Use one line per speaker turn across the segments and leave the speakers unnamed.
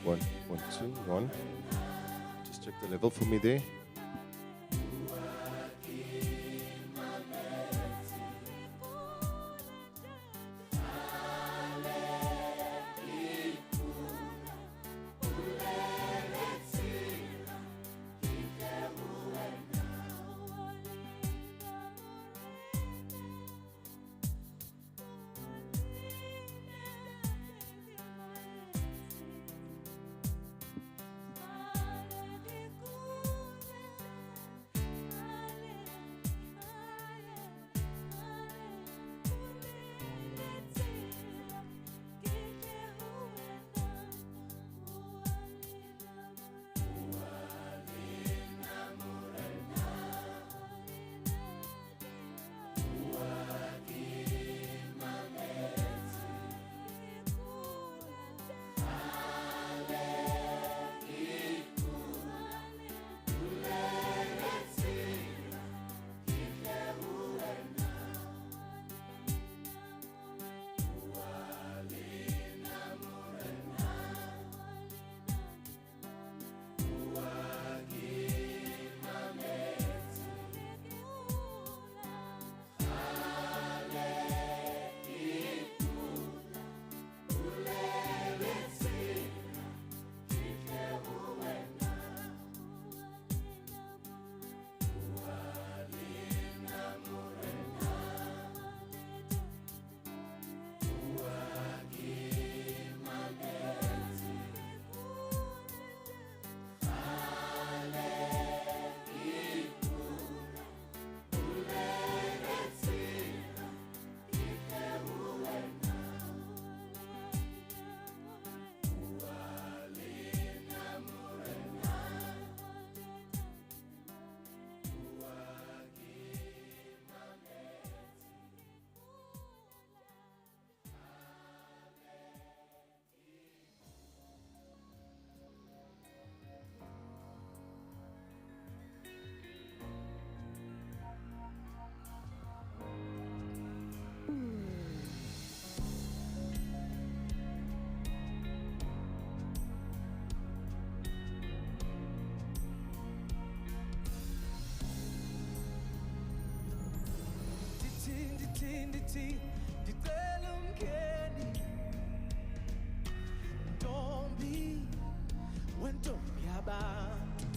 One, one, two, one. Just check the level for me there.
Ndicela umkheni ntombi wentombi yabantu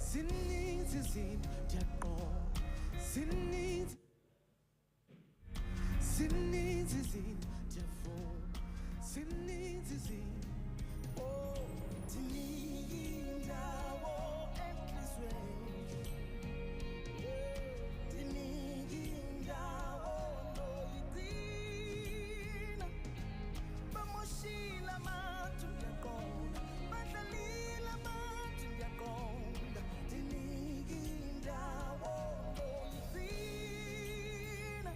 zininzi izinto ndiyaqonda zininzi izinto ndiyavuma zininzi izinto ndinike indawo entliziyweni ndinike indawo ndoyigcina bamoshile abantu ndiyaqonda badlalile abantu ndiyaqonda ndinike indawo ndoyigcina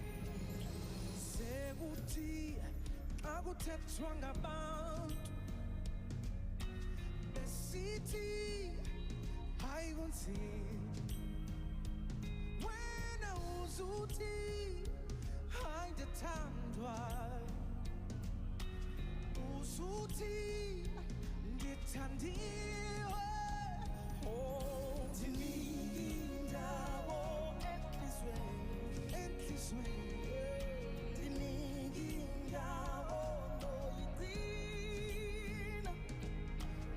sekuthi xa kuthethwa ngabantu besithi hayi kunzima wena uzuthi hayi ndiyathandwa uzuthi ngithandiwe ndinike indawo entliziyweni ndinike indawo ndoyigcina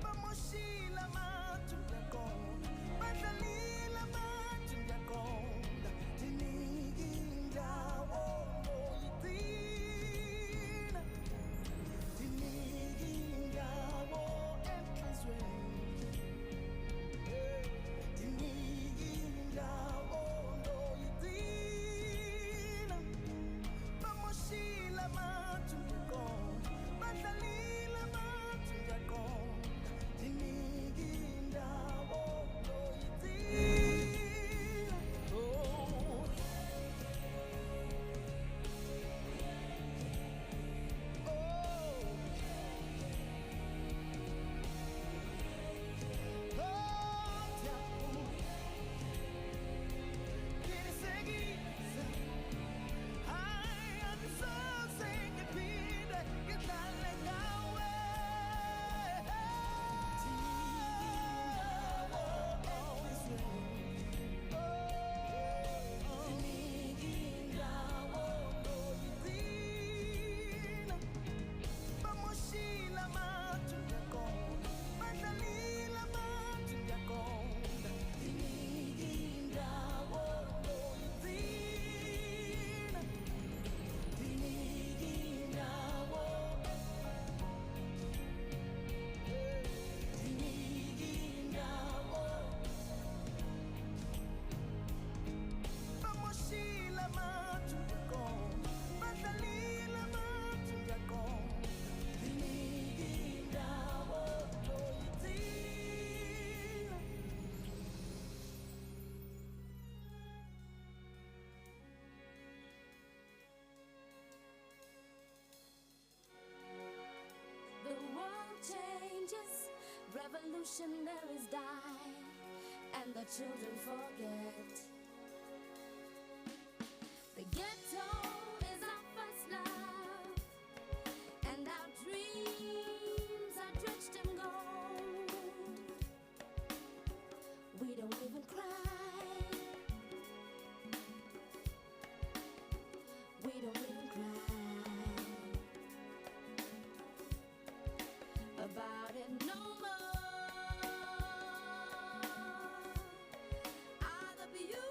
bamoshile abantu ndiyaqonda badlalile abantu ndiyaqonda ndinike indawo ndoyigcina ndinike indawo entliziyweni revolutionaries die and the children forget. The ghetto is our first love, and our dreams are drenched in gold. We don't even cry. We don't even cry about it no more. Are the beautiful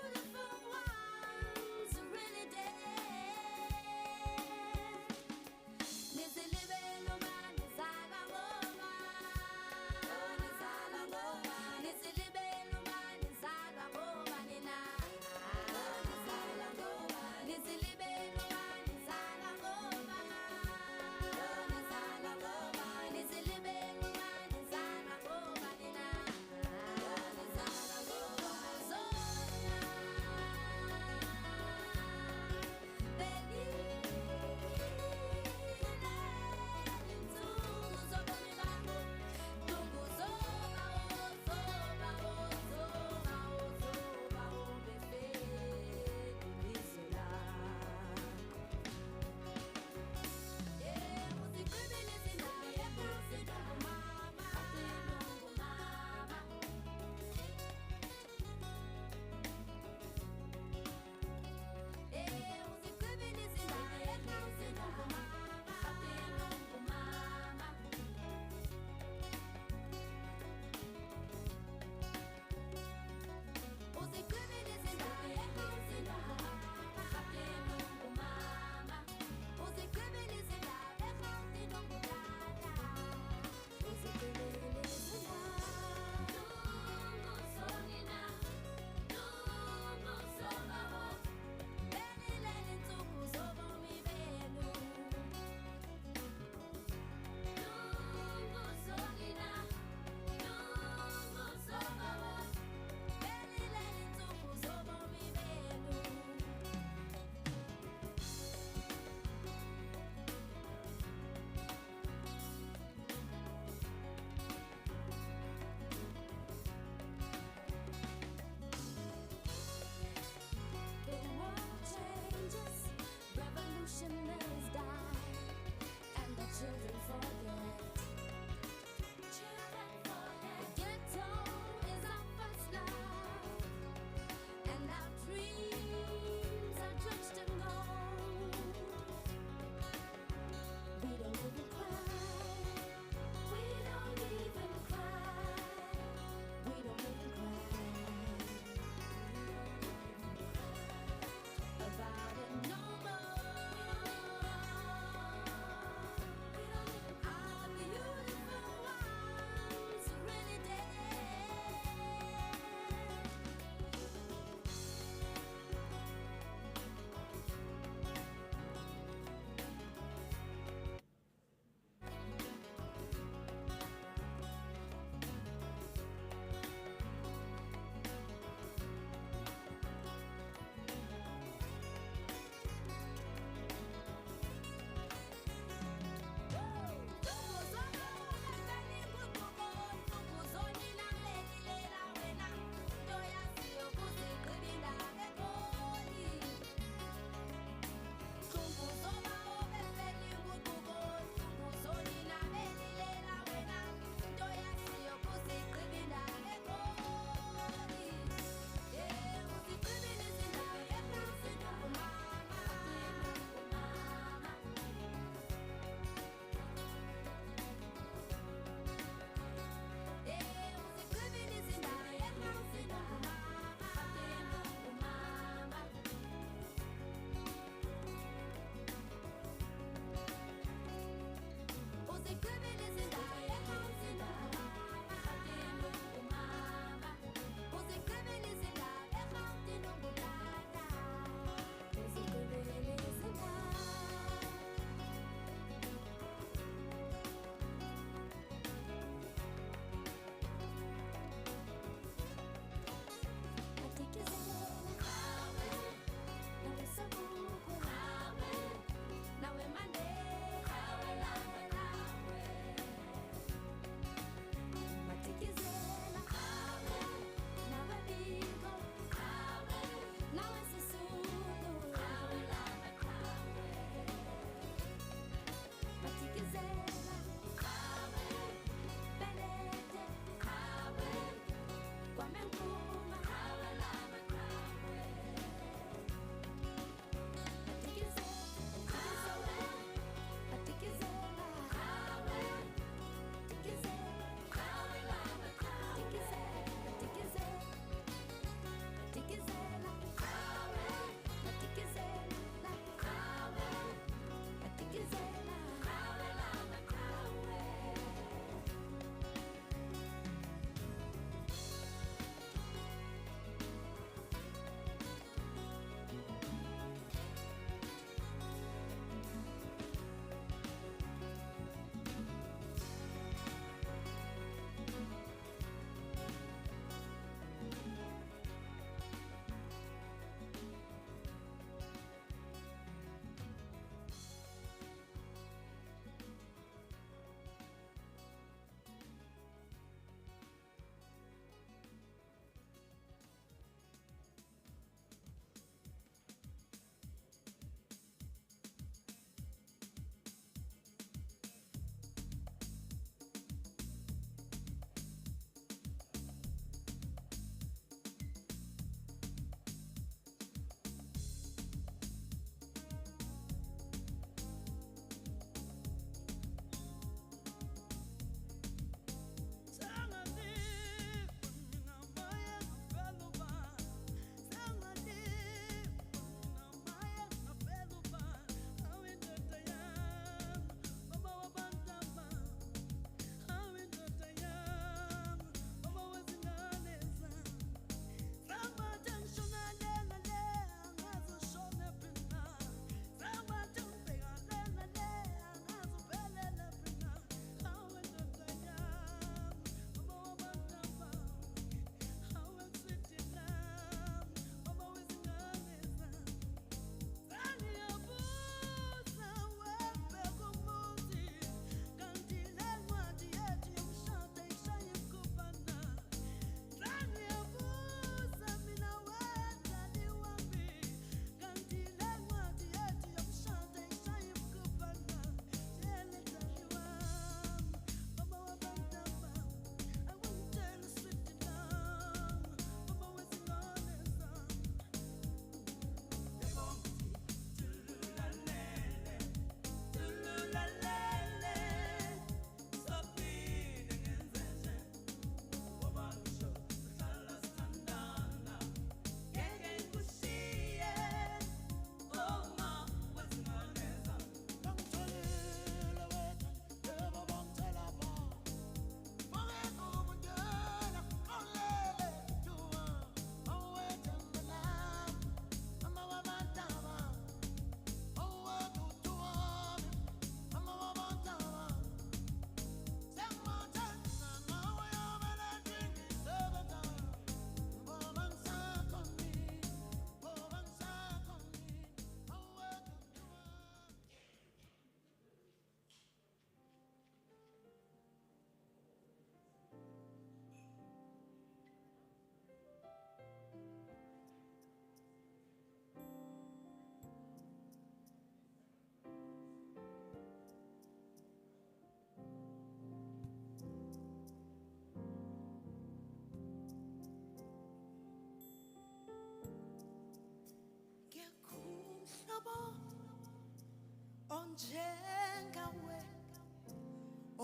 onjengawe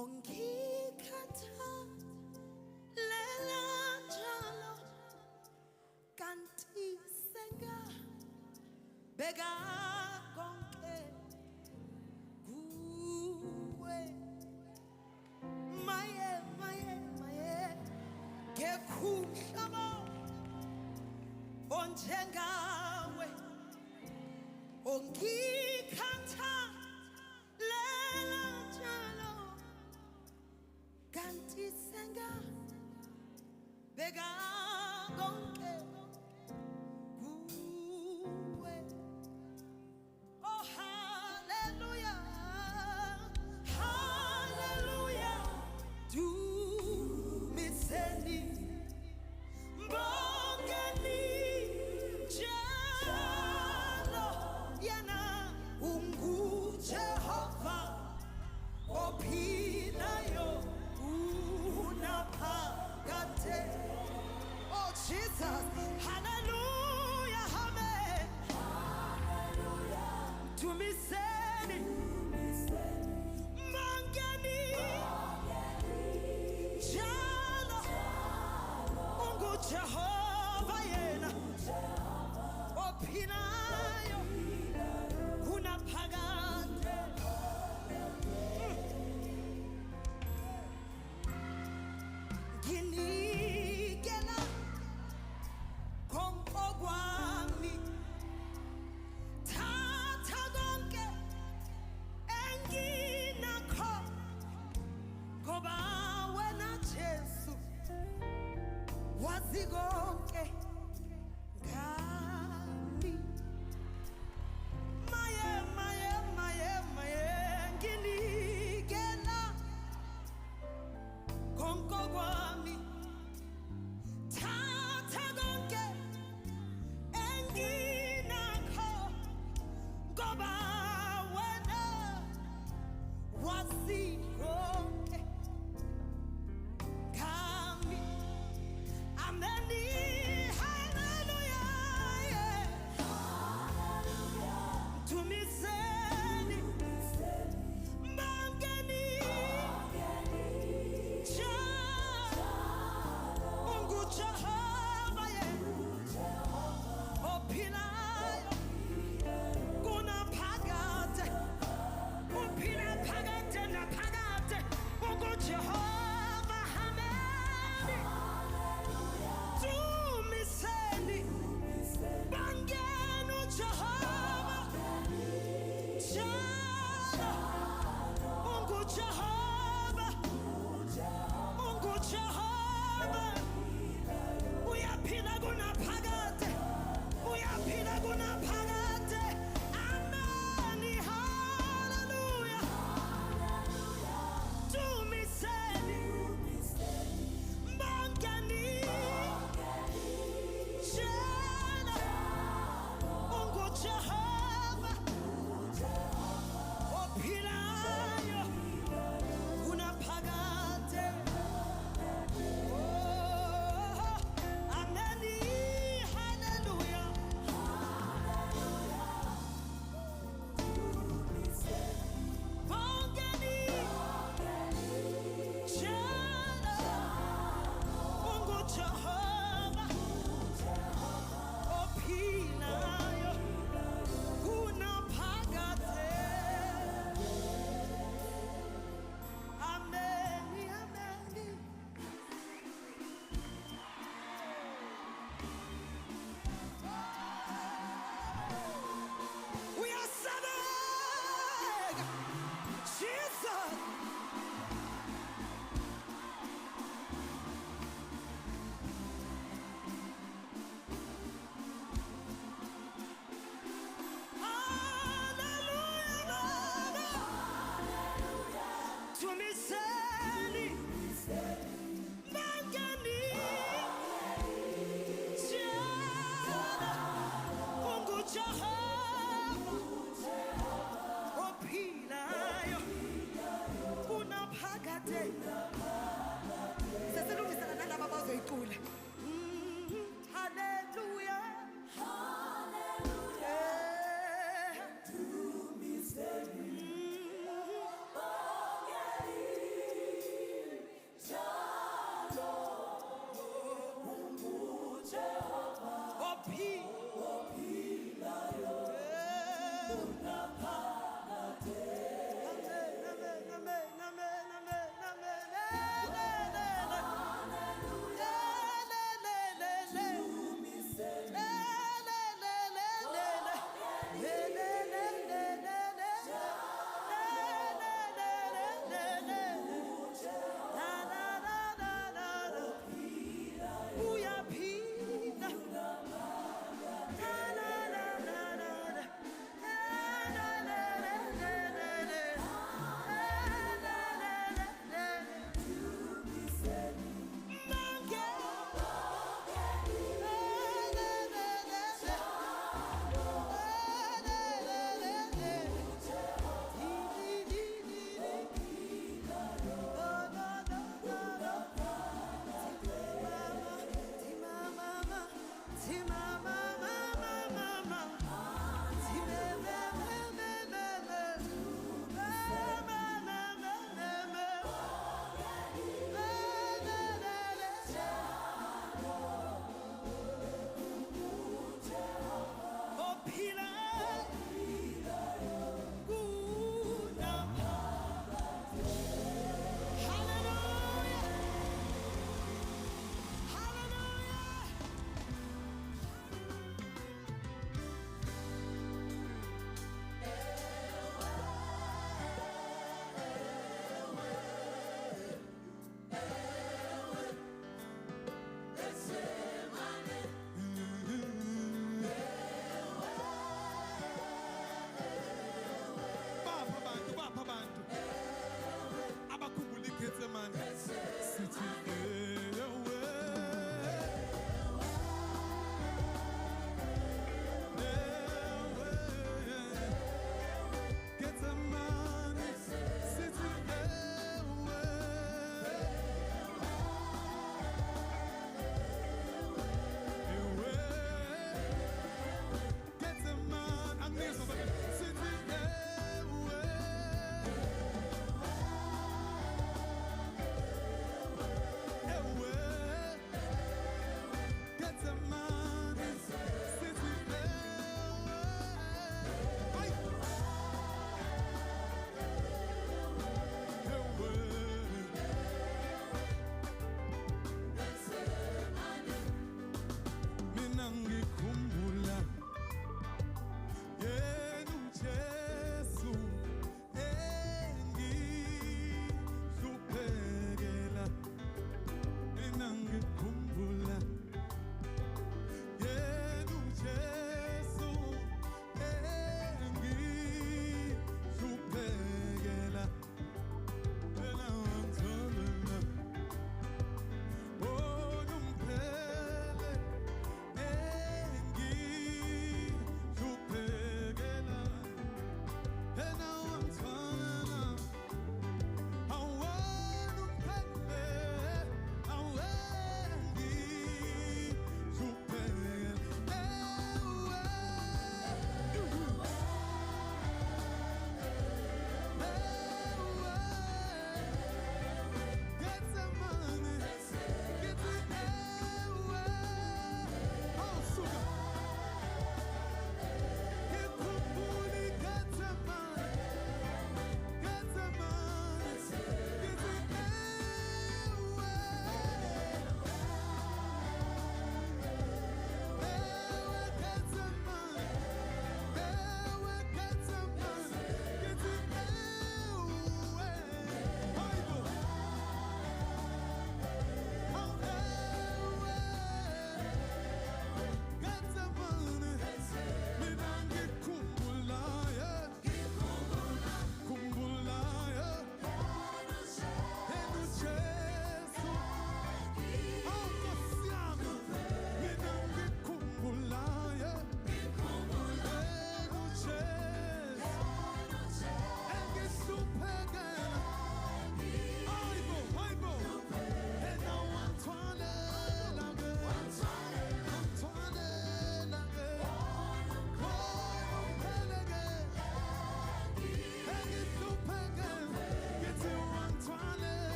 ongikhathalela njalo kanti sengabeka konke kuwe maye ngekuhlaba onjengawe ongikhathalela njalo kanti sengabeka konke kuwe. Oh hallelujah, hallelujah, dumiseni mbongeni njalo yena unguJehova ophilayo unaphakade. Oh Jesus, hallelujah, amen, dumiseni mbongeni njalo unguJehova yena ophilayo unaphakade. Nginikela konke kwami, thatha konke enginakho ngoba wena Jesu wazi konke ngami. Maye nginikela konke kwami, thatha konke enginakho ngoba wena wazi konke ngami. Ameni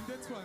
That's one.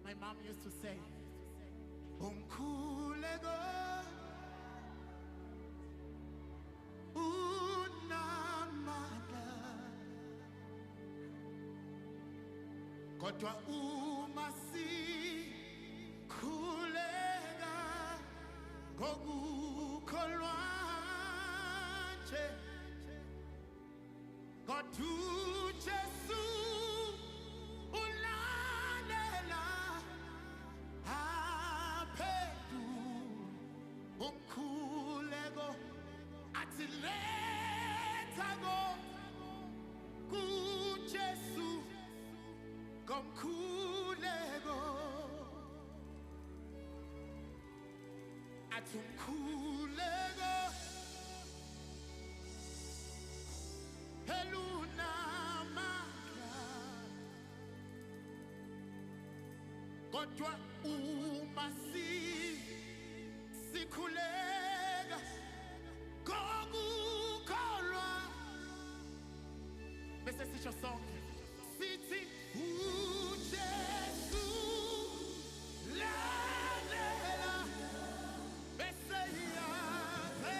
My mom used to say, Umkhuleko unamandla kodwa uma sikhuleka ngokukholwa nje kodwa uJesu ulandela aphethu umkhuleko athi letha kuJesu komkhuleko athi umkhuleko elunamandla kodwa uma sikhuleka ngokukholwa bese sisho sonke sithi uJesu landela bese yabe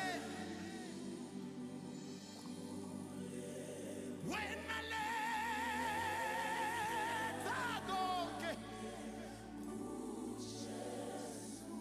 wena letha konke uJesu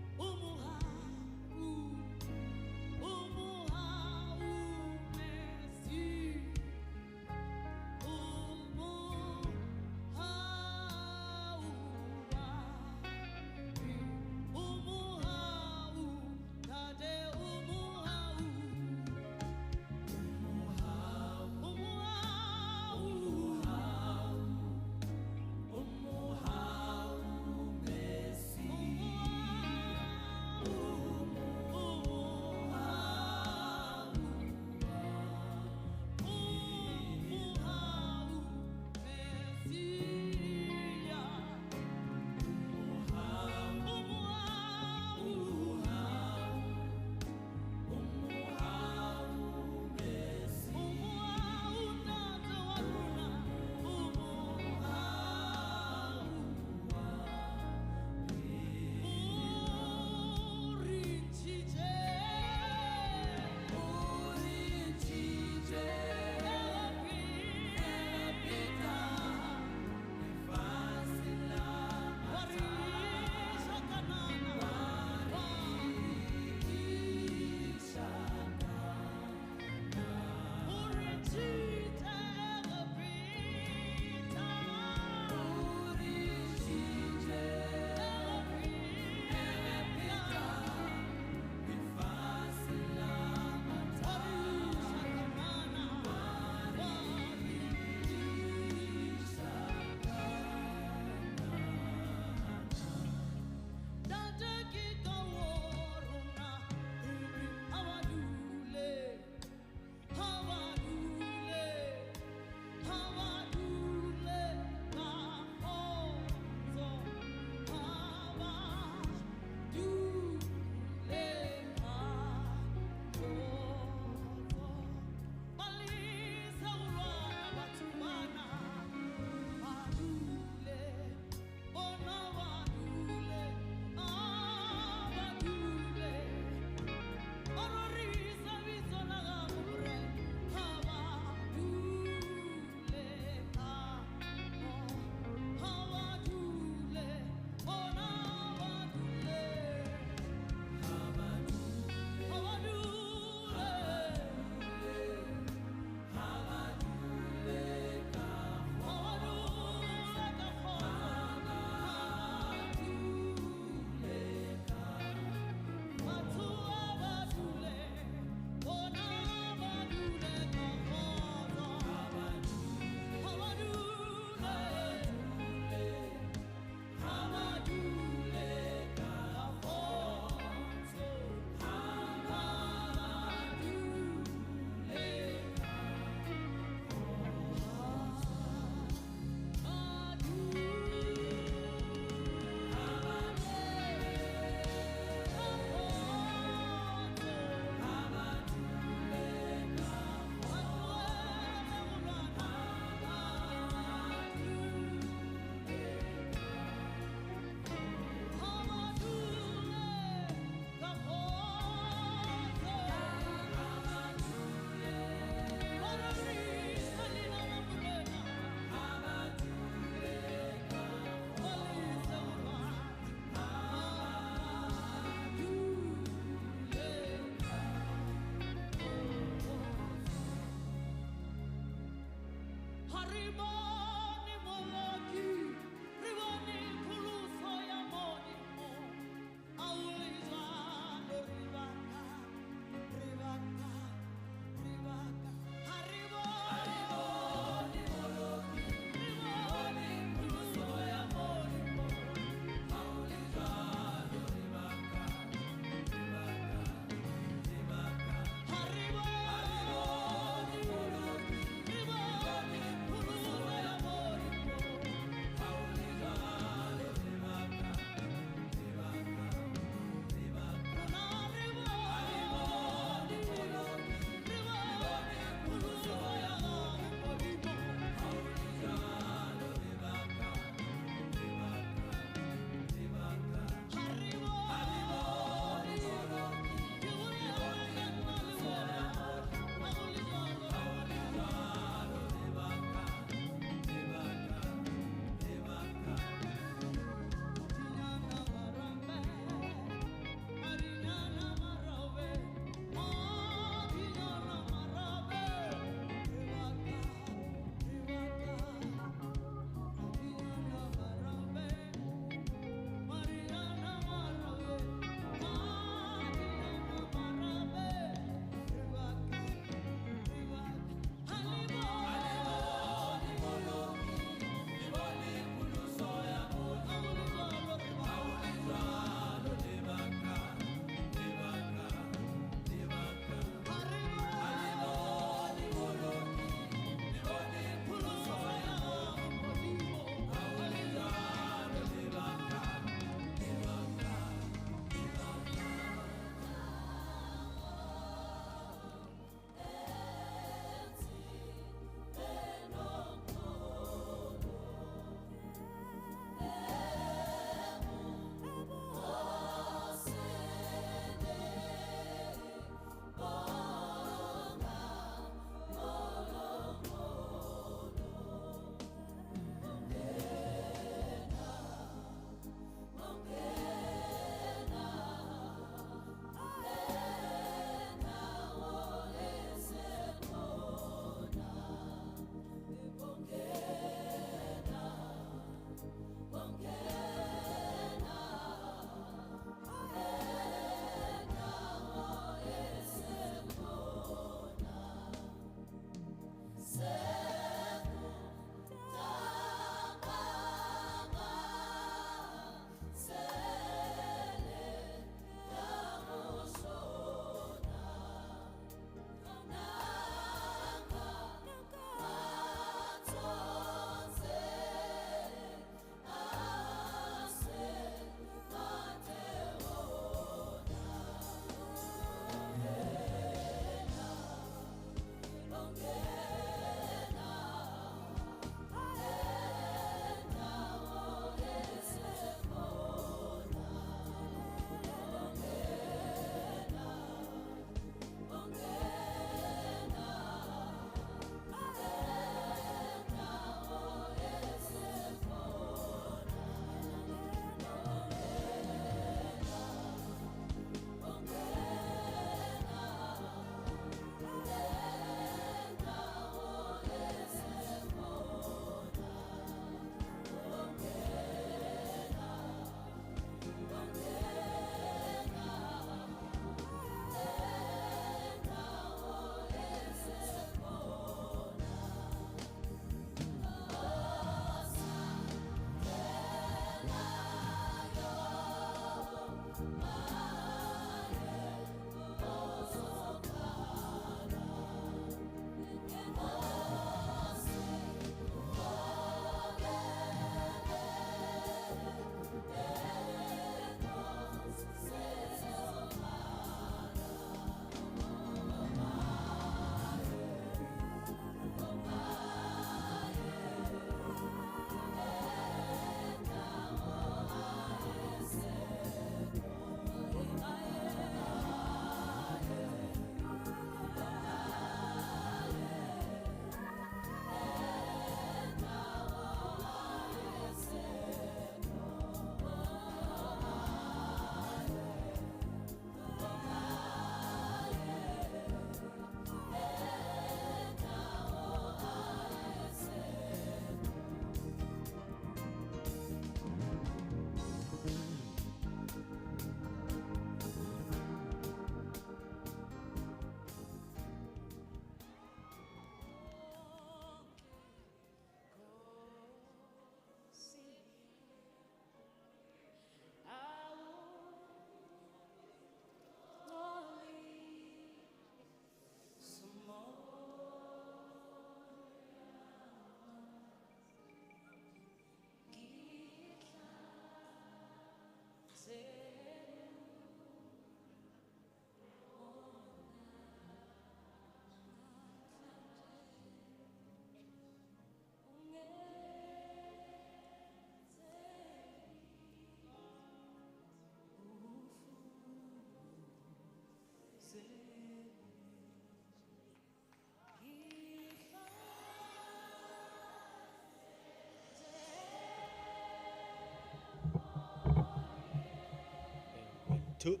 Two.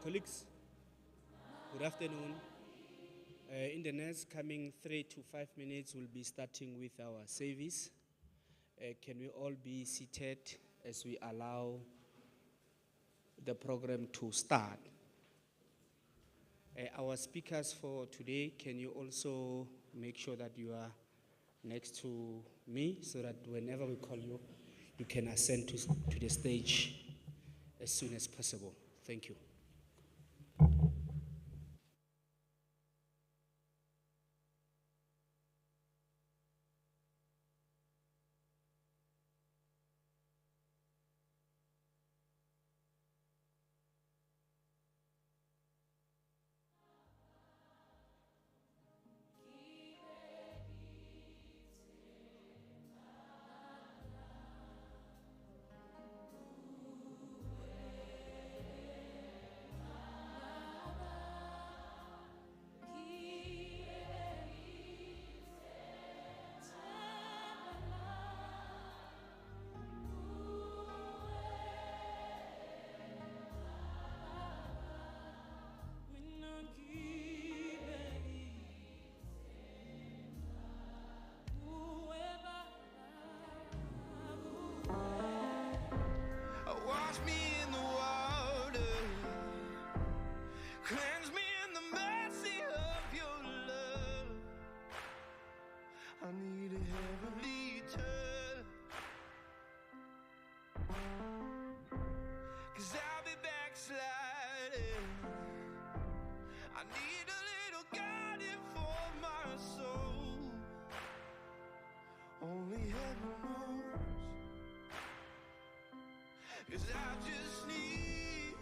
Colleagues, good afternoon. In the next coming 3 to 5 minutes, we'll be starting with our service. Can we all be seated as we allow the program to start? Our speakers for today, can you also make sure that you are next to me so that whenever we call you, you can ascend to the stage as soon as possible. Thank you.
Wash me in the water, cleanse me in the mercy of your love. I need a heavenly touch, 'cause I'll be backsliding. I need a little guiding for my soul. Only heaven knows. 'Cause I just need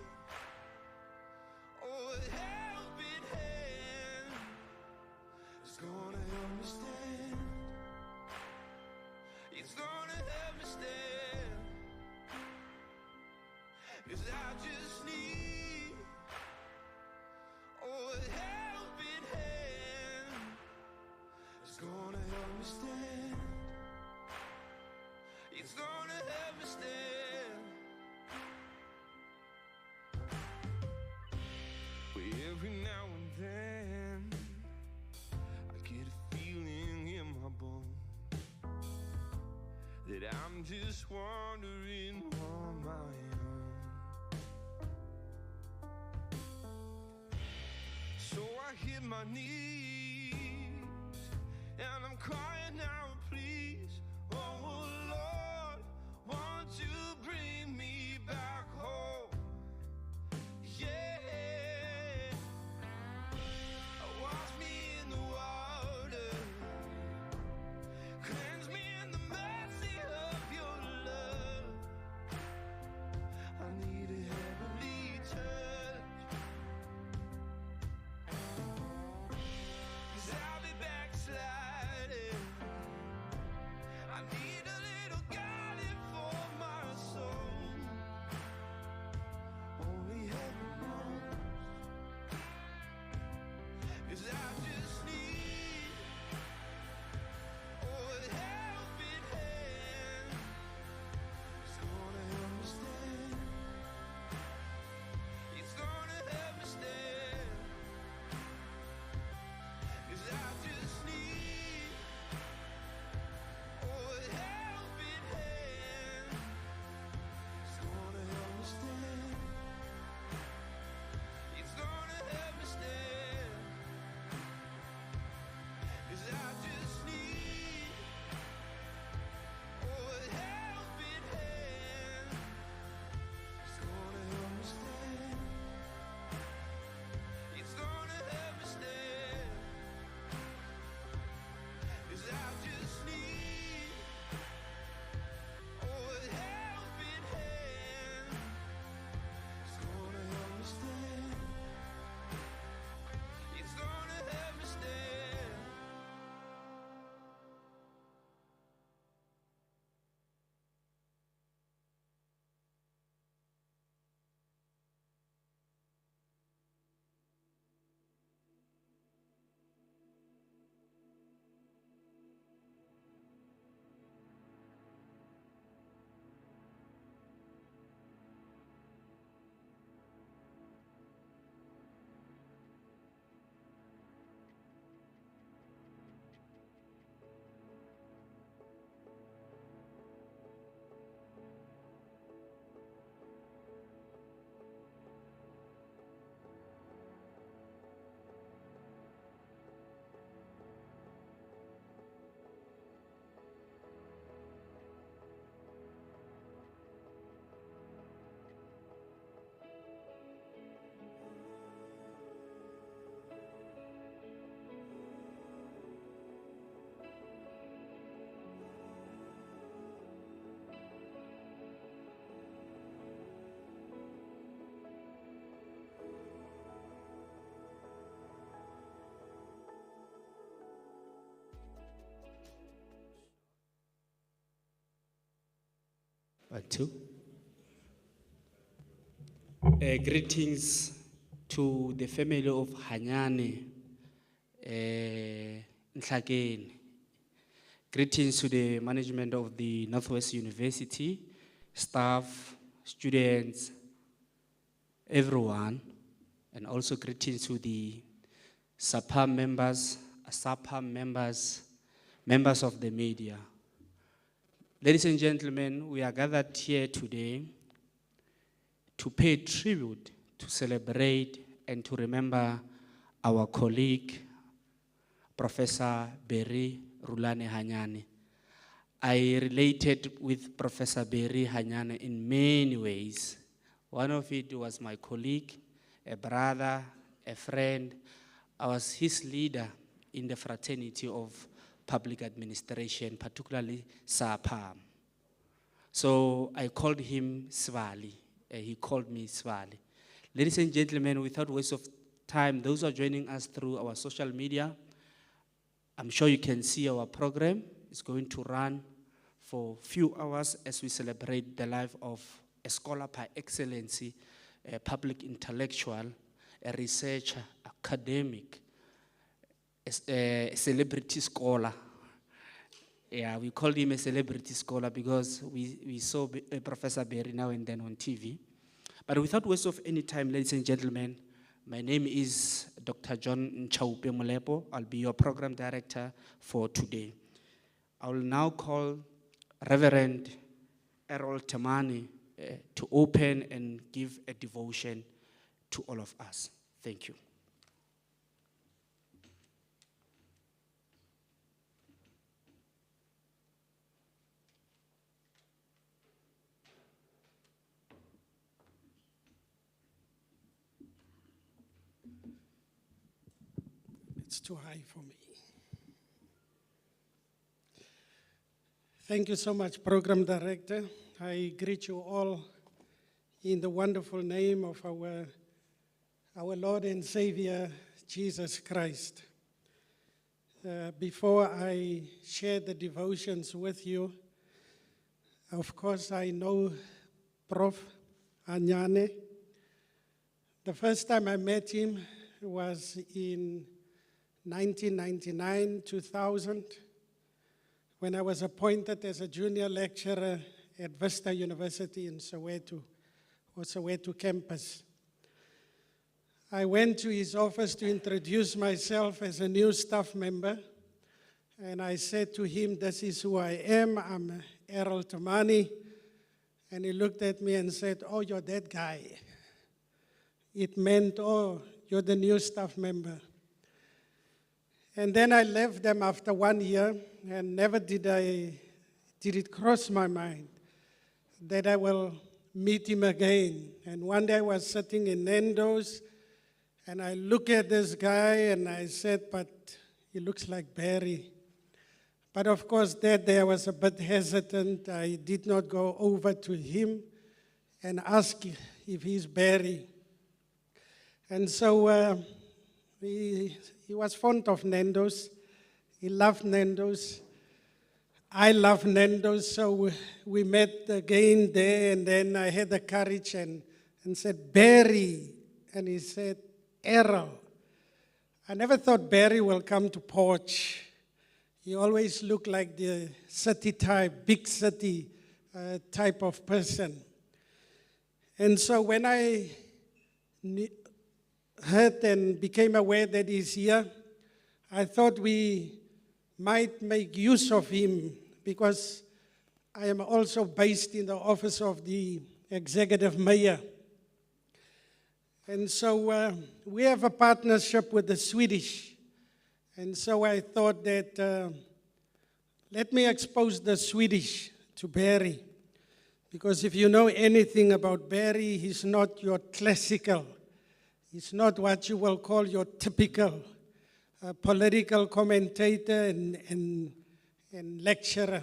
a helping hand. It's gonna help me stand. It's gonna help me stand. 'Cause I just need a helping hand. It's gonna help me stand. It's gonna help me stand. Every now and then I get a feeling in my bones that I'm just wandering on my own. So I hit my knees and I'm crying out, please, oh Lord, won't you bring me back home? Yeah. Wash me in the water, cleanse me in the mercy of your love. I need a heavenly touch,
2. Greetings to the family of Hanyane, Nhlakeni. Greetings to the management of the Northwest University, staff, students, everyone, and also greetings to the SAPAM members, members of the media. Ladies and gentlemen, we are gathered here today to pay tribute, to celebrate, and to remember our colleague, Professor Rhulani Hanyane. I related with Professor Hanyane in many ways. One of it was my colleague, a brother, a friend. I was his leader in the fraternity of public administration, particularly SAPAM. So I called him Svali. He called me Svali. Ladies and gentlemen, without waste of time, those who are joining us through our social media, I'm sure you can see our program. It's going to run for a few hours as we celebrate the life of a scholar par excellence, a public intellectual, a researcher, academic, a celebrity scholar. Yeah, we called him a celebrity scholar because we saw Professor Berry now and then on TV. But without waste of any time, ladies and gentlemen, my name is Dr. John Nchaupe Molepo. I'll be your program director for today. I will now call Reverend Errol Temani to open and give a devotion to all of us. Thank you.
It's too high for me. Thank you so much, Program Director. I greet you all in the wonderful name of our Lord and Savior, Jesus Christ. Before I share the devotions with you, of course, I know Prof. Hanyane. The first time I met him was in 1999, 2000, when I was appointed as a junior lecturer at Vista University in Soweto, or Soweto campus. I went to his office to introduce myself as a new staff member, and I said to him, "This is who I am, I'm Errol Temani." And he looked at me and said, "Oh, you're that guy." It meant, "Oh, you're the new staff member." And then I left them after 1 year, and never did it cross my mind that I will meet him again. And one day I was sitting in Nando's, and I look at this guy, and I said, "But he looks like Barry." But of course, that day I was a bit hesitant. I did not go over to him and ask if he's Barry. And so he was fond of Nando's. He loved Nando's. I love Nando's, so we met again there, and then I had the courage and said, "Barry," and he said, "Errol." I never thought Barry will come to Porch. He always looked like the city type, big city type of person. And so when I heard and became aware that he's here, I thought we might make use of him, because I am also based in the office of the executive mayor. And so we have a partnership with the Swedish. And so I thought that let me expose the Swedish to Barry. Because if you know anything about Barry, he's not your classical. He's not what you will call your typical political commentator and lecturer.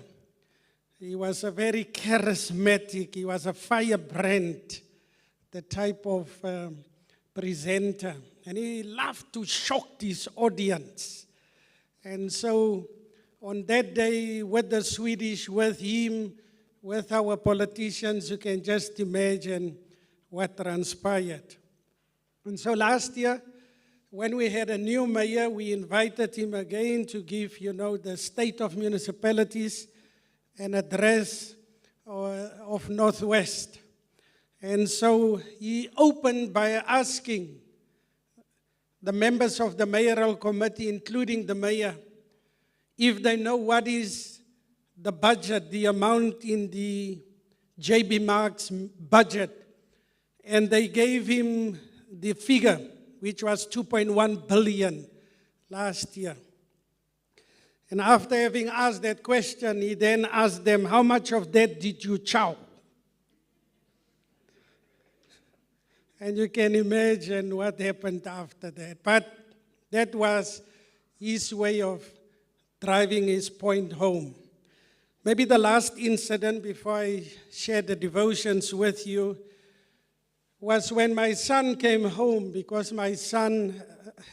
He was a very charismatic, he was a firebrand, the type of presenter. And he loved to shock his audience. And so on that day with the Swedish, with him, with our politicians, you can just imagine what transpired. And so last year, when we had a new mayor, we invited him again to give, the state of municipalities an address of Northwest. And so he opened by asking the members of the mayoral committee, including the mayor, if they know what is the budget, the amount in the JB Mark's budget. And they gave him the figure, which was 2.1 billion last year. And after having asked that question, he then asked them, how much of that did you chow? And you can imagine what happened after that. But that was his way of driving his point home. Maybe the last incident before I share the devotions with you was when my son came home, because my son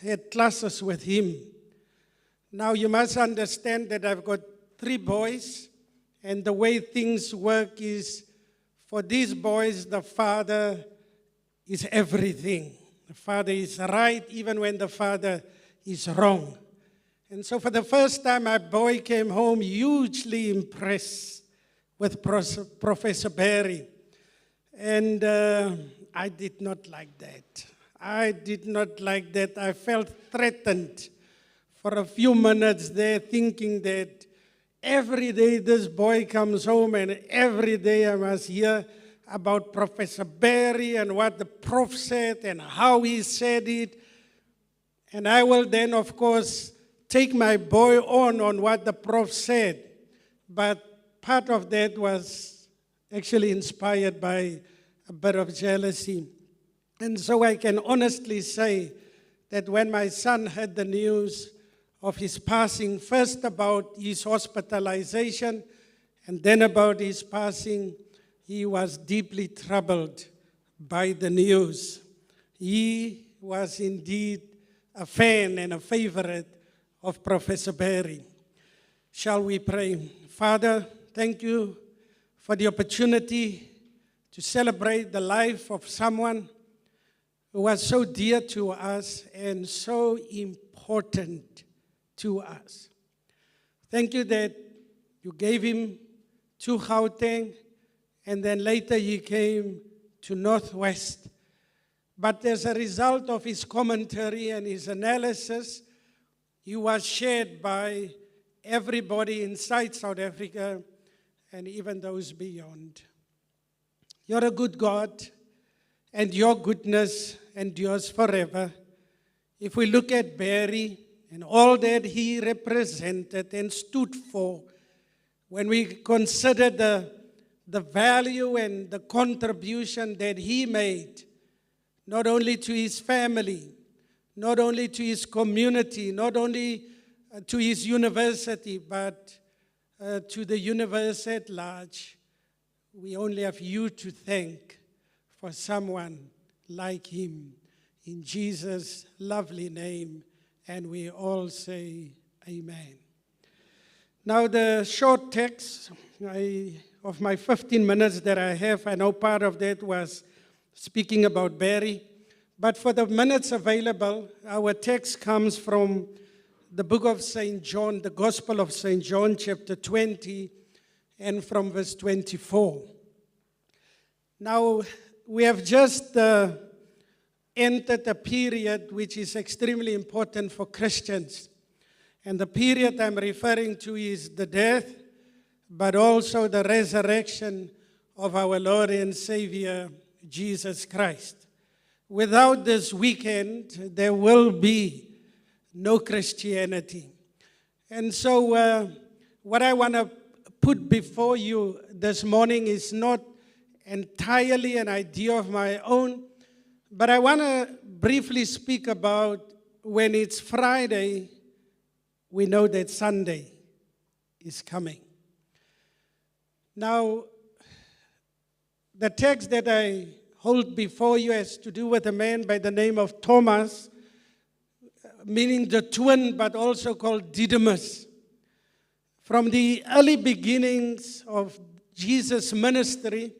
had classes with him. Now you must understand that I've got 3 boys, and the way things work is, for these boys, the father is everything. The father is right even when the father is wrong. And so for the first time, my boy came home hugely impressed with Professor Barry. And I did not like that. I did not like that. I felt threatened for a few minutes there, thinking that every day this boy comes home and every day I must hear about Professor Barry and what the prof said and how he said it. And I will then, of course, take my boy on what the prof said. But part of that was actually inspired by a bit of jealousy. And so I can honestly say that when my son heard the news of his passing, first about his hospitalization and then about his passing, he was deeply troubled by the news. He was indeed a fan and a favorite of Professor Barry. Shall we pray? Father, thank you for the opportunity to celebrate the life of someone who was so dear to us and so important to us. Thank you that you gave him to Gauteng, and then later he came to Northwest. But as a result of his commentary and his analysis, he was shared by everybody inside South Africa and even those beyond. You're a good God, and your goodness endures forever. If we look at Barry and all that he represented and stood for, when we consider the value and the contribution that he made, not only to his family, not only to his community, not only to his university, but to the universe at large, we only have you to thank for someone like him. In Jesus' lovely name, and we all say amen. Now the short text of my 15 minutes that I have, I know part of that was speaking about Barry, but for the minutes available, our text comes from the book of St. John, the Gospel of St. John, chapter 20, and from verse 24. Now, we have just entered a period which is extremely important for Christians. And the period I'm referring to is the death, but also the resurrection of our Lord and Savior, Jesus Christ. Without this weekend, there will be no Christianity. And so what I want to put before you this morning is not entirely an idea of my own, but I want to briefly speak about when it's Friday, we know that Sunday is coming. Now, the text that I hold before you has to do with a man by the name of Thomas, meaning the twin, but also called Didymus. From the early beginnings of Jesus' ministry,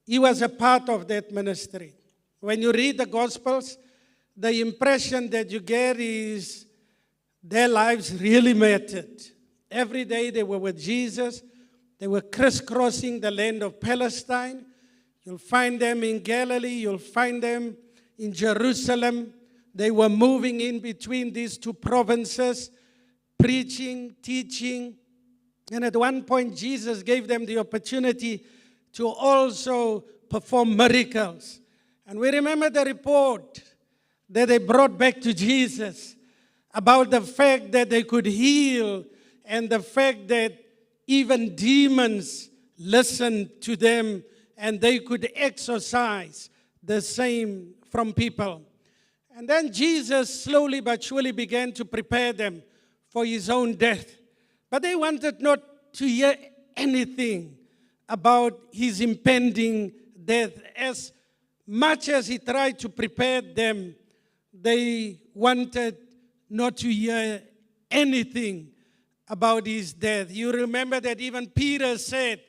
he was a part of that ministry. When you read the Gospels, the impression that you get is their lives really mattered. Every day they were with Jesus. They were crisscrossing the land of Palestine. You'll find them in Galilee. You'll find them in Jerusalem. They were moving in between these two provinces, preaching, teaching. And at one point, Jesus gave them the opportunity to also perform miracles. And we remember the report that they brought back to Jesus about the fact that they could heal and the fact that even demons listened to them and they could exorcise the same from people. And then Jesus slowly but surely began to prepare them for his own death. But they wanted not to hear anything about his impending death. As much as he tried to prepare them, they wanted not to hear anything about his death. You remember that even Peter said,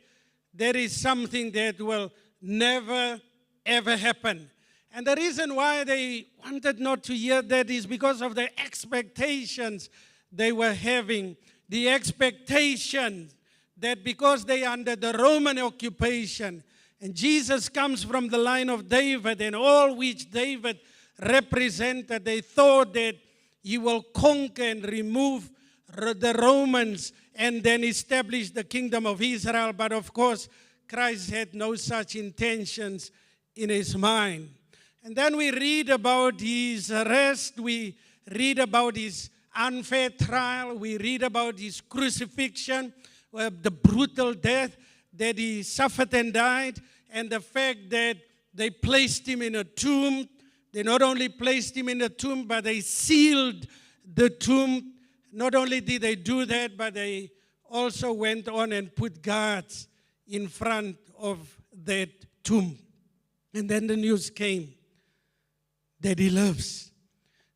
there is something that will never, ever happen. And the reason why they wanted not to hear that is because of the expectations they were having. The expectation that because they are under the Roman occupation, and Jesus comes from the line of David, and all which David represented, they thought that he will conquer and remove the Romans and then establish the kingdom of Israel. But of course, Christ had no such intentions in his mind. And then we read about his arrest, we read about his unfair trial, we read about his crucifixion, the brutal death that he suffered and died, and the fact that they placed him in a tomb. They not only placed him in a tomb, but they sealed the tomb. Not only did they do that, but they also went on and put guards in front of that tomb. And then the news came that he lives.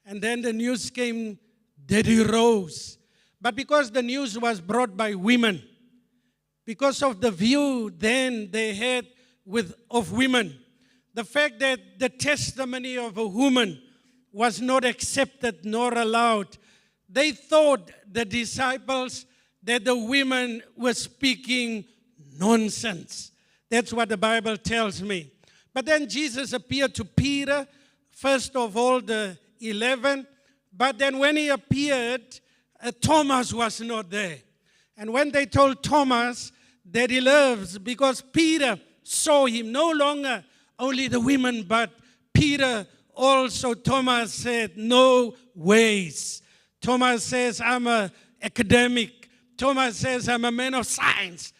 And then the news came that he rose. But because the news was brought by women, because of the view then they had of women, the fact that the testimony of a woman was not accepted nor allowed, they thought, the disciples, that the women were speaking nonsense. That's what the Bible tells me. But then Jesus appeared to Peter, first of all the 11. But then when he appeared, Thomas was not there. And when they told Thomas that he lives, because Peter saw him, no longer only the women, but Peter also, Thomas said, no ways. Thomas says, I'm an academic. Thomas says, I'm a man of science.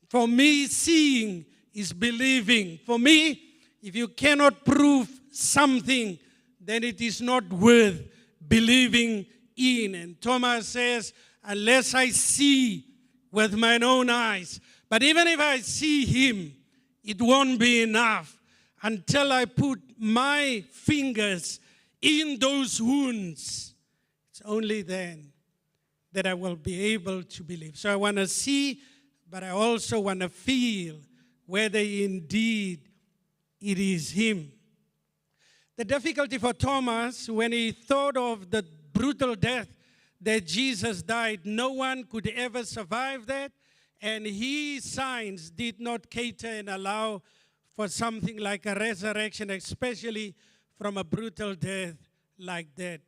For me, seeing is believing. For me, if you cannot prove something, then it is not worth believing in. And Thomas says, unless I see with my own eyes, but even if I see him, it won't be enough until I put my fingers in those wounds. It's only then that I will be able to believe. So I want to see, but I also want to feel whether indeed it is him. The difficulty for Thomas, when he thought of the brutal death that Jesus died, no one could ever survive that. And his science did not cater and allow for something like a resurrection, especially from a brutal death like that.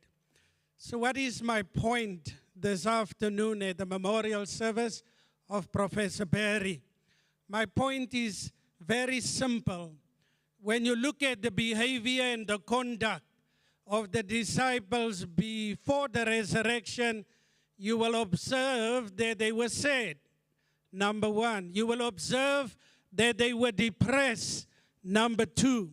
So what is my point this afternoon at the memorial service of Professor Barry? My point is very simple. When you look at the behavior and the conduct of the disciples before the resurrection, you will observe that they were sad. Number one, you will observe that they were depressed. Number two,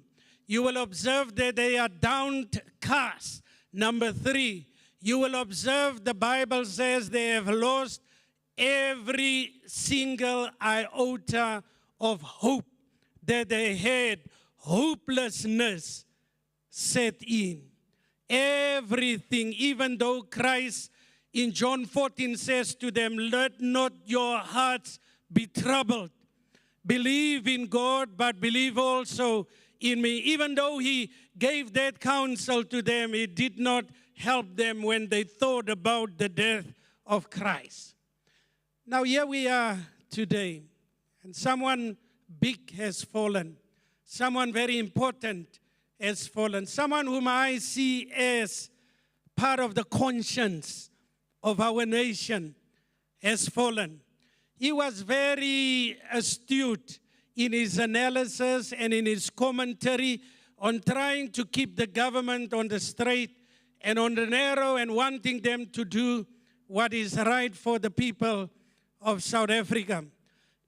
you will observe that they are downcast. Number three, you will observe the Bible says they have lost every single iota of hope that they had. Hopelessness set in. Everything, even though Christ in John 14 says to them, let not your hearts be troubled. believe in God, but believe also in me. Even though he gave that counsel to them, it did not help them when they thought about the death of Christ. Now here we are today, and someone big has fallen. Someone very important has fallen. Someone whom I see as part of the conscience of our nation has fallen. He was very astute in his analysis and in his commentary on trying to keep the government on the straight and on the narrow and wanting them to do what is right for the people of South Africa.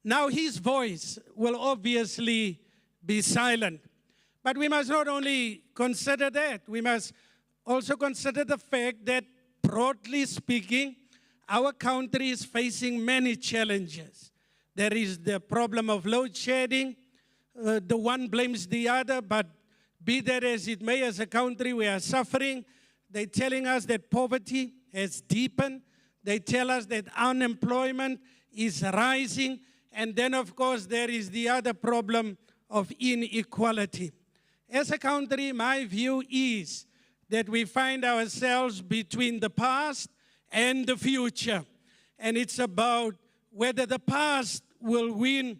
Now his voice will obviously be silent. But we must not only consider that, we must also consider the fact that, broadly speaking, our country is facing many challenges. There is the problem of load shedding. The one blames the other, but be that as it may, as a country, we are suffering. They're telling us that poverty has deepened. They tell us that unemployment is rising. And then, of course, there is the other problem of inequality. As a country, my view is that we find ourselves between the past and the future. And it's about whether the past will win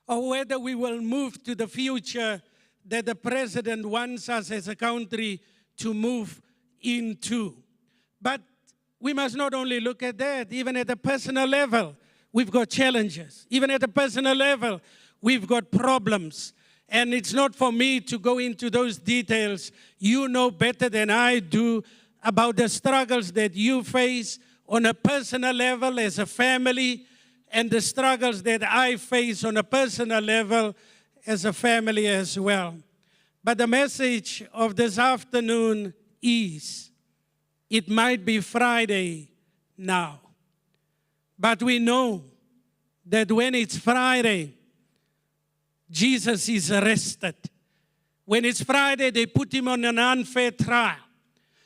or whether we will move to the future that the president wants us as a country to move into. But we must not only look at that, even at a personal level, we've got challenges. Even at a personal level, we've got problems. And it's not for me to go into those details. You know better than I do about the struggles that you face on a personal level as a family, and the struggles that I face on a personal level as a family as well. But the message of this afternoon is, it might be Friday now, but we know that when it's Friday, Jesus is arrested. When it's Friday, they put him on an unfair trial.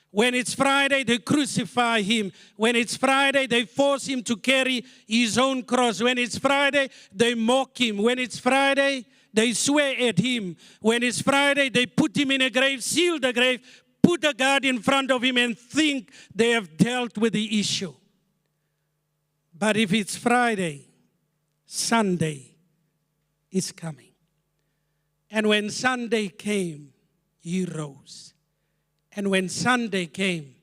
When it's Friday, they crucify him. When it's Friday, they force him to carry his own cross. When it's Friday, they mock him. When it's Friday, they swear at him. When it's Friday, they put him in a grave, seal the grave, put a guard in front of him and think they have dealt with the issue. But if it's Friday, Sunday is coming. And when Sunday came, he rose. And when Sunday came,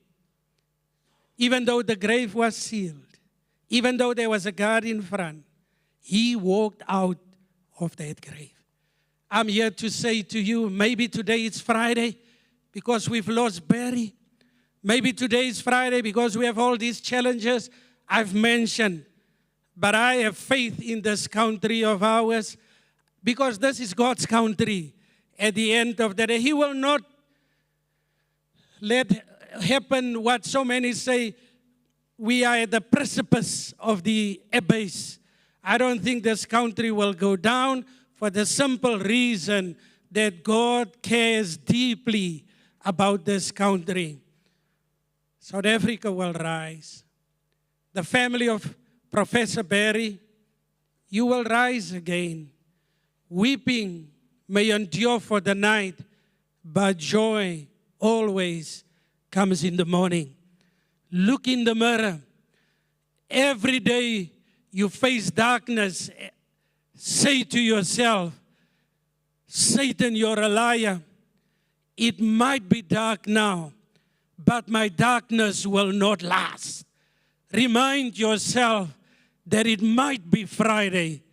even though the grave was sealed, even though there was a guard in front, he walked out of that grave. I'm here to say to you, maybe today it's Friday because we've lost Barry. Maybe today is Friday because we have all these challenges I've mentioned. But I have faith in this country of ours because this is God's country. At the end of the day, He will not let happen what so many say, we are at the precipice of the abyss. I don't think this country will go down for the simple reason that God cares deeply about this country. South Africa will rise. The family of Professor Barry, you will rise again. Weeping may endure for the night, but joy always comes in the morning. Look in the mirror. Every day you face darkness, say to yourself, Satan, you're a liar. It might be dark now, but my darkness will not last. Remind yourself that it might be Friday.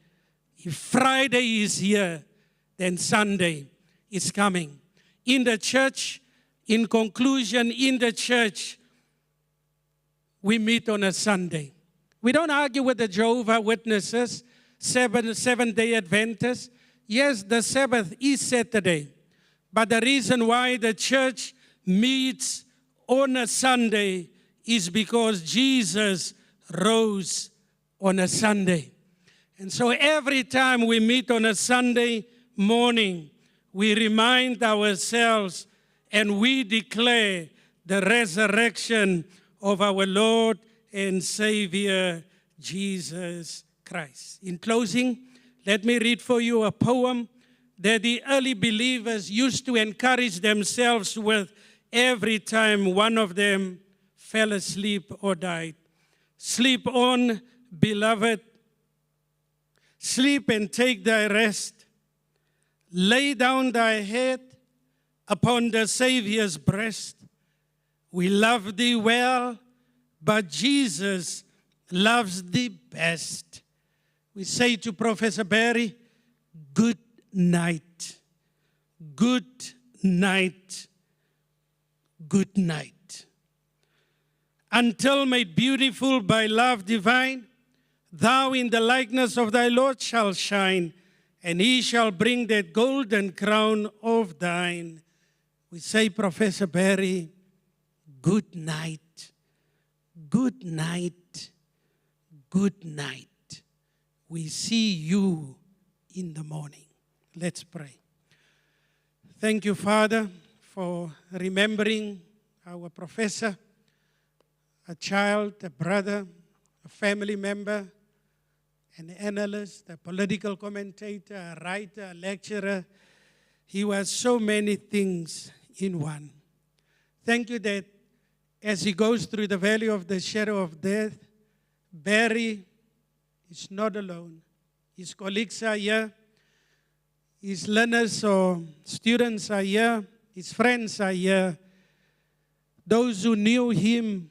If Friday is here, then Sunday is coming. In the church, in conclusion, in the church, we meet on a Sunday. We don't argue with the Jehovah's Witnesses, Seventh-day Adventists. Yes, the Sabbath is Saturday. But the reason why the church meets on a Sunday is because Jesus rose on a Sunday. And so every time we meet on a Sunday morning, we remind ourselves and we declare the resurrection of our Lord and Savior, Jesus Christ. In closing, Let me read for you a poem that the early believers used to encourage themselves with every time one of them fell asleep or died. Sleep on, beloved. Sleep and take thy rest. Lay down thy head upon the Savior's breast. We love thee well, but Jesus loves thee best. We say to Professor Barry, good night. Good night. Good night. Until made beautiful by love divine, thou in the likeness of thy Lord shalt shine, and he shall bring that golden crown of thine. We say, Professor Barry, good night. Good night. Good night. We see you in the morning. Let's pray. Thank you, Father, for remembering our professor, a child, a brother, a family member, an analyst, a political commentator, a writer, a lecturer. He was so many things in one. Thank you that as he goes through the valley of the shadow of death, Barry is not alone. His colleagues are here. His learners or students are here. His friends are here. Those who knew him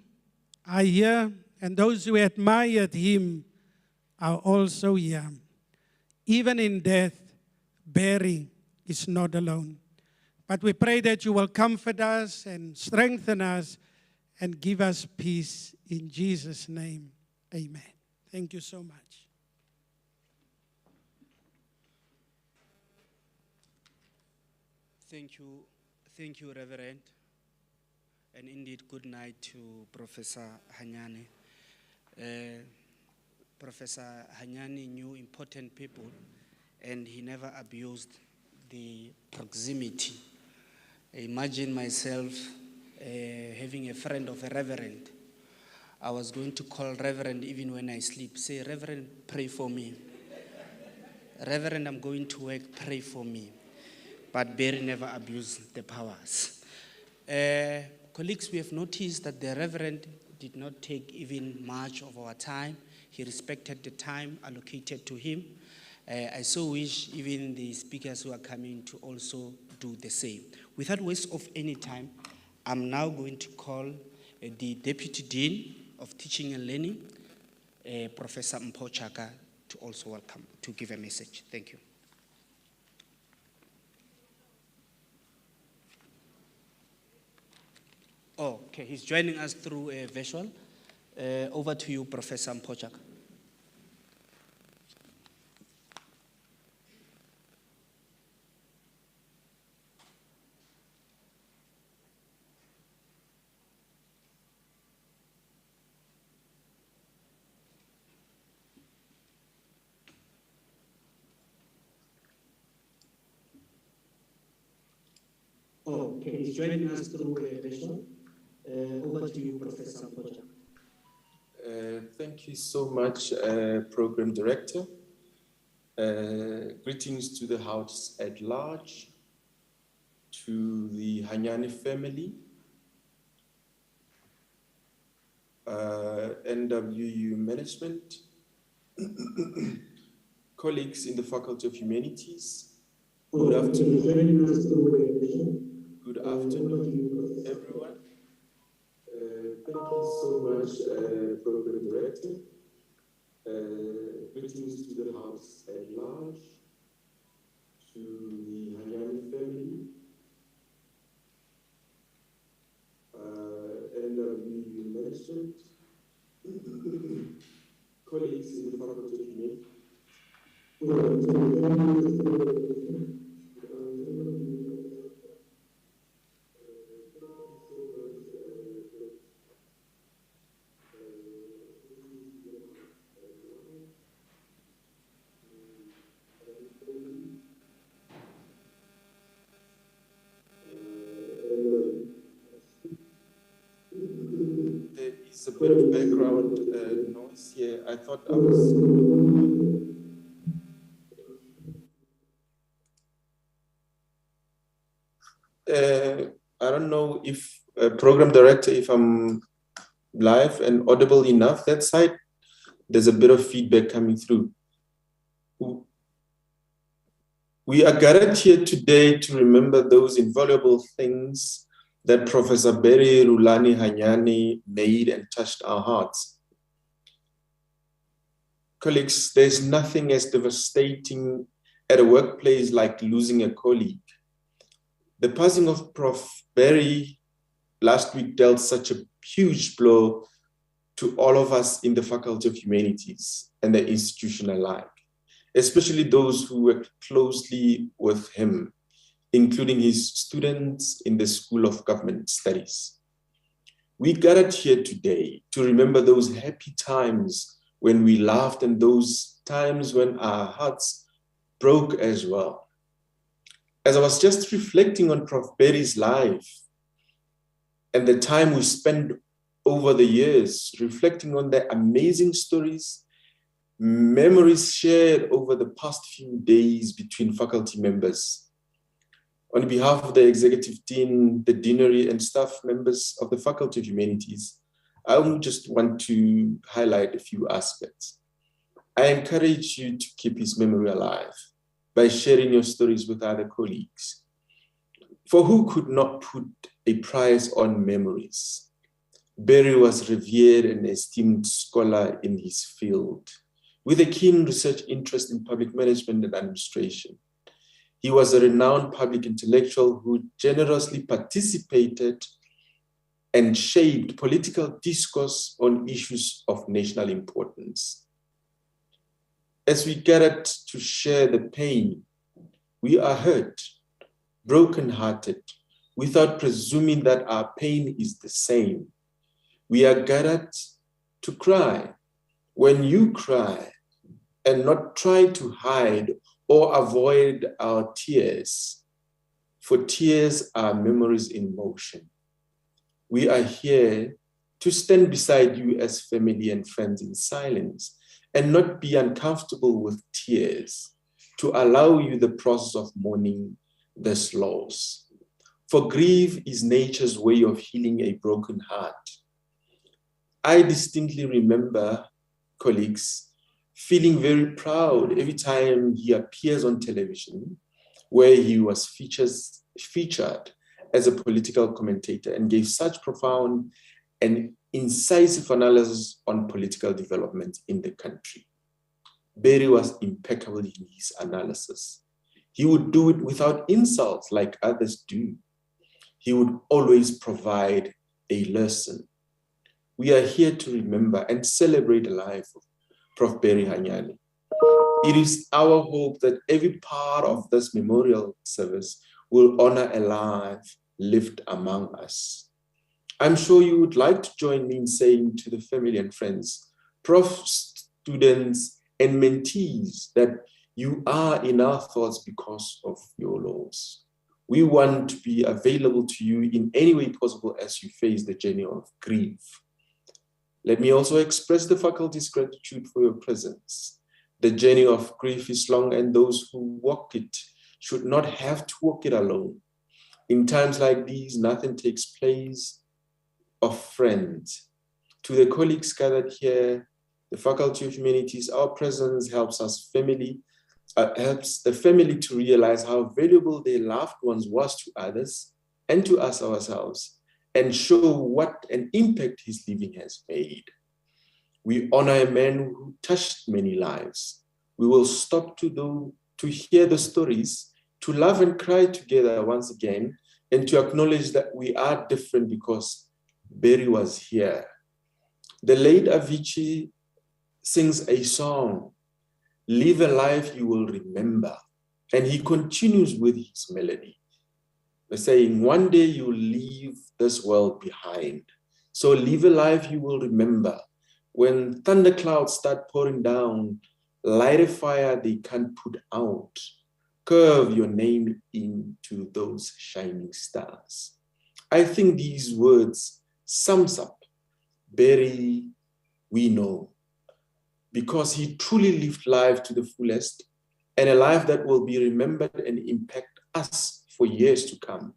are here, and those who admired him are also here. Even in death, Barry is not alone. But we pray that you will comfort us and strengthen us and give us peace in Jesus' name. Amen. Thank you so much.
Thank you, Reverend. And indeed, good night to Professor Hanyane. Professor Hanyane knew important people, and he never abused the proximity. I imagine myself having a friend of a reverend. I was going to call Reverend even when I sleep. Say, Reverend, pray for me. Reverend, I'm going to work, pray for me. But Barry never abused the powers. Colleagues, we have noticed that the Reverend did not take even much of our time. He respected the time allocated to him. I so wish even the speakers who are coming to also do the same. Without waste of any time, I'm now going to call the Deputy Dean of Teaching and Learning, Professor Mpochaka, to also welcome, to give a message. Thank you. Oh, okay, he's joining us through a visual. Over to you, Professor Mpochaka. Oh, okay, he's joining us through a visual. Over to you, Professor Mpochaka.
Thank you so much, Program Director. Greetings to the House at large, to the Hanyane family, NWU management, colleagues in the Faculty of Humanities. Good afternoon. Good afternoon, everyone. Thank you so much, Program Director. Greetings to the House at large, to the Hanyane family, NWU management, colleagues in the Faculty of Humanities. There is a bit of background noise here. I thought I was. I don't know if program director, if I'm live and audible enough that side. There's a bit of feedback coming through. We are gathered here today to remember those invaluable things that Professor Berry Rhulani Hanyane made and touched our hearts. Colleagues, there's nothing as devastating at a workplace like losing a colleague. The passing of Prof. Berry last week dealt such a huge blow to all of us in the Faculty of Humanities and the institution alike, especially those who worked closely with him, including his students in the School of Government Studies. We gathered here today to remember those happy times when we laughed and those times when our hearts broke as well. As I was just reflecting on Prof. Berry's life and the time we spent over the years, reflecting on the amazing stories, memories shared over the past few days between faculty members. On behalf of the executive dean, the deanery, and staff members of the Faculty of Humanities, I would just want to highlight a few aspects. I encourage you to keep his memory alive by sharing your stories with other colleagues. For who could not put a price on memories? Berry was revered and esteemed scholar in his field, with a keen research interest in public management and administration. He was a renowned public intellectual who generously participated and shaped political discourse on issues of national importance. As we gathered to share the pain, we are hurt, broken-hearted, without presuming that our pain is the same. We are gathered to cry. When you cry and not try to hide or avoid our tears, for tears are memories in motion. We are here to stand beside you as family and friends in silence and not be uncomfortable with tears, to allow you the process of mourning this loss. For grief is nature's way of healing a broken heart. I distinctly remember, colleagues, feeling very proud every time he appears on television, where he was featured as a political commentator and gave such profound and incisive analysis on political development in the country. Berry was impeccable in his analysis. He would do it without insults like others do. He would always provide a lesson. We are here to remember and celebrate the life of Prof. Berry Hanyane. It is our hope that every part of this memorial service will honor a life lived among us. I'm sure you would like to join me in saying to the family and friends, Prof, students, and mentees that you are in our thoughts because of your loss. We want to be available to you in any way possible as you face the journey of grief. Let me also express the faculty's gratitude for your presence. The journey of grief is long, and those who walk it should not have to walk it alone. In times like these, nothing takes place of friends. To the colleagues gathered here, the Faculty of Humanities, our presence helps the family to realize how valuable their loved ones was to others and to us ourselves, and show what an impact his living has made. We honor a man who touched many lives. We will stop to hear the stories, to laugh and cry together once again, and to acknowledge that we are different because Berry was here. The late Avicii sings a song, "Live a life you will remember," and he continues with his melody, saying, one day you'll leave this world behind. So live a life you will remember. When thunderclouds start pouring down, light a fire they can't put out. Curve your name into those shining stars. I think these words sums up Berry, we know, because he truly lived life to the fullest, and a life that will be remembered and impact us for years to come.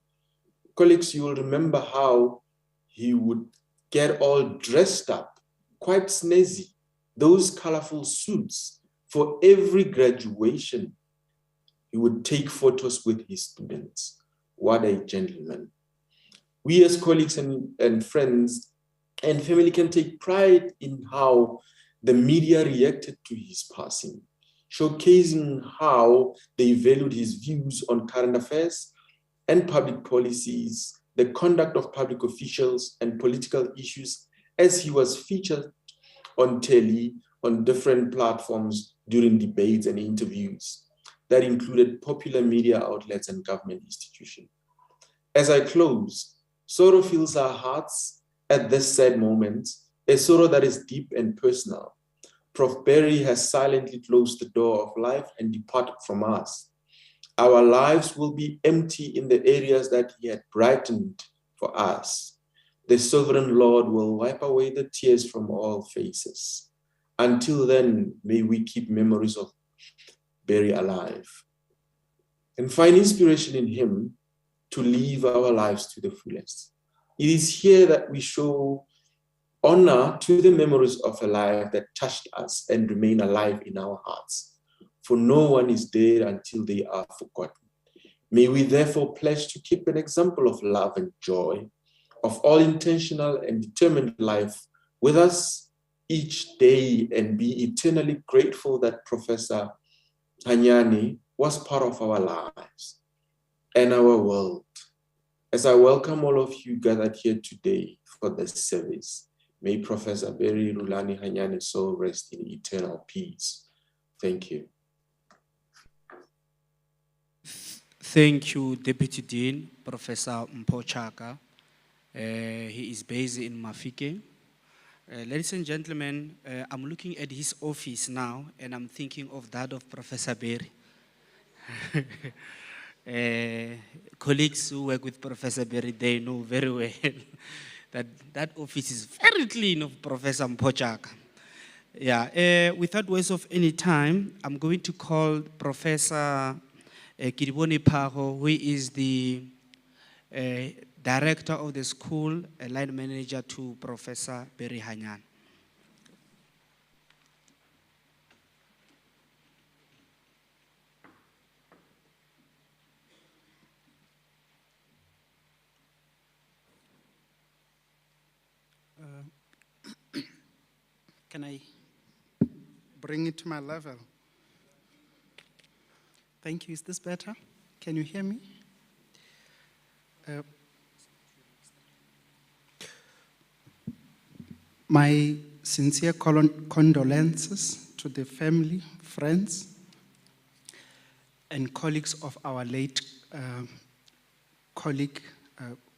Colleagues, you will remember how he would get all dressed up, quite snazzy, those colorful suits. For every graduation, he would take photos with his students. What a gentleman. We as colleagues and friends and family can take pride in how the media reacted to his passing, showcasing how they valued his views on current affairs and public policies, the conduct of public officials and political issues as he was featured on telly, on different platforms during debates and interviews that included popular media outlets and government institutions. As I close, sorrow fills our hearts at this sad moment, a sorrow that is deep and personal. Prof. Berry has silently closed the door of life and departed from us. Our lives will be empty in the areas that he had brightened for us. The sovereign Lord will wipe away the tears from all faces. Until then, may we keep memories of Berry alive and find inspiration in him to live our lives to the fullest. It is here that we show honor to the memories of a life that touched us and remain alive in our hearts. For no one is dead until they are forgotten. May we therefore pledge to keep an example of love and joy, of all intentional and determined life with us each day, and be eternally grateful that Professor Hanyane was part of our lives and our world. As I welcome all of you gathered here today for this service, may Professor Berry Rhulani Hanyane's soul rest in eternal peace. Thank you.
Thank you, Deputy Dean, Professor Mpochaka. He is based in Mafike. Ladies and gentlemen, I'm looking at his office now, and I'm thinking of that of Professor Berry. Colleagues who work with Professor Berry, they know very well that office is very clean of Professor Mpochaka. Yeah, without waste of any time, I'm going to call Professor Kiribone Paho, who is the director of the school, a line manager to Professor Berry Hanyane.
Can I bring it to my level? Thank you. Is this better? Can you hear me? My sincere condolences to the family, friends, and colleagues of our late colleague,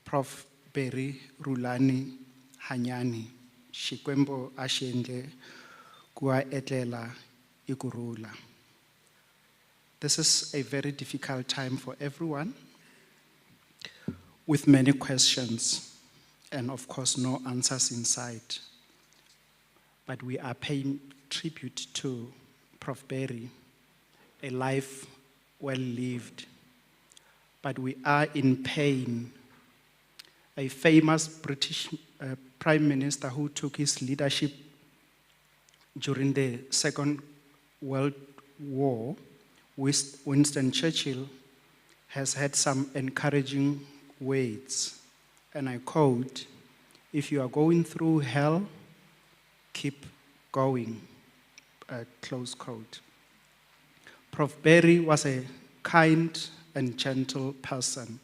Prof. Berry Rhulani Hanyane. Shikwembo Ashendle Kua Etlela Ikurula. This is a very difficult time for everyone, with many questions and of course no answers in sight. But we are paying tribute to Prof. Berry, a life well lived. But we are in pain. A famous British Prime Minister who took his leadership during the Second World War, Winston Churchill, has had some encouraging words. And I quote, "If you are going through hell, keep going," close quote. Prof. Berry was a kind and gentle person.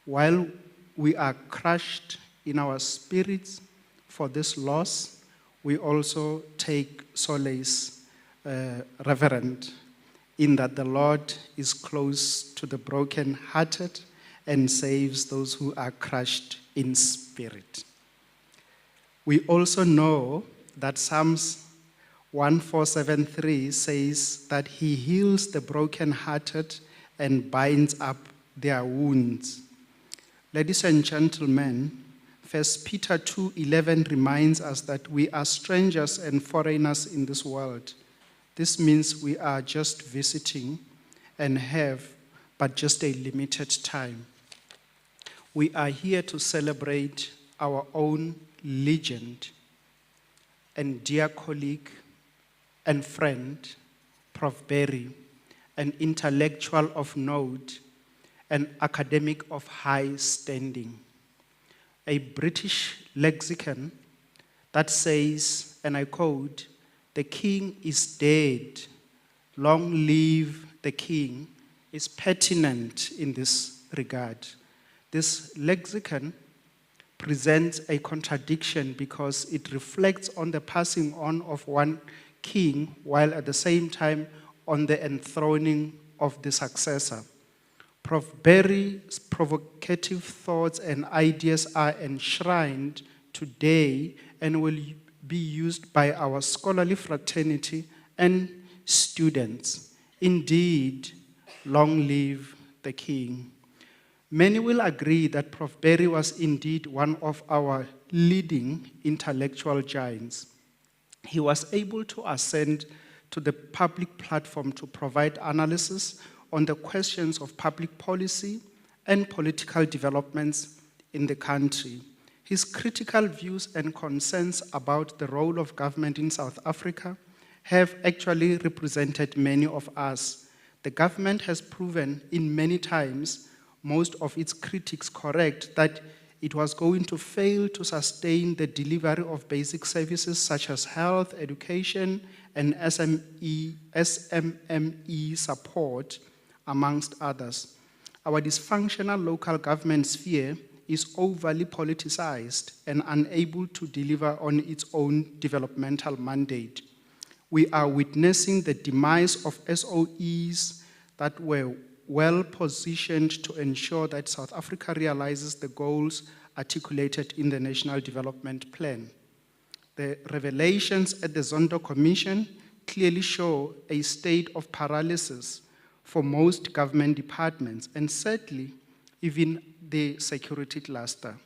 While we are crushed in our spirits for this loss, we also take solace, reverent, in that the Lord is close to the broken-hearted and saves those who are crushed in spirit. We also know that Psalms 1473 says that he heals the broken-hearted and binds up their wounds. Ladies and gentlemen, 1 Peter 2:11 reminds us that we are strangers and foreigners in this world. This means we are just visiting and have but just a limited time. We are here to celebrate our own legend and dear colleague and friend, Prof. Berry, an intellectual of note, an academic of high standing. A British lexicon that says, and I quote, "The king is dead, long live the king," is pertinent in this regard. This lexicon presents a contradiction because it reflects on the passing on of one king while at the same time on the enthroning of the successor. Prof. Berry's provocative thoughts and ideas are enshrined today and will be used by our scholarly fraternity and students. Indeed, long live the king. Many will agree that Prof. Berry was indeed one of our leading intellectual giants. He was able to ascend to the public platform to provide analysis on the questions of public policy and political developments in the country. His critical views and concerns about the role of government in South Africa have actually represented many of us. The government has proven in many times, most of its critics correct, that it was going to fail to sustain the delivery of basic services such as health, education, and SMME support, amongst others. Our dysfunctional local government sphere is overly politicized and unable to deliver on its own developmental mandate. We are witnessing the demise of SOEs that were well positioned to ensure that South Africa realizes the goals articulated in the National Development Plan. The revelations at the Zondo Commission clearly show a state of paralysis for most government departments, and certainly even the security cluster.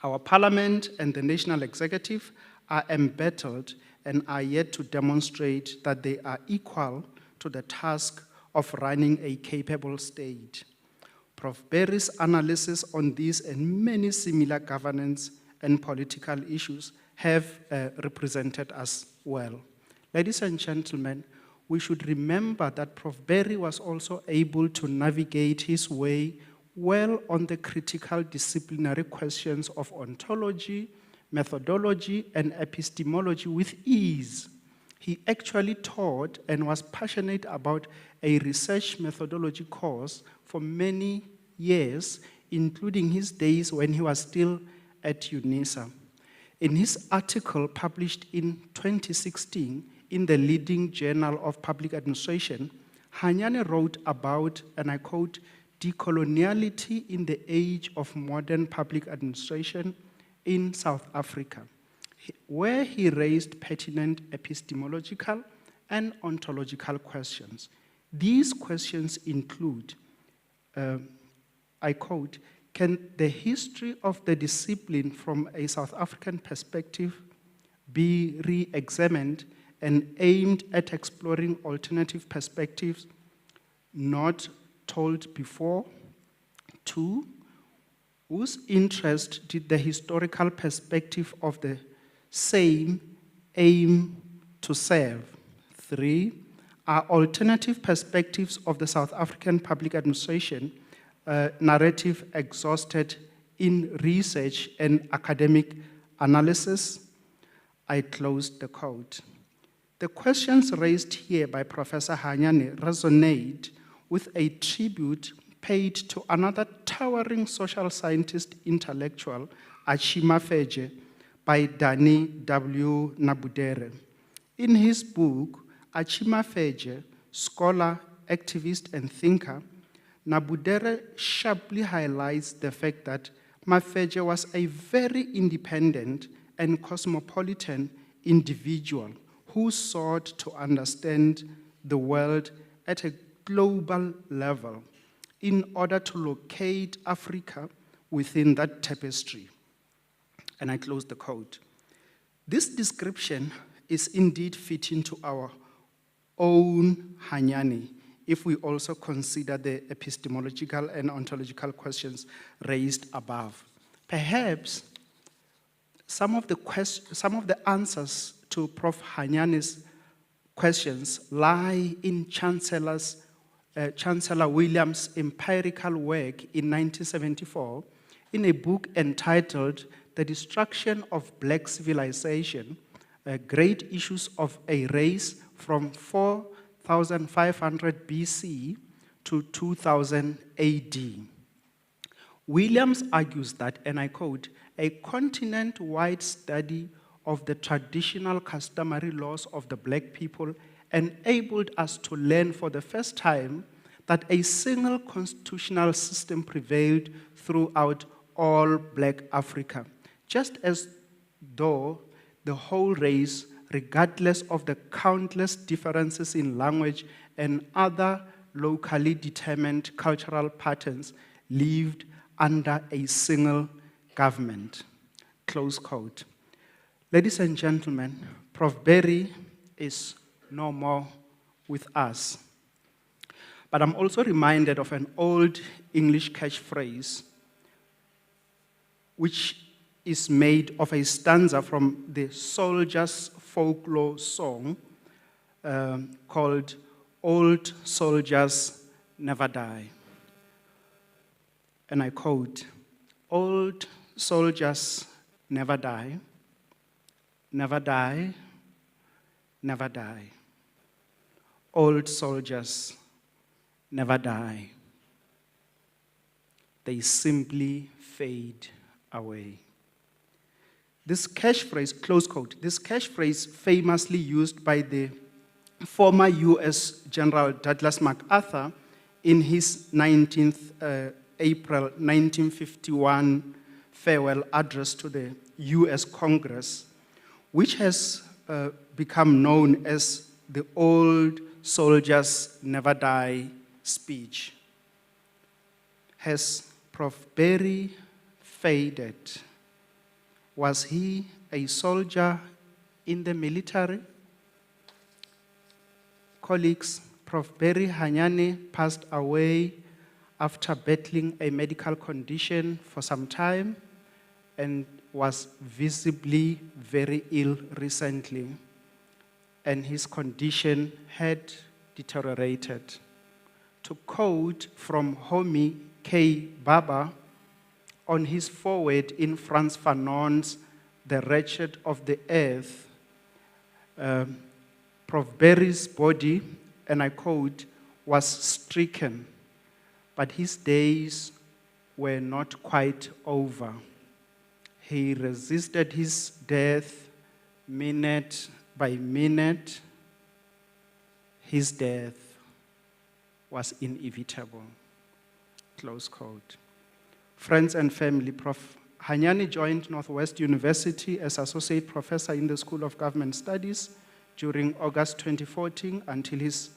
Our parliament and the national executive are embattled and are yet to demonstrate that they are equal to the task of running a capable state. Prof. Berry's analysis on these and many similar governance and political issues have represented us well. Ladies and gentlemen, we should remember that Prof. Berry was also able to navigate his way well on the critical disciplinary questions of ontology, methodology, and epistemology with ease. He actually taught and was passionate about a research methodology course for many years, including his days when he was still at Unisa. In his article published in 2016 in the leading journal of public administration, Hanyane wrote about, and I quote, decoloniality in the age of modern public administration in South Africa, where he raised pertinent epistemological and ontological questions. These questions include, I quote, can the history of the discipline from a South African perspective be re-examined and aimed at exploring alternative perspectives not told before? 2, whose interest did the historical perspective of the same aim to serve? 3, are alternative perspectives of the South African public administration narrative exhausted in research and academic analysis? I closed the quote. The questions raised here by Professor Hanyane resonate with a tribute paid to another towering social scientist intellectual, Achima Feje, by Danny W. Nabudere. In his book, Achima Feje, scholar, activist, and thinker, Nabudere sharply highlights the fact that Mafeje was a very independent and cosmopolitan individual who sought to understand the world at a global level in order to locate Africa within that tapestry. And I close the quote. This description is indeed fitting to our own Hanyane, if we also consider the epistemological and ontological questions raised above. Perhaps some of the answers to Prof. Hanyane's questions lie in Chancellor Williams' empirical work in 1974 in a book entitled The Destruction of Black Civilization, Great Issues of a Race from 4500 BC to 2000 AD. Williams argues that, and I quote, a continent-wide study of the traditional customary laws of the black people enabled us to learn for the first time that a single constitutional system prevailed throughout all black Africa, just as though the whole race, regardless of the countless differences in language and other locally determined cultural patterns, lived under a single government. Close quote. Ladies and gentlemen, Prof. Berry is no more with us. But I'm also reminded of an old English catchphrase which is made of a stanza from the soldiers' folklore song called Old Soldiers Never Die. And I quote, old soldiers never die, never die, never die. Old soldiers never die. They simply fade away. This catchphrase, close quote, this catchphrase famously used by the former US General Douglas MacArthur in his 19th April 1951 farewell address to the US Congress, which has become known as the Old Soldiers Never Die speech. Has Prof. Berry faded? Was he a soldier in the military? Colleagues, Prof. Rhulani Hanyane passed away after battling a medical condition for some time and was visibly very ill recently, and his condition had deteriorated. To quote from Homi K. Baba on his foreword in Frantz Fanon's The Wretched of the Earth, Prof. Berry's body, and I quote, was stricken, but his days were not quite over. He resisted his death minute by minute. His death was inevitable. Close quote. Friends and family, Prof. Hanyane joined Northwest University as Associate Professor in the School of Government Studies during August 2014 until his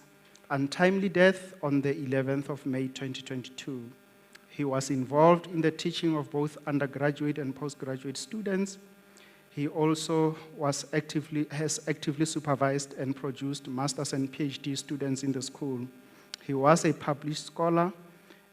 untimely death on the 11th of May 2022. He was involved in the teaching of both undergraduate and postgraduate students. He also has actively supervised and produced master's and PhD students in the school. He was a published scholar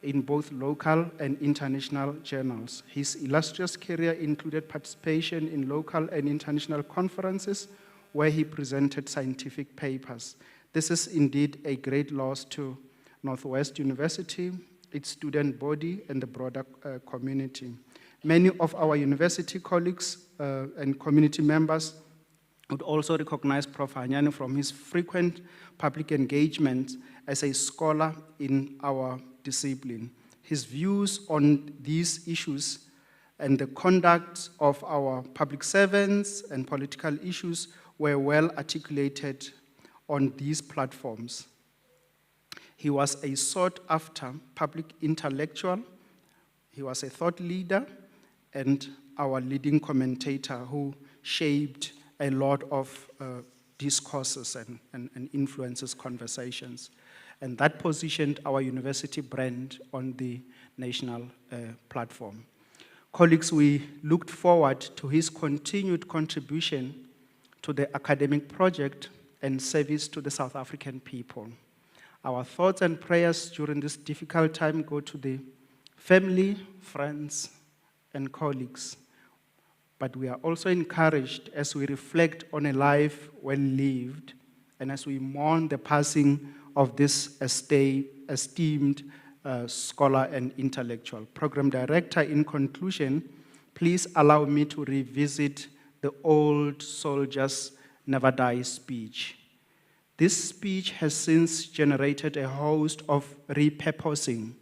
in both local and international journals. His illustrious career included participation in local and international conferences where he presented scientific papers. This is indeed a great loss to Northwest University, its student body, and the broader community. Many of our university colleagues and community members would also recognize Prof. Hanyane from his frequent public engagement as a scholar in our discipline. His views on these issues and the conduct of our public servants and political issues were well articulated on these platforms. He was a sought-after public intellectual. He was a thought leader and our leading commentator who shaped a lot of discourses and influences conversations. And that positioned our university brand on the national platform. Colleagues, we looked forward to his continued contribution to the academic project and service to the South African people. Our thoughts and prayers during this difficult time go to the family, friends, and colleagues. But we are also encouraged as we reflect on a life well lived and as we mourn the passing of this esteemed scholar and intellectual. Program Director, in conclusion, please allow me to revisit the old soldiers never die speech. This speech has since generated a host of repurposing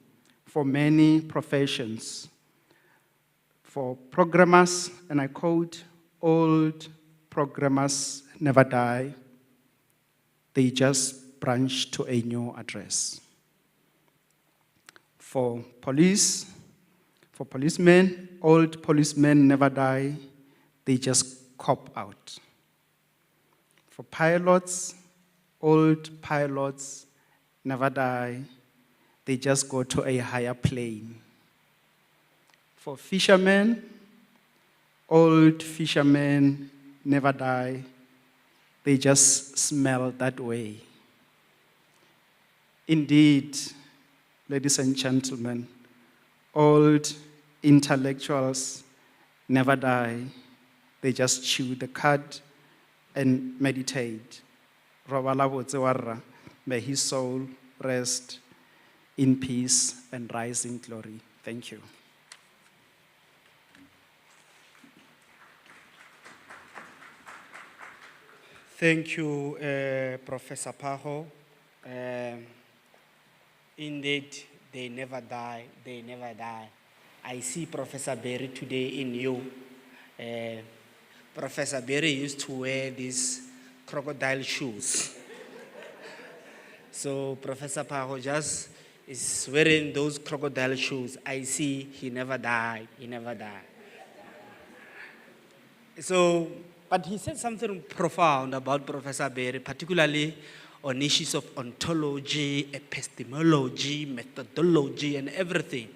for many professions. For programmers, and I quote, old programmers never die, they just branch to a new address. For policemen, old policemen never die, they just cop out. For pilots, old pilots never die, they just go to a higher plane. For fishermen, old fishermen never die, they just smell that way. Indeed, ladies and gentlemen, old intellectuals never die, they just chew the cud and meditate. Robala botse warra, may his soul rest in peace and rise in glory. Thank you.
Thank you, Professor Paho. Indeed, they never die, they never die. I see Professor Berry today in you. Professor Berry used to wear these crocodile shoes. So Professor Paho just is wearing those crocodile shoes. I see he never died, he never died. So, but he said something profound about Professor Berry, particularly on issues of ontology, epistemology, methodology, and everything.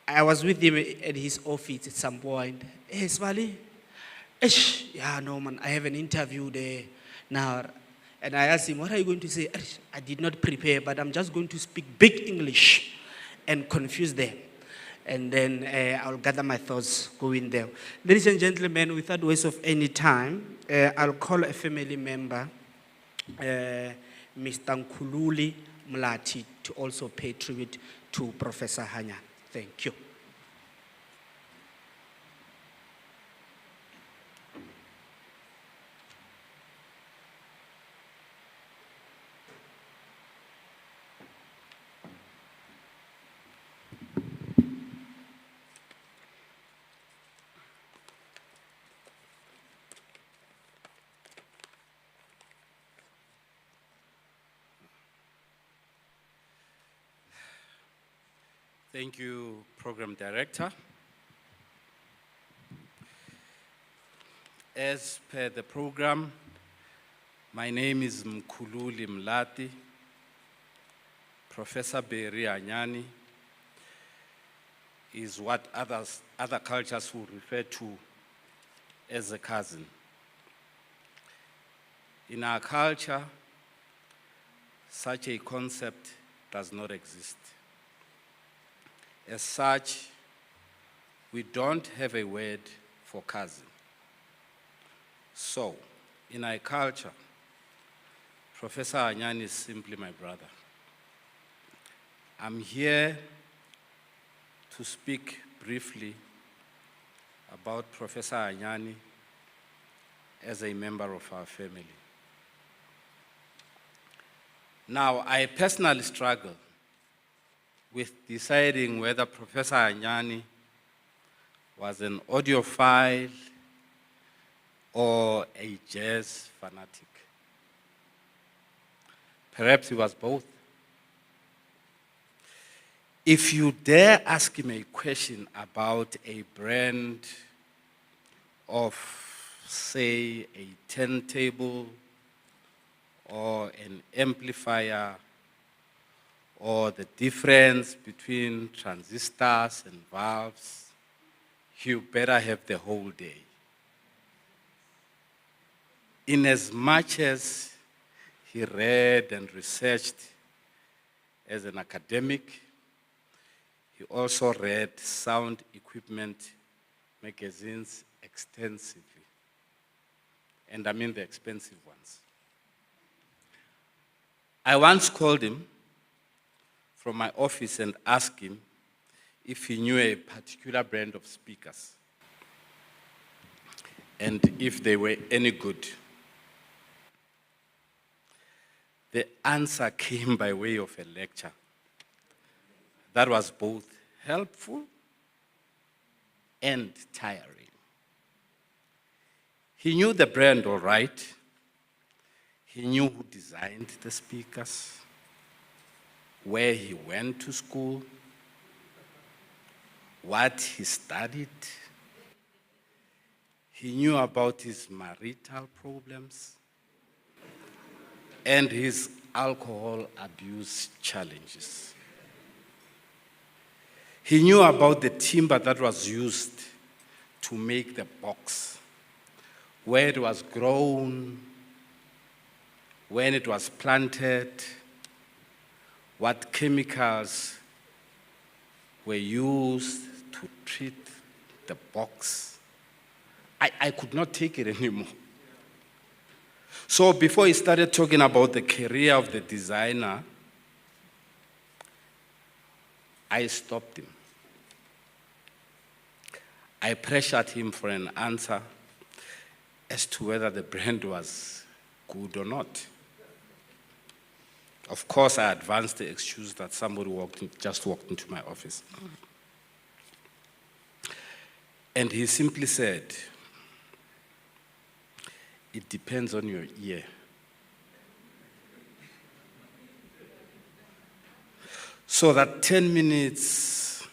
I was with him at his office at some point. Hey, Swali, yeah, no man, I have an interview there now. And I asked him, what are you going to say? I did not prepare, but I'm just going to speak big English and confuse them. And then I'll gather my thoughts going there. Ladies and gentlemen, without waste of any time, I'll call a family member, Mr. Nkululi Mlati, to also pay tribute to Professor Hanyane. Thank you.
Thank you, Program Director. As per the program, my name is Nkululi Mlati. Professor Berry Hanyane is what other cultures will refer to as a cousin. In our culture, such a concept does not exist. As such, we don't have a word for cousin. So, in our culture, Professor Hanyane is simply my brother. I'm here to speak briefly about Professor Hanyane as a member of our family. Now, I personally struggle with deciding whether Professor Hanyane was an audiophile or a jazz fanatic. Perhaps he was both. If you dare ask him a question about a brand of, say, a turntable or an amplifier, or the difference between transistors and valves, you better have the whole day. In as much as He read and researched as an academic. He also read sound equipment magazines extensively. And I mean the expensive ones. I once called him from my office and asked him if he knew a particular brand of speakers and if they were any good. The answer came by way of a lecture that was both helpful and tiring. He knew the brand all right. He knew who designed the speakers, where he went to school, what he studied. He knew about his marital problems and his alcohol abuse challenges. He knew about the timber that was used to make the box, where it was grown, when it was planted, what chemicals were used to treat the box. I could not take it anymore. So before he started talking about the career of the designer, I stopped him. I pressured him for an answer as to whether the brand was good or not. Of course, I advanced the excuse that somebody just walked into my office. And he simply said, "It depends on your ear." So that 10 minutes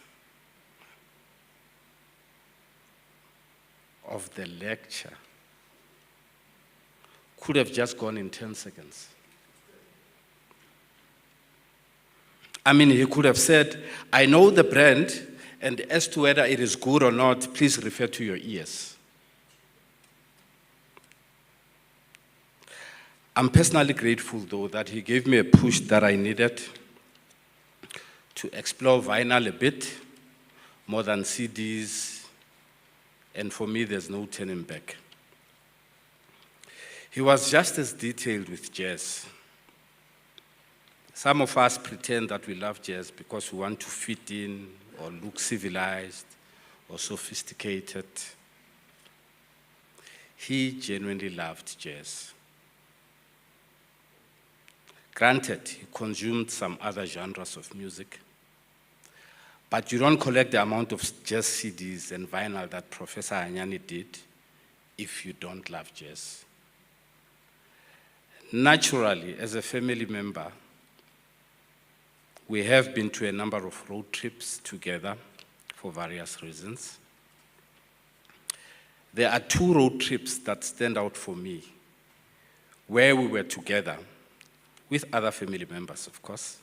of the lecture could have just gone in 10 seconds. I mean, he could have said, "I know the brand, and as to whether it is good or not, please refer to your ears." I'm personally grateful, though, that he gave me a push that I needed to explore vinyl a bit, more than CDs, and for me, there's no turning back. He was just as detailed with jazz. Some of us pretend that we love jazz because we want to fit in or look civilized or sophisticated. He genuinely loved jazz. Granted, he consumed some other genres of music, but you don't collect the amount of jazz CDs and vinyl that Professor Hanyane did if you don't love jazz. Naturally, as a family member, we have been to a number of road trips together for various reasons. There are 2 road trips that stand out for me, where we were together, with other family members, of course.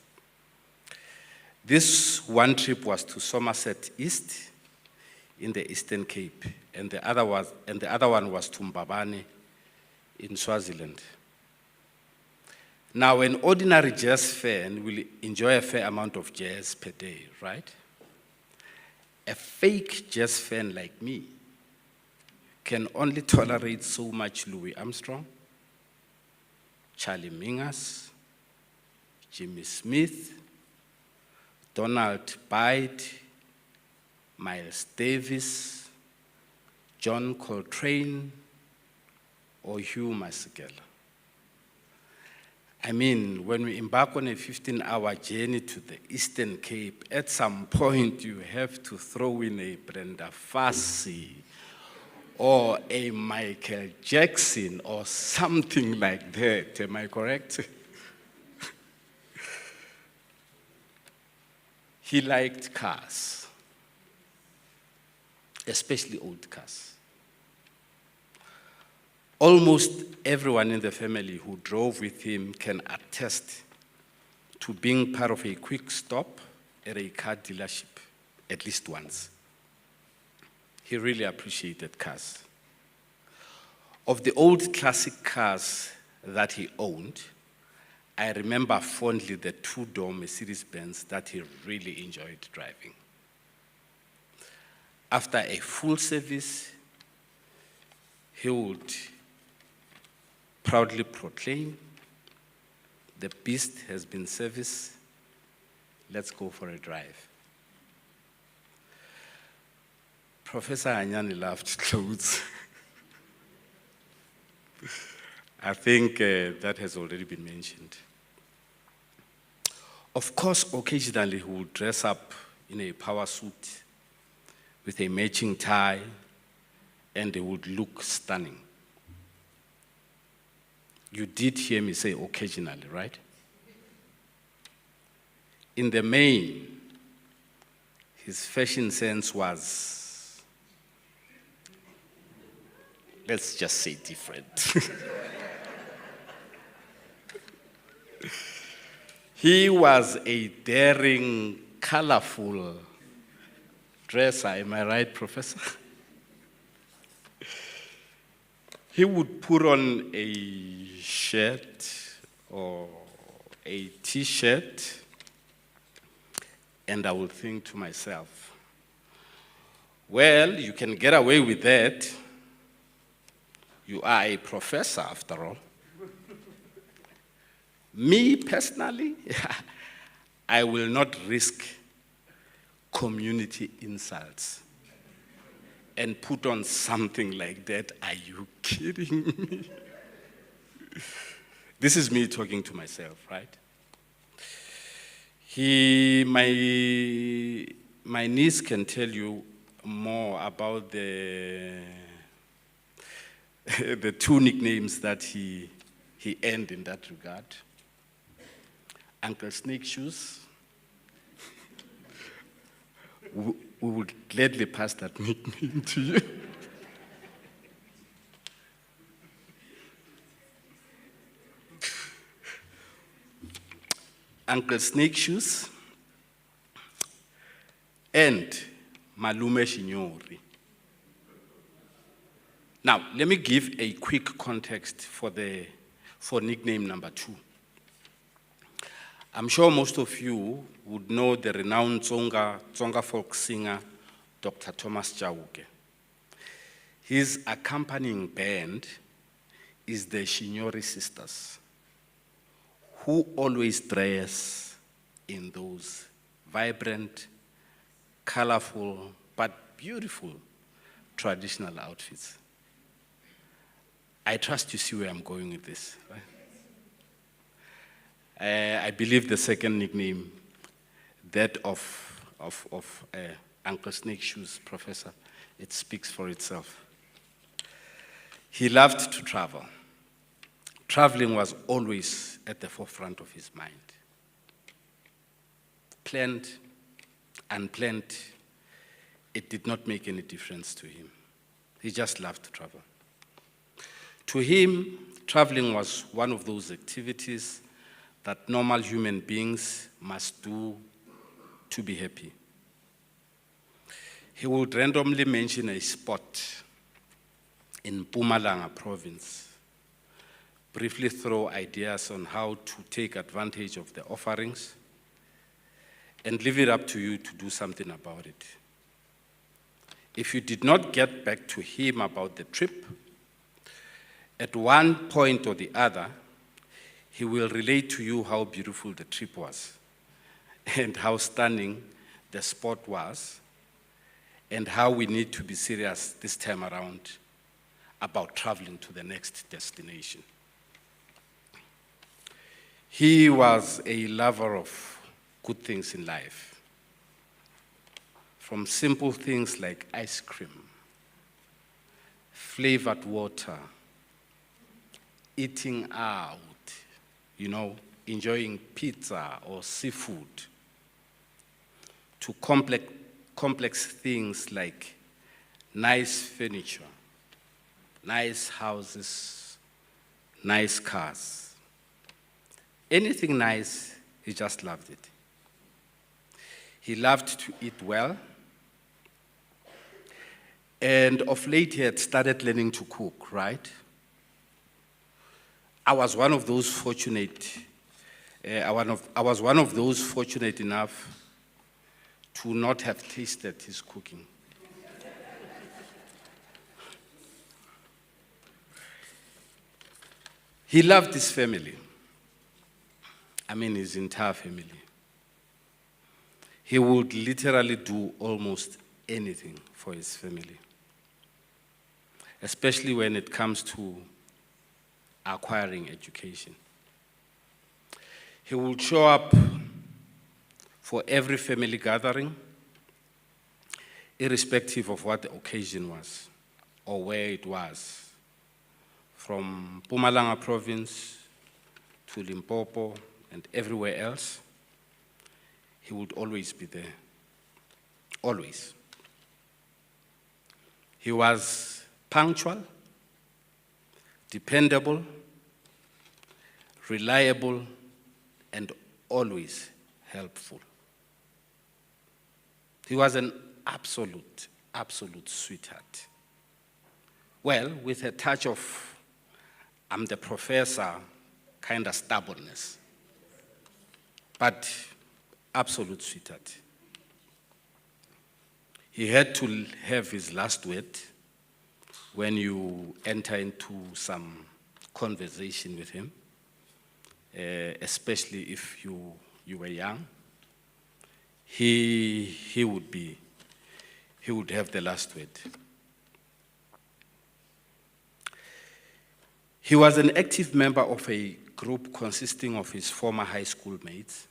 This one trip was to Somerset East in the Eastern Cape, and the other one was to Mbabane in Swaziland. Now, an ordinary jazz fan will enjoy a fair amount of jazz per day, right? A fake jazz fan like me can only tolerate so much Louis Armstrong, Charlie Mingus, Jimmy Smith, Donald Byrd, Miles Davis, John Coltrane, or Hugh Masekela. I mean, when we embark on a 15-hour journey to the Eastern Cape, at some point you have to throw in a Brenda Fassie or a Michael Jackson or something like that. Am I correct? He liked cars, especially old cars. Almost everyone in the family who drove with him can attest to being part of a quick stop at a car dealership at least once. He really appreciated cars. Of the old classic cars that he owned, I remember fondly the two-door Mercedes-Benz that he really enjoyed driving. After a full service, he would proudly proclaim, "The beast has been serviced, let's go for a drive." Professor Hanyane loved clothes. I think that has already been mentioned. Of course, occasionally he would dress up in a power suit with a matching tie, and they would look stunning. You did hear me say occasionally, right? In the main, his fashion sense was, let's just say, different. He was a daring, colorful dresser, am I right, Professor? He would put on a shirt or a t-shirt, and I would think to myself, well, you can get away with that. You are a professor, after all. Me, personally, I will not risk community insults and put on something like that. Are you kidding me? This is me talking to myself, right? My niece can tell you more about the two nicknames that he earned in that regard. Uncle Snake Shoes. We would gladly pass that nickname to you. Uncle Snake Shoes and Malume Shinyori. Now, let me give a quick context for nickname number 2. I'm sure most of you would know the renowned Tsonga folk singer, Dr. Thomas Chauke. His accompanying band is the Shinyori Sisters, who always dress in those vibrant, colorful, but beautiful traditional outfits. I trust you see where I'm going with this, right? I believe the second nickname, that of Uncle Snake Shoes, Professor, it speaks for itself. He loved to travel. Traveling was always at the forefront of his mind. Planned, unplanned, it did not make any difference to him. He just loved to travel. To him, traveling was one of those activities that normal human beings must do to be happy. He would randomly mention a spot in Mpumalanga province, briefly throw ideas on how to take advantage of the offerings, and leave it up to you to do something about it. If you did not get back to him about the trip, at one point or the other, he will relate to you how beautiful the trip was and how stunning the spot was and how we need to be serious this time around about traveling to the next destination. He was a lover of good things in life, from simple things like ice cream, flavored water, eating out, enjoying pizza or seafood, to complex things like nice furniture, nice houses, nice cars. Anything nice, he just loved it. He loved to eat well, and of late he had started learning to cook, right? I was one of those fortunate I was one of those fortunate enough to not have tasted his cooking. He loved his family. I mean, his entire family. He would literally do almost anything for his family, especially when it comes to acquiring education. He would show up for every family gathering, irrespective of what the occasion was or where it was, from Mpumalanga province to Limpopo and everywhere else. He would always be there, always. He was punctual, dependable, reliable, and always helpful. He was an absolute sweetheart. Well, with a touch of, I'm the professor, kind of stubbornness, but absolute sweetheart. He had to have his last word when you enter into some conversation with him, especially if you were young. He would have the last word. He was an active member of a group consisting of his former high school mates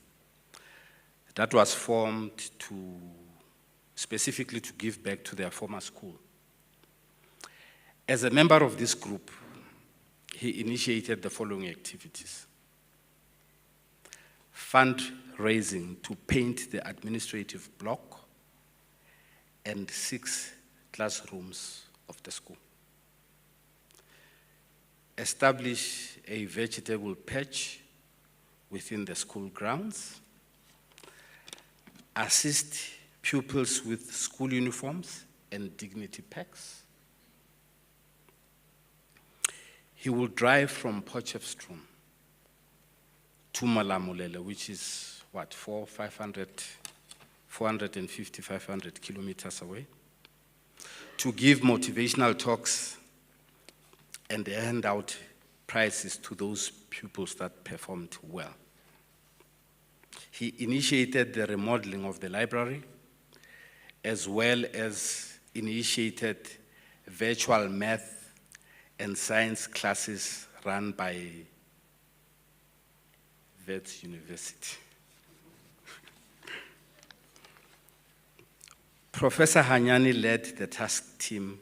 that was formed specifically to give back to their former school. As a member of this group, he initiated the following activities: fundraising to paint the administrative block and 6 classrooms of the school, establish a vegetable patch within the school grounds, assist pupils with school uniforms and dignity packs. He will drive from Potchefstroom to Malamulele, which is what, 450, 500 kilometers away, to give motivational talks and hand out prizes to those pupils that performed well. He initiated the remodeling of the library, as well as initiated virtual math and science classes run by noordwes-universiteit. Professor Hanyane led the task team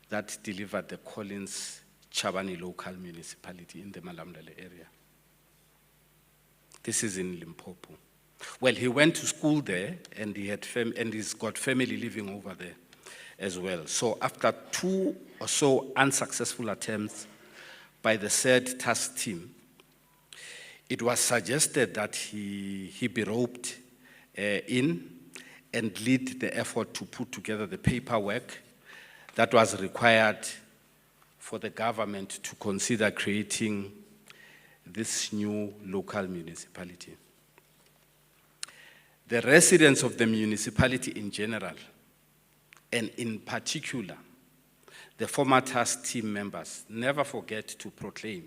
that delivered the Collins Chabani local municipality in the Malamulele area. This is in Limpopo. Well, he went to school there, and he's got family living over there as well. So after 2 or so unsuccessful attempts by the said task team, it was suggested that he be roped in and lead the effort to put together the paperwork that was required for the government to consider creating this new local municipality. The residents of the municipality in general, and in particular, the former task team members, never forget to proclaim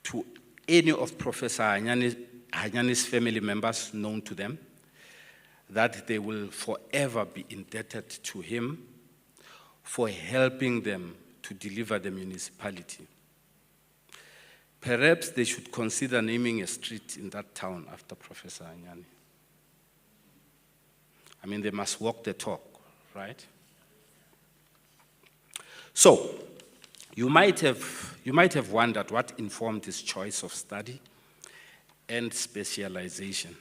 to any of Professor Hanyane's family members known to them that they will forever be indebted to him for helping them to deliver the municipality. Perhaps they should consider naming a street in that town after Professor Hanyane. I mean, they must walk the talk, right? So, you might have wondered what informed his choice of study and specialization.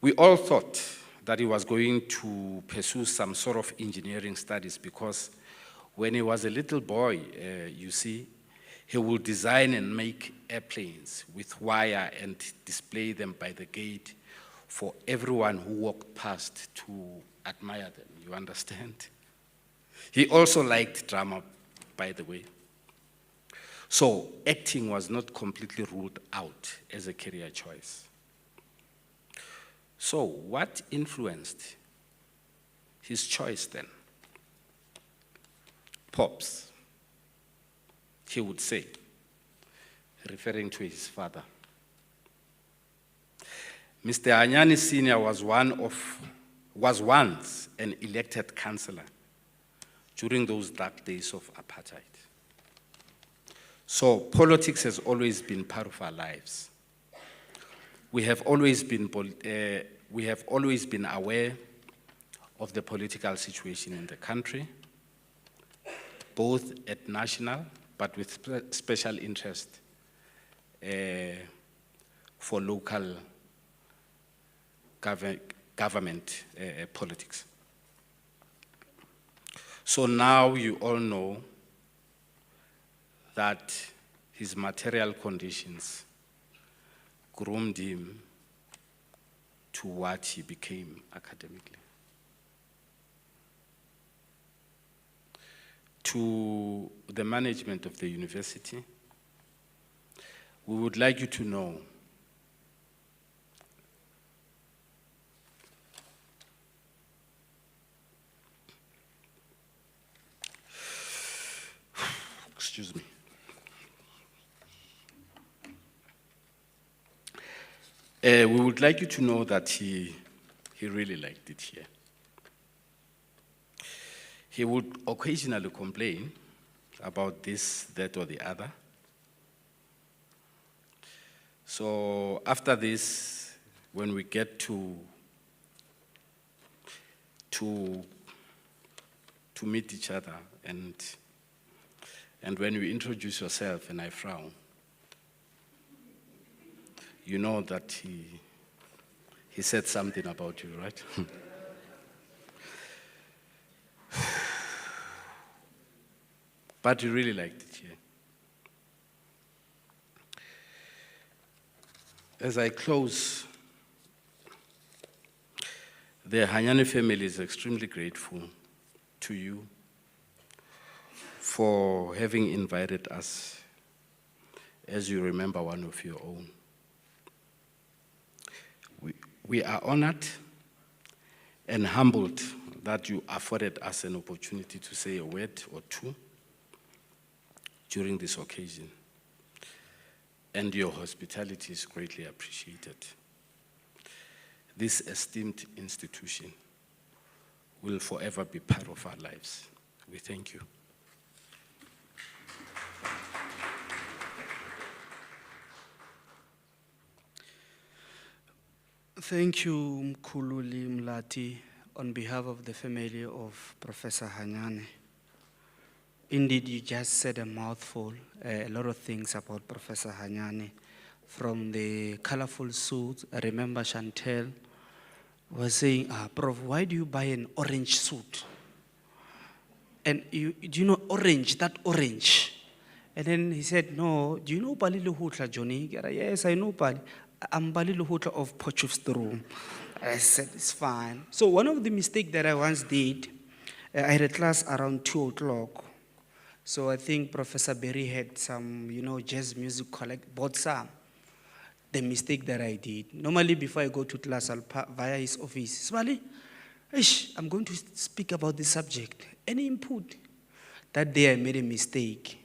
We all thought that he was going to pursue some sort of engineering studies because when he was a little boy, you see, he would design and make airplanes with wire and display them by the gate for everyone who walked past to admire them, you understand? He also liked drama, by the way. So acting was not completely ruled out as a career choice. So what influenced his choice then? Pops, he would say, referring to his father. Mr. Hanyane Sr. was once an elected councillor during those dark days of apartheid. So politics has always been part of our lives. We have always been aware of the political situation in the country, both at national, but with special interest for local government politics. So now you all know that his material conditions groomed him to what he became academically. To the management of the university, we would like you to know excuse me. We would like you to know that he really liked it here. He would occasionally complain about this, that, or the other. So after this, when we get to meet each other and when you introduce yourself and I frown, you know that he said something about you, right? But he really liked it here. As I close, the Hanyane family is extremely grateful to you for having invited us, as you remember one of your own. We are honored and humbled that you afforded us an opportunity to say a word or two during this occasion. And your hospitality is greatly appreciated. This esteemed institution will forever be part of our lives. We thank you.
Thank you, Mkhululi Mlati, on behalf of the family of Professor Hanyane. Indeed, you just said a mouthful, a lot of things about Professor Hanyane. From the colorful suit, I remember Chantel was saying, Prof, why do you buy an orange suit? And do you know orange, that orange? And then he said, no, do you know Bali Luhutla, Johnny? Yes, I know Bali. I'm Bali Luhutla of Potchefstroom. I said, it's fine. So one of the mistakes that I once did, I had a class around 2 o'clock. So I think Professor Berry had some, jazz music bought some. The mistake that I did. Normally before I go to class, I'll via his office. Swali, I'm going to speak about this subject. Any input? That day I made a mistake.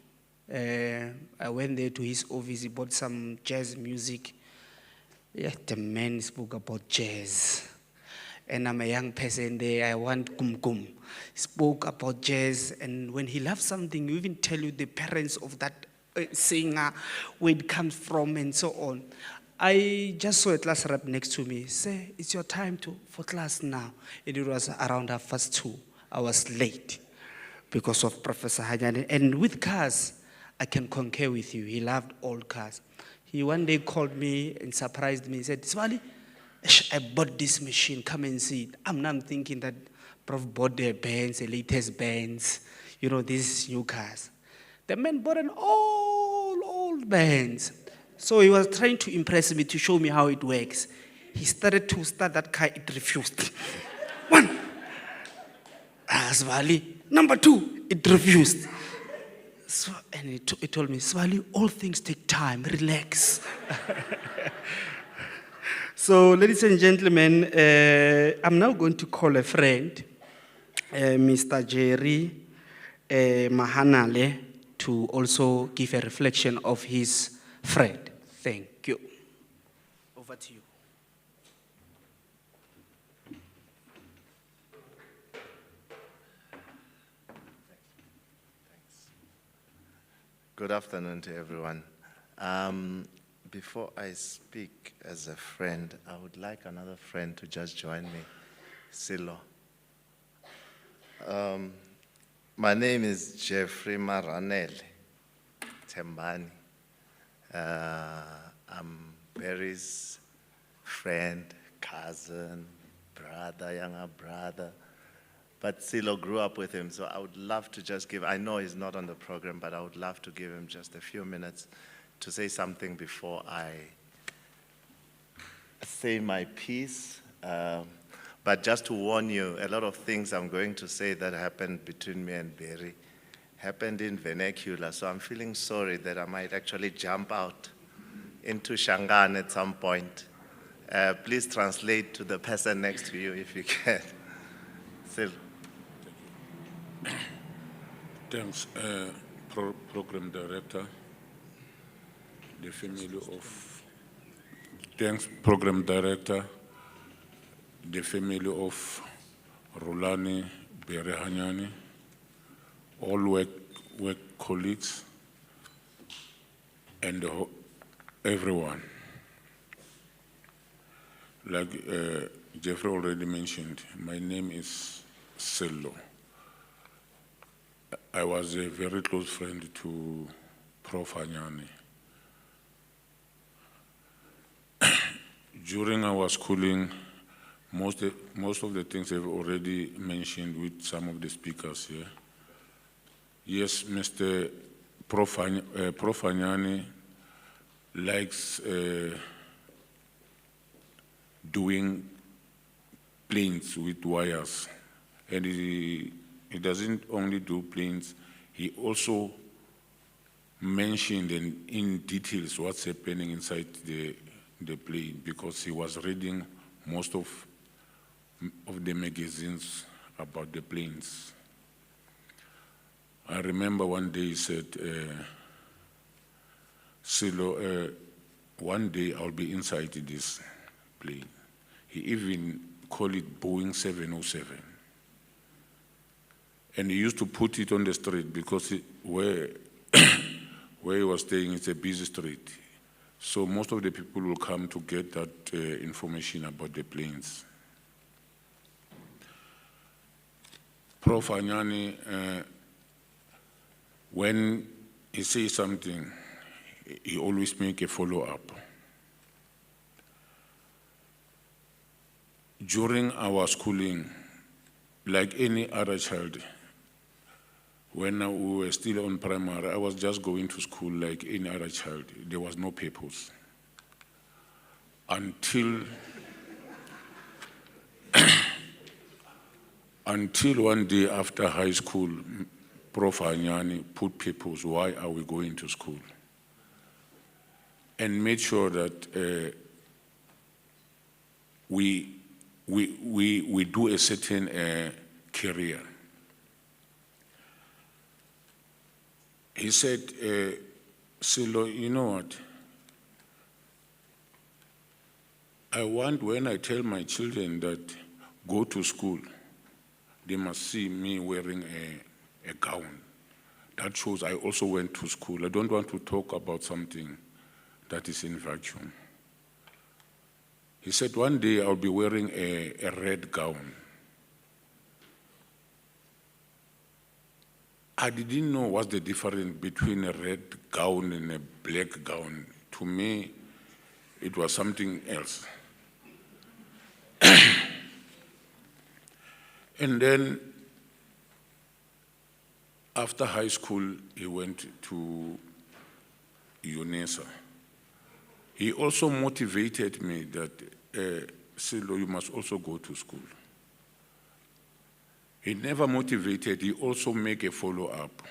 I went there to his office, he bought some jazz music. Yeah, the man spoke about jazz. And I'm a young person there, I want kum. Spoke about jazz, and when he loves something, he even tell you the parents of that singer, where it comes from, and so on. I just saw a class rep next to me, say, it's your time for class now. And it was around 2:30. I was late because of Professor Hanyane. And with cars, I can concur with you. He loved old cars. He one day called me and surprised me. He said, Swali, I bought this machine, come and see it. I'm thinking that Prof bought the Benz, the latest Benz, these new cars. The man bought an old Benz. So he was trying to impress me, to show me how it works. He started to start that car, it refused. 1. Swali. Number 2, it refused. So, and he told me, Swali, all things take time, relax. So, ladies and gentlemen, I'm now going to call a friend, Mr. Jerry Mahanale, to also give a reflection of his friend. Thank you. Over to you.
Good afternoon to everyone. Before I speak as a friend, I would like another friend to just join me, Silo. My name is Jeffrey Maranele Tembani. I'm Barry's friend, cousin, brother, younger brother. But Silo grew up with him, so I would love to just give, I know he's not on the program, but I would love to give him just a few minutes to say something before I say my piece. But just to warn you, a lot of things I'm going to say that happened between me and Barry happened in vernacular, so I'm feeling sorry that I might actually jump out into Shangaan at some point. Please translate to the person next to you if you can. Sil.
Thanks, Program Director, the family of... Thanks, Program Director, the family of Rhulani Hanyane, all work colleagues, and everyone. Like Jeffrey already mentioned, my name is Sello. I was a very close friend to Prof. Hanyane. During our schooling, most of the things I've already mentioned with some of the speakers here. Yes, Mr. Prof. Hanyane likes doing planes with wires. And he doesn't only do planes, he also mentioned in details what's happening inside the plane, because he was reading most of the magazines about the planes. I remember one day he said, Silo, one day I'll be inside this plane. He even called it Boeing 707. And he used to put it on the street because where he was staying, it's a busy street. So most of the people will come to get that information about the planes. Prof. Hanyane, when he says something, he always make a follow-up. During our schooling, like any other child, when we were still on primary, I was just going to school like any other child. There was no purpose. Until one day after high school, Prof. Hanyane put purpose, why are we going to school? And made sure that we do a certain career. He said, Silo, you know what? I want, when I tell my children that go to school, they must see me wearing a gown. That shows I also went to school. I don't want to talk about something that is in vacuum. He said, one day I'll be wearing a red gown. I didn't know what's the difference between a red gown and a black gown. To me, it was something else. And then, after high school, he went to Unisa. He also motivated me that, Silo, you must also go to school. He never motivated, he also made a follow-up.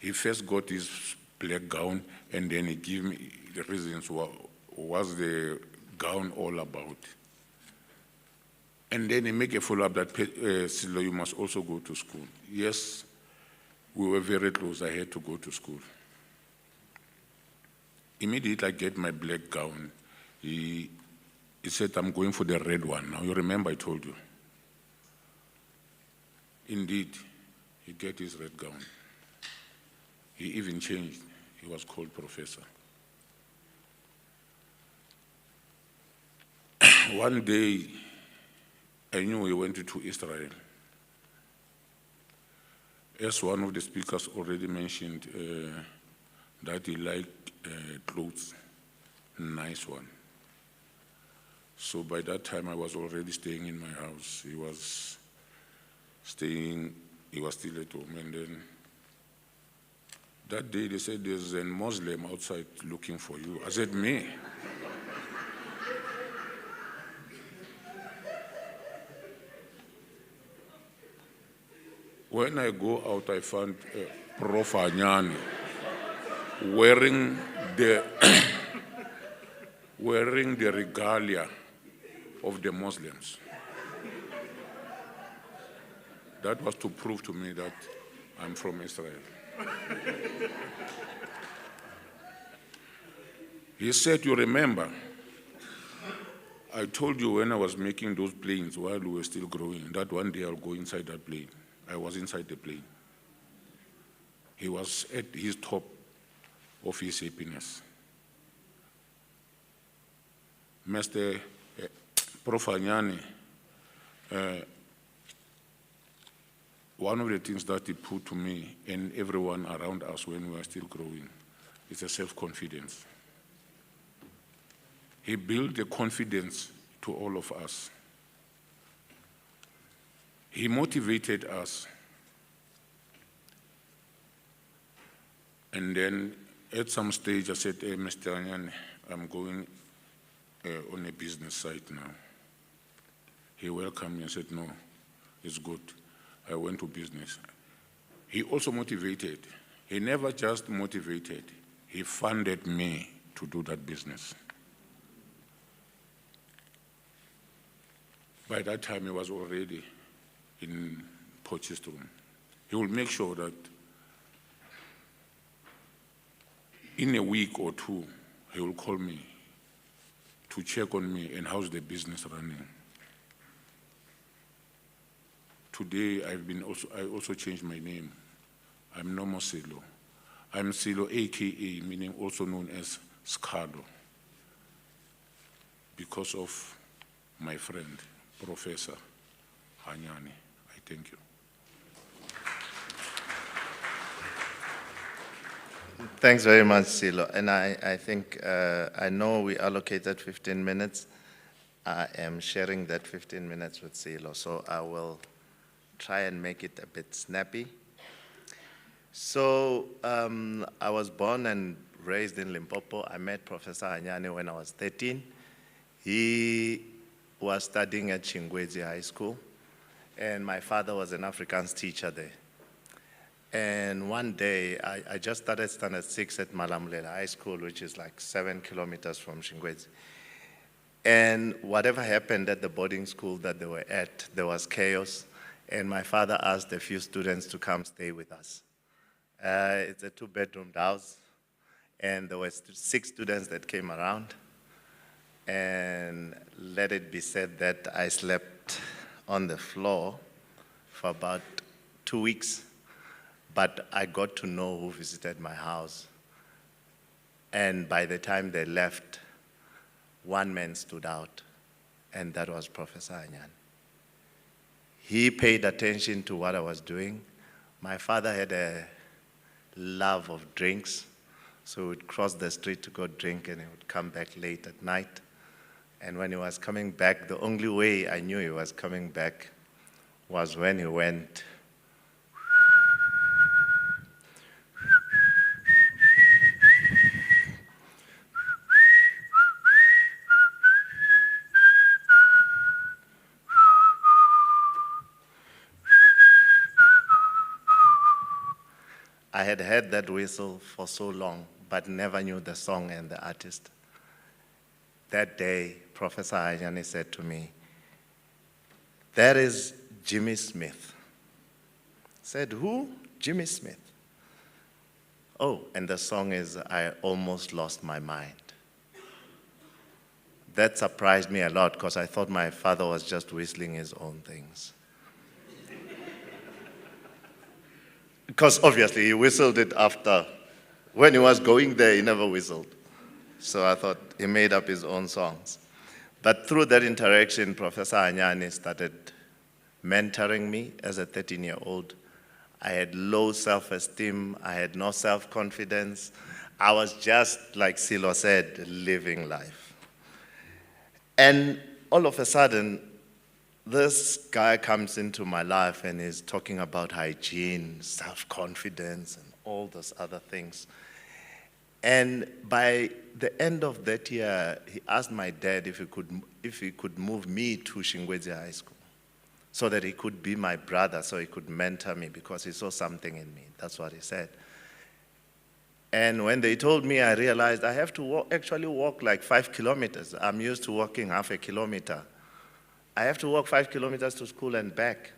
He first got his black gown, and then he gave me the reasons what was the gown all about. And then he make a follow-up that, Silo, you must also go to school. Yes, we were very close. I had to go to school. Immediately I get my black gown. He said, I'm going for the red one. Now, you remember I told you. Indeed, he get his red gown. He even changed. He was called Professor. One day, I knew he went to Israel. As one of the speakers already mentioned, that he liked clothes, nice one. So by that time, I was already staying in my house. He was still at home. And then that day, they said, there's a Muslim outside looking for you. I said, me? When I go out, I found Prof Hanyane wearing the wearing the regalia of the Muslims. That was to prove to me that I'm from Israel. He said, you remember, I told you when I was making those planes while we were still growing, that one day I'll go inside that plane. I was inside the plane. He was at his top of his happiness. Mr. Prof Hanyane, one of the things that he put to me and everyone around us when we were still growing is a self-confidence. He built a confidence to all of us. He motivated us. And then at some stage I said, hey, Mr. Hanyane, I'm going on a business site now. He welcomed me and said, no, it's good. I went to business. He also motivated. He never just motivated. He funded me to do that business. By that time, he was already in Potchefstroom. He will make sure that in a week or two, he will call me to check on me and how's the business running. Today, I also changed my name. I'm no more Silo. I'm Silo, AKA, meaning also known as Skado, because of my friend, Professor Hanyane. I thank you.
Thanks very much, Silo. And I think, I know we allocated 15 minutes. I am sharing that 15 minutes with Silo, so I will try and make it a bit snappy. So I was born and raised in Limpopo. I met Professor Hanyane when I was 13. He was studying at Chingwezi High School, and my father was an Afrikaans teacher there. And one day, I just started standard 6 at Malamlela High School, which is like 7 kilometers from Chingwezi. And whatever happened at the boarding school that they were at, there was chaos. And my father asked a few students to come stay with us. It's a 2-bedroomed house, and there were 6 students that came around. And let it be said that I slept on the floor for about 2 weeks, but I got to know who visited my house. And by the time they left, one man stood out, and that was Professor Hanyane. He paid attention to what I was doing. My father had a love of drinks, so he would cross the street to go drink, and he would come back late at night. And when he was coming back, the only way I knew he was coming back was when he went I had heard that whistle for so long, but never knew the song and the artist. That day, Professor Hanyane said to me, "That is Jimmy Smith." I said, "Who? Jimmy Smith." Oh, and the song is "I Almost Lost My Mind." That surprised me a lot because I thought my father was just whistling his own things. Because obviously he whistled it after. When he was going there, he never whistled. So I thought he made up his own songs. But through that interaction, Professor Hanyane started mentoring me as a 13-year-old. I had low self-esteem. I had no self-confidence. I was just, like Silo said, living life. And all of a sudden, this guy comes into my life and is talking about hygiene, self-confidence, and all those other things. And by the end of that year, he asked my dad if he could move me to Shingwedzi High School so that he could be my brother, so he could mentor me because he saw something in me. That's what he said. And when they told me, I realized I have to actually walk like 5 kilometers. I'm used to walking half a kilometer. I have to walk 5 kilometers to school and back.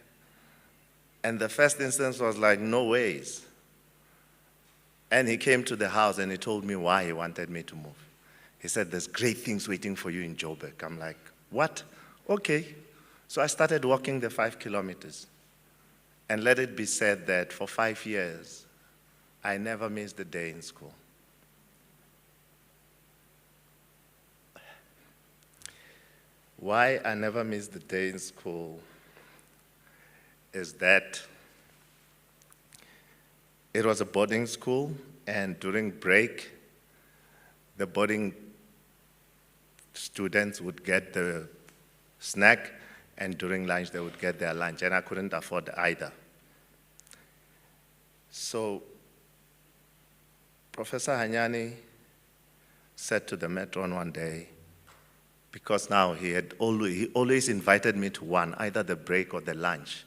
And the first instance was like, no ways. And he came to the house and he told me why he wanted me to move. He said, "There's great things waiting for you in Joburg." I'm like, "What? Okay." So I started walking the 5 kilometers. And let it be said that for 5 years, I never missed a day in school. Why I never missed a day in school is that it was a boarding school, and during break, the boarding students would get the snack, and during lunch, they would get their lunch, and I couldn't afford either. So Professor Hanyane said to the matron one day, because now he always invited me to one, either the break or the lunch.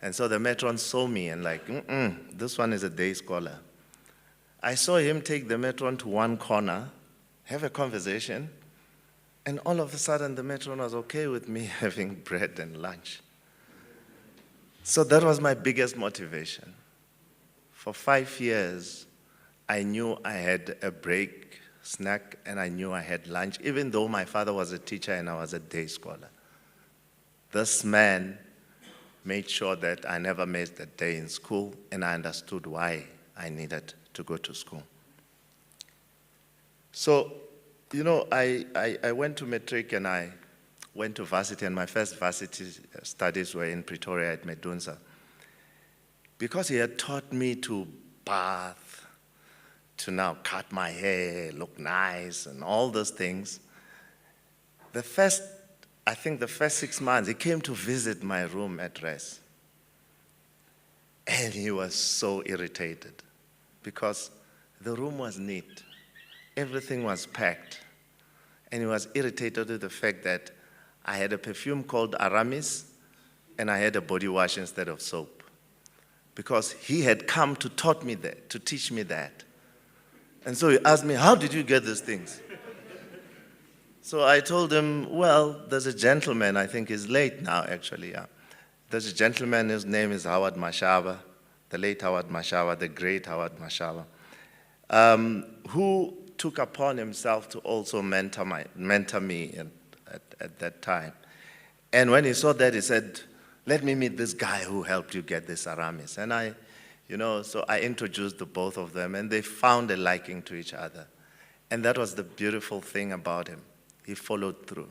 And so the matron saw me and like, this one is a day scholar. I saw him take the matron to one corner, have a conversation, and all of a sudden the matron was okay with me having bread and lunch. So that was my biggest motivation. For 5 years, I knew I had a break, snack, and I knew I had lunch, even though my father was a teacher and I was a day scholar. This man made sure that I never missed a day in school, and I understood why I needed to go to school. So, you know, I went to matric and I went to varsity, and my first varsity studies were in Pretoria at Medunsa. Because he had taught me to bath, to now cut my hair, look nice, and all those things. I think the first 6 months, he came to visit my room at rest. And he was so irritated because the room was neat. Everything was packed. And he was irritated with the fact that I had a perfume called Aramis and I had a body wash instead of soap. Because he had come to teach me that. And so he asked me, "How did you get these things?" So I told him, well, there's a gentleman, I think he's late now actually, yeah. There's a gentleman, his name is Howard Mashaba, the late Howard Mashaba, the great Howard Mashaba, who took upon himself to also mentor me at that time. And when he saw that, he said, "Let me meet this guy who helped you get this Aramis." And so I introduced the both of them, and they found a liking to each other. And that was the beautiful thing about him. He followed through.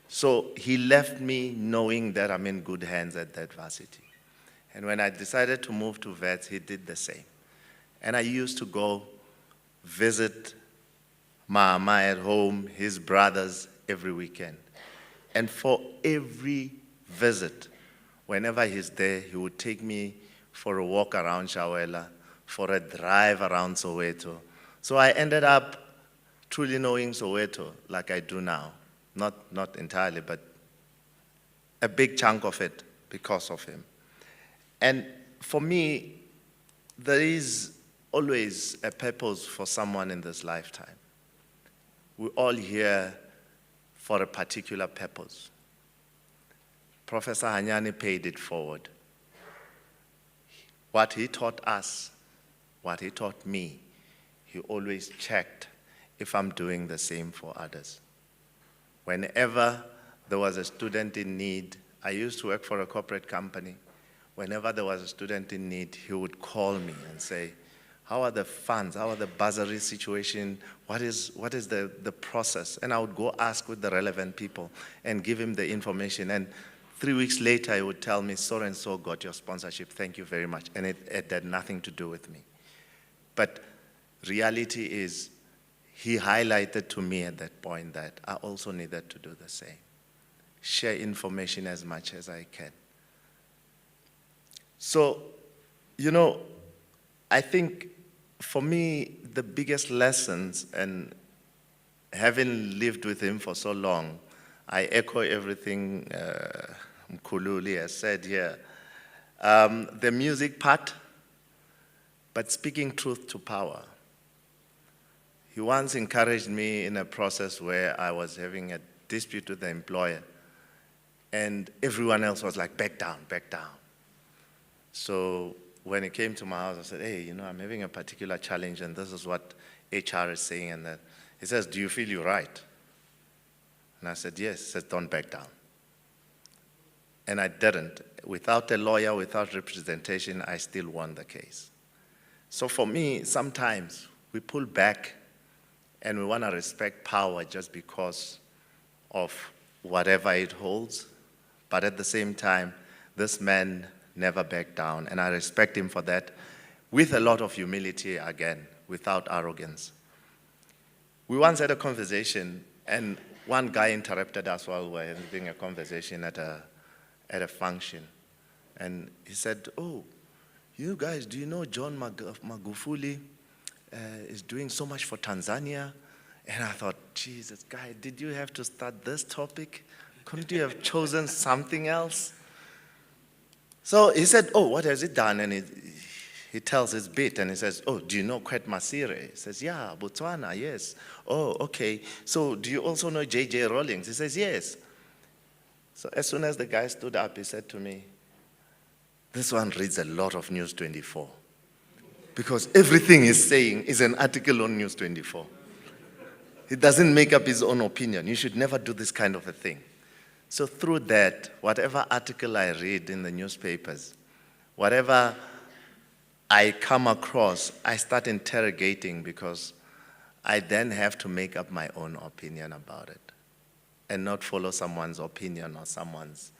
So he left me knowing that I'm in good hands at that varsity. And when I decided to move to Vets, he did the same. And I used to go visit Mama at home, his brothers, every weekend. And for every visit, whenever he's there, he would take me for a walk around Shawela, for a drive around Soweto. So I ended up truly knowing Soweto like I do now. Not entirely, but a big chunk of it because of him. And for me, there is always a purpose for someone in this lifetime. We're all here for a particular purpose. Professor Hanyane paid it forward. What he taught us, what he taught me, he always checked if I'm doing the same for others. Whenever there was a student in need, I used to work for a corporate company. Whenever there was a student in need, he would call me and say, how are the funds? How are the bursary situation? What is the process? And I would go ask with the relevant people and give him the information. And 3 weeks later, he would tell me, so-and-so got your sponsorship. Thank you very much. And it had nothing to do with me. But reality is, he highlighted to me at that point that I also needed to do the same. Share information as much as I can. So, I think for me, the biggest lessons, and having lived with him for so long, I echo everything Mkhululi has said here. The music part, but speaking truth to power. He once encouraged me in a process where I was having a dispute with the employer, and everyone else was like, back down, back down. So when he came to my house, I said, hey, I'm having a particular challenge, and this is what HR is saying. And that. He says, do you feel you're right? And I said, yes. He says, don't back down. And I didn't. Without a lawyer, without representation, I still won the case. So for me, sometimes we pull back and we want to respect power just because of whatever it holds. But at the same time, this man never backed down, and I respect him for that, with a lot of humility again, without arrogance. We once had a conversation, and one guy interrupted us while we were having a conversation at a function. And he said, oh, you guys, do you know John Magufuli is doing so much for Tanzania? And I thought, Jesus, guy, did you have to start this topic? Couldn't you have chosen something else? So he said, oh, what has it done? And he tells his bit, and he says, oh, do you know Kwet Masire? He says, yeah, Botswana, yes. Oh, okay. So do you also know J.J. Rawlings? He says, yes. So as soon as the guy stood up, he said to me, this one reads a lot of News 24. Because everything he's saying is an article on News 24. He doesn't make up his own opinion. You should never do this kind of a thing. So through that, whatever article I read in the newspapers, whatever I come across, I start interrogating, because I then have to make up my own opinion about it and not follow someone's opinion or someone's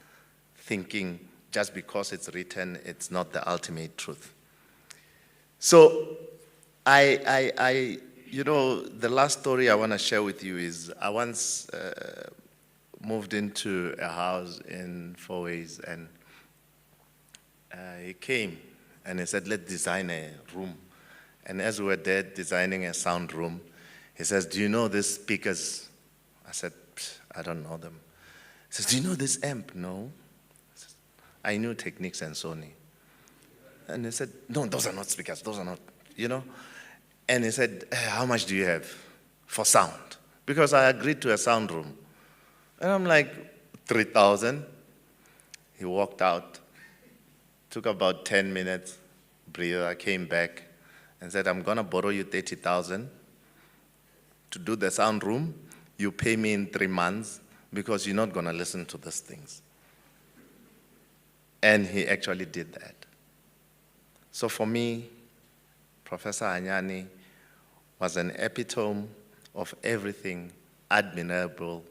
thinking just because it's written, it's not the ultimate truth. So the last story I want to share with you is I once moved into a house in Four Ways, and he came and he said, let's design a room. And as we were there designing a sound room, he says, do you know these speakers? I said, I don't know them. He says, do you know this amp? No. I knew Technics and Sony. And he said, no, those are not speakers, those are not, And he said, how much do you have for sound? Because I agreed to a sound room. And I'm like, 3,000. He walked out, took about 10 minutes, breather, came back and said, I'm gonna borrow you 30,000 to do the sound room. You pay me in 3 months because you're not gonna listen to these things. And he actually did that. So for me, Professor Hanyane was an epitome of everything admirable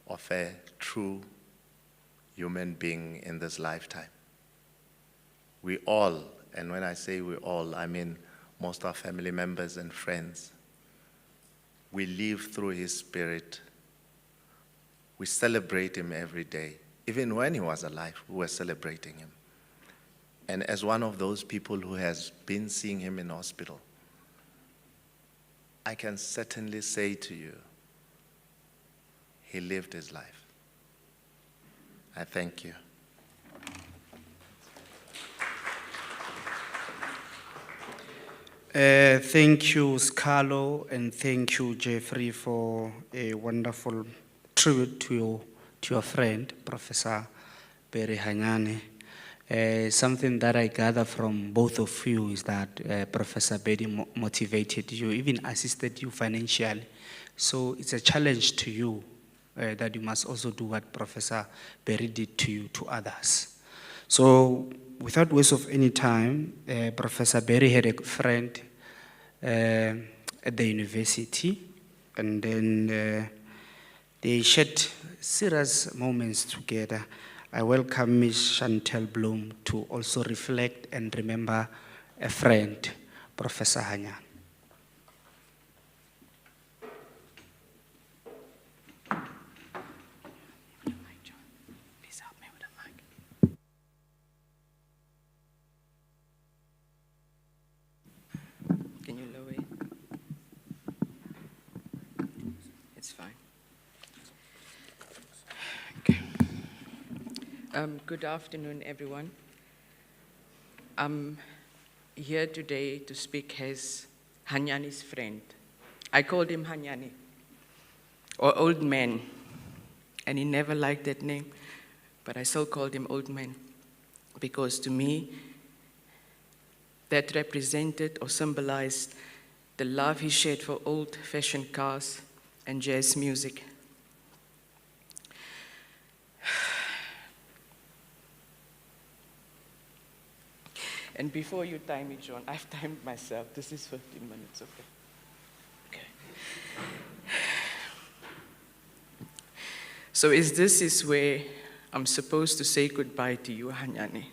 of a true human being in this lifetime. We all, and when I say we all, I mean most of our family members and friends, we live through his spirit. We celebrate him every day. Even when he was alive, we were celebrating him. And as one of those people who has been seeing him in hospital, I can certainly say to you, he lived his life. I thank you.
Thank you, Scarlo, and thank you, Jeffrey, for a wonderful tribute to your friend, Professor Barry Hanyane. Something that I gather from both of you is that Professor Barry motivated you, even assisted you financially. So it's a challenge to you that you must also do what Professor Barry did to you, to others. So without waste of any time, Professor Barry had a friend at the university, and then they shared serious moments together. I welcome Ms. Chantel Bloom to also reflect and remember a friend, Professor Hanyane.
Can you lower it? It's fine. Okay. Good afternoon, everyone. I'm here today to speak as Hanyane's friend. I called him Hanyane, or old man, and he never liked that name, but I still called him old man, because to me, that represented or symbolized the love he shared for old-fashioned cars and jazz music. And before you time me, John, I've timed myself. This is 15 minutes, okay? So this is where I'm supposed to say goodbye to you, Hanyane.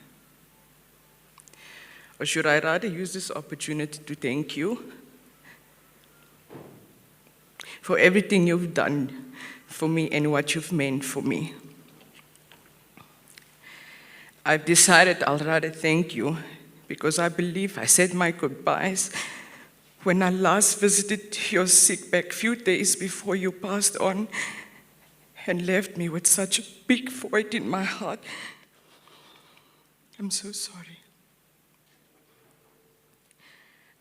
Or should I rather use this opportunity to thank you for everything you've done for me and what you've meant for me? I've decided I'll rather thank you because I believe I said my goodbyes when I last visited your sick bag a few days before you passed on and left me with such a big void in my heart. I'm so sorry.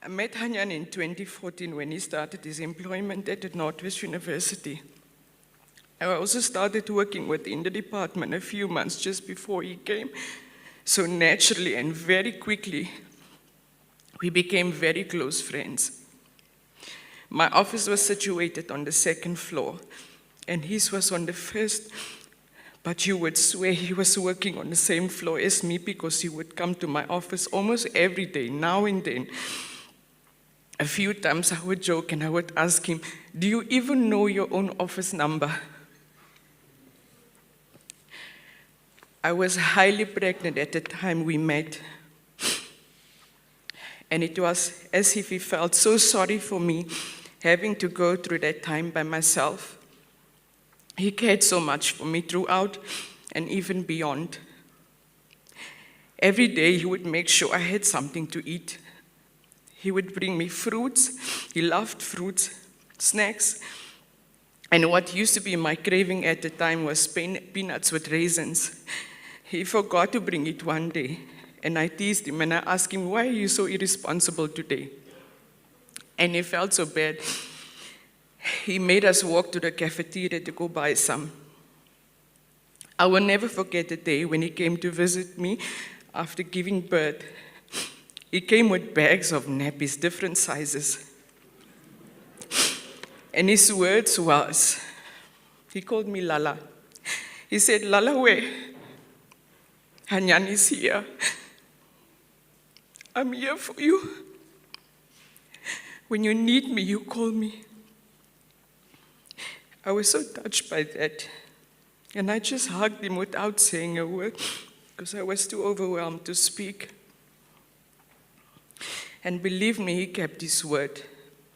I met Hanyane in 2014 when he started his employment at the Noordwes-universiteit. I also started working within the department a few months just before he came. So naturally and very quickly, we became very close friends. My office was situated on the second floor, and his was on the first, but you would swear he was working on the same floor as me because he would come to my office almost every day, now and then. A few times I would joke and I would ask him, "Do you even know your own office number?" I was highly pregnant at the time we met. And it was as if he felt so sorry for me having to go through that time by myself. He cared so much for me throughout and even beyond. Every day he would make sure I had something to eat. He would bring me fruits. He loved fruits, snacks. And what used to be my craving at the time was peanuts with raisins. He forgot to bring it one day. And I teased him and I asked him, "Why are you so irresponsible today?" And he felt so bad. He made us walk to the cafeteria to go buy some. I will never forget the day when he came to visit me after giving birth. He came with bags of nappies, different sizes. And his words was, he called me Lala. He said, "Lala, where? Hanyane is here. I'm here for you. When you need me, you call me." I was so touched by that. And I just hugged him without saying a word because I was too overwhelmed to speak. And believe me, he kept his word.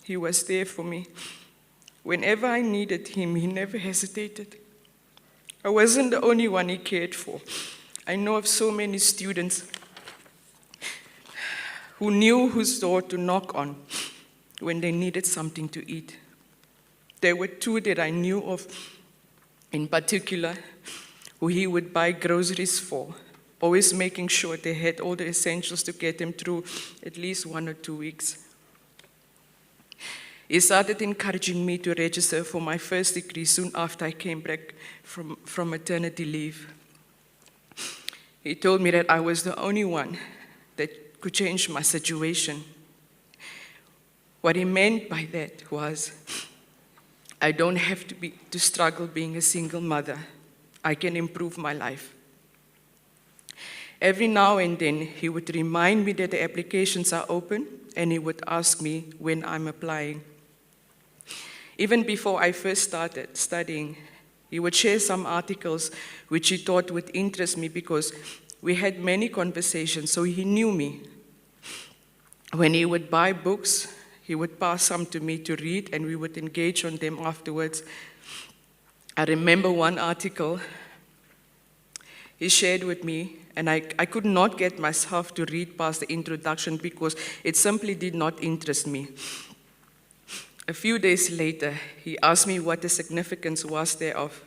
He was there for me. Whenever I needed him, he never hesitated. I wasn't the only one he cared for. I know of so many students who knew whose door to knock on when they needed something to eat. There were two that I knew of in particular who he would buy groceries for, always making sure they had all the essentials to get them through at least 1 or 2 weeks. He started encouraging me to register for my first degree soon after I came back from maternity leave. He told me that I was the only one that could change my situation. What he meant by that was, I don't have to struggle being a single mother. I can improve my life. Every now and then, he would remind me that the applications are open, and he would ask me when I'm applying. Even before I first started studying, he would share some articles which he thought would interest me because we had many conversations, so he knew me. When he would buy books, he would pass some to me to read, and we would engage on them afterwards. I remember one article he shared with me, and I could not get myself to read past the introduction because it simply did not interest me. A few days later, he asked me what the significance was thereof.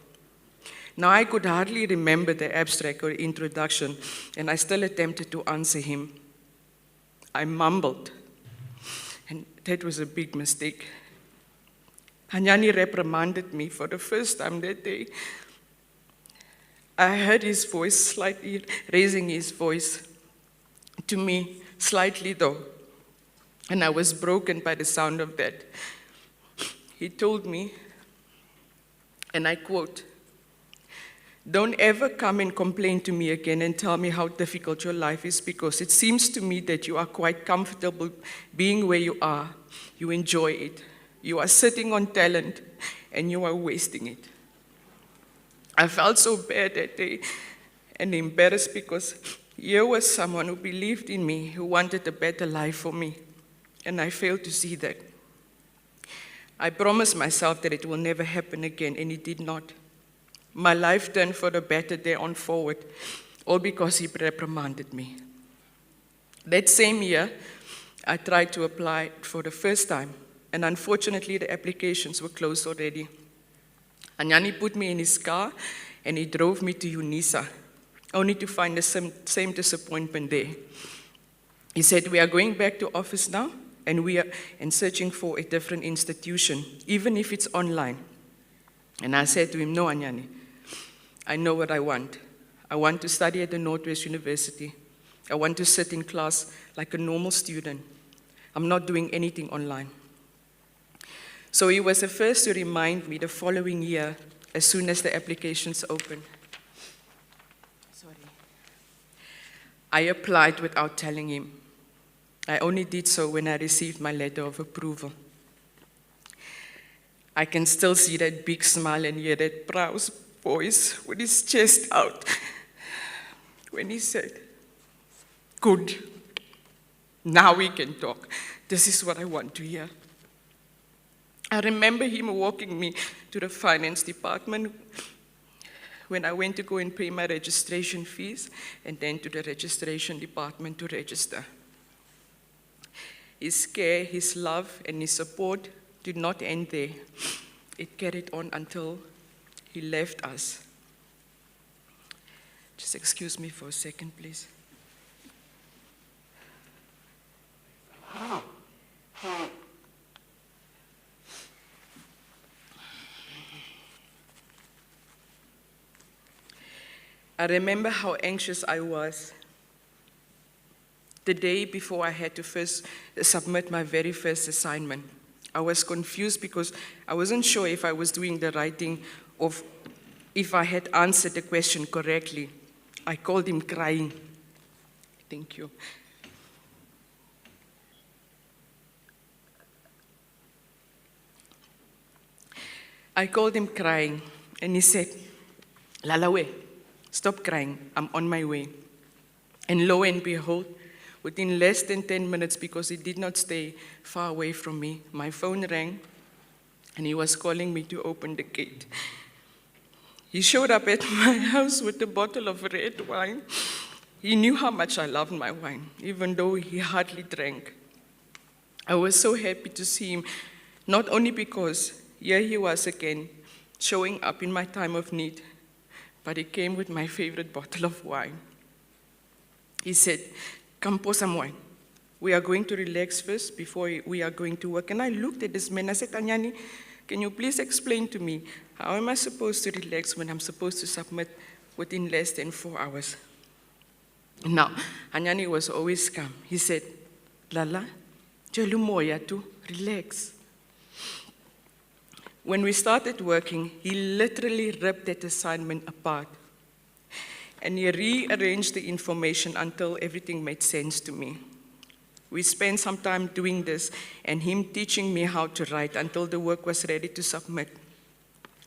Now, I could hardly remember the abstract or introduction, and I still attempted to answer him. I mumbled, and that was a big mistake. Hanyane reprimanded me for the first time that day. I heard his voice slightly, raising his voice to me, slightly though, and I was broken by the sound of that. He told me, and I quote, "Don't ever come and complain to me again and tell me how difficult your life is, because it seems to me that you are quite comfortable being where you are. You enjoy it. You are sitting on talent and you are wasting it." I felt so bad that day and embarrassed because here was someone who believed in me, who wanted a better life for me, and I failed to see that. I promised myself that it will never happen again, and it did not. My life turned for the better there on forward, all because he reprimanded me. That same year, I tried to apply for the first time, and unfortunately the applications were closed already. Hanyane put me in his car, and he drove me to Unisa, only to find the same disappointment there. He said, "We are going back to office now, and we are searching for a different institution, even if it's online." And I said to him, "No, Hanyane, I know what I want. I want to study at the Noordwes-universiteit. I want to sit in class like a normal student. I'm not doing anything online." So he was the first to remind me the following year, as soon as the applications opened. I applied without telling him. I only did so when I received my letter of approval. I can still see that big smile and hear that proud voice with his chest out when he said, "Good, now we can talk. This is what I want to hear." I remember him walking me to the finance department when I went to go and pay my registration fees, and then to the registration department to register. His care, his love, and his support did not end there. It carried on until he left us. Just excuse me for a second, please. I remember how anxious I was the day before I had to first submit my very first assignment. I was confused because I wasn't sure if I was doing the right thing or if I had answered the question correctly. I called him crying. Thank you. I called him crying, and he said, "Lalawe, stop crying, I'm on my way." And lo and behold, within less than 10 minutes, because he did not stay far away from me, my phone rang, and he was calling me to open the gate. He showed up at my house with a bottle of red wine. He knew how much I loved my wine, even though he hardly drank. I was so happy to see him, not only because here he was again, showing up in my time of need, but he came with my favorite bottle of wine. He said, "Come pour some wine." We are going to relax first before we are going to work. And I looked at this man, I said, Hanyane, can you please explain to me, how am I supposed to relax when I'm supposed to submit within less than 4 hours? Now, Hanyane was always calm. He said, Lala, jelu moya tu, relax. When we started working, he literally ripped that assignment apart. And he rearranged the information until everything made sense to me. We spent some time doing this and him teaching me how to write until the work was ready to submit.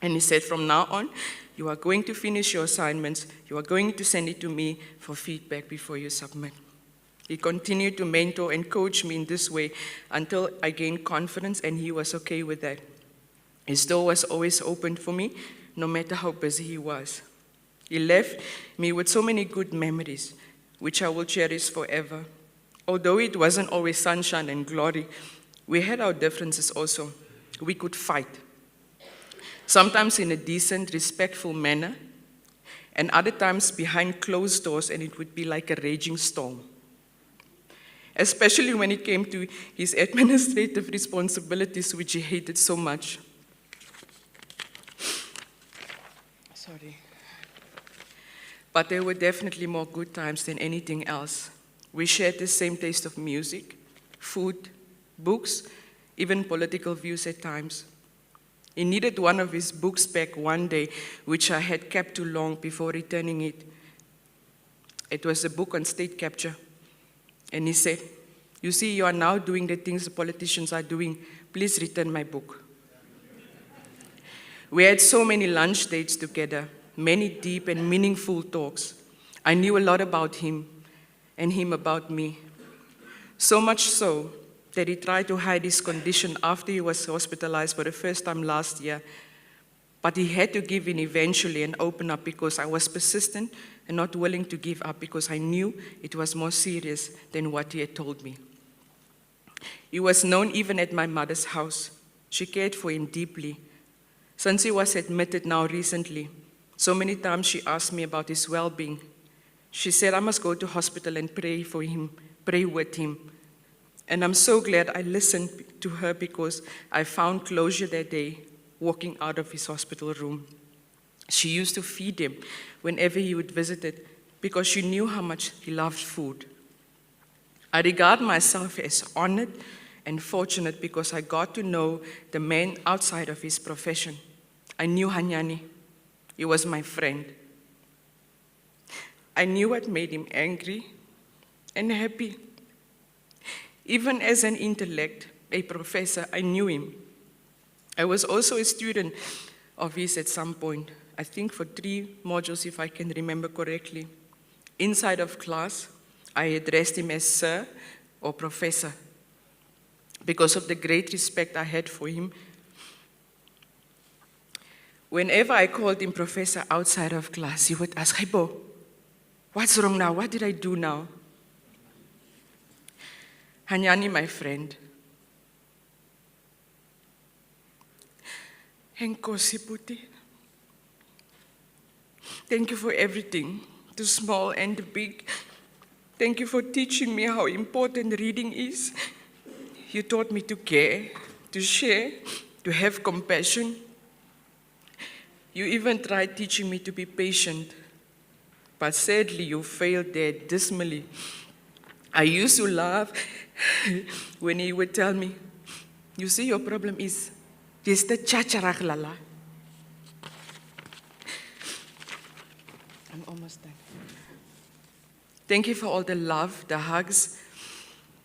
And he said, from now on, you are going to finish your assignments, you are going to send it to me for feedback before you submit. He continued to mentor and coach me in this way until I gained confidence, and he was okay with that. His door was always open for me, no matter how busy he was. He left me with so many good memories, which I will cherish forever. Although it wasn't always sunshine and glory, we had our differences also. We could fight, sometimes in a decent, respectful manner, and other times behind closed doors, and it would be like a raging storm. Especially when it came to his administrative responsibilities, which he hated so much. Sorry. But there were definitely more good times than anything else. We shared the same taste of music, food, books, even political views at times. He needed one of his books back one day, which I had kept too long before returning it. It was a book on state capture. And he said, you see, you are now doing the things the politicians are doing. Please return my book. We had so many lunch dates together, many deep and meaningful talks. I knew a lot about him and him about me. So much so that he tried to hide his condition after he was hospitalized for the first time last year. But he had to give in eventually and open up because I was persistent and not willing to give up because I knew it was more serious than what he had told me. He was known even at my mother's house. She cared for him deeply. Since he was admitted now recently, so many times she asked me about his well-being. She said I must go to hospital and pray for him, pray with him. And I'm so glad I listened to her because I found closure that day walking out of his hospital room. She used to feed him whenever he would visit it because she knew how much he loved food. I regard myself as honored and fortunate because I got to know the man outside of his profession. I knew Hanyane. He was my friend. I knew what made him angry and happy. Even as an intellect, a professor, I knew him. I was also a student of his at some point, I think for 3 modules if I can remember correctly. Inside of class, I addressed him as sir or professor because of the great respect I had for him. Whenever I called him professor outside of class, he would ask, "Hey, Bo, what's wrong now? What did I do now?" Hanyane, my friend. Enkosi Puti. Thank you for everything, the small and the big. Thank you for teaching me how important reading is. You taught me to care, to share, to have compassion. You even tried teaching me to be patient, but sadly you failed there dismally. I used to laugh when he would tell me, "You see, your problem is, dis te chacharag lala." I'm almost done. Thank you for all the love, the hugs,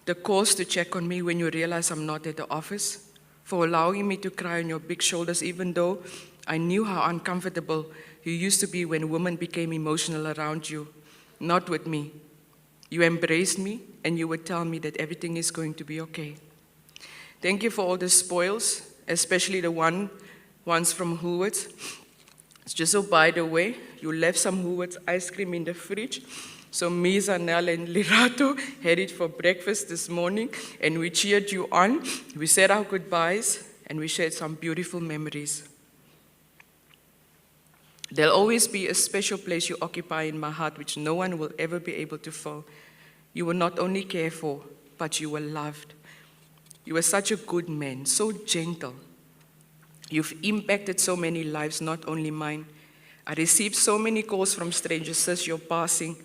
the calls to check on me when you realize I'm not at the office, for allowing me to cry on your big shoulders even though I knew how uncomfortable you used to be when women became emotional around you, not with me. You embraced me and you would tell me that everything is going to be okay. Thank you for all the spoils, especially the ones from Woolworths. Just so by the way, you left some Woolworths ice cream in the fridge. So me, Zanel, and Lirato had it for breakfast this morning, and we cheered you on. We said our goodbyes, and we shared some beautiful memories. There'll always be a special place you occupy in my heart, which no one will ever be able to fill. You will not only care for, but you were loved. You were such a good man, so gentle. You've impacted so many lives, not only mine. I received so many calls from strangers since your passing,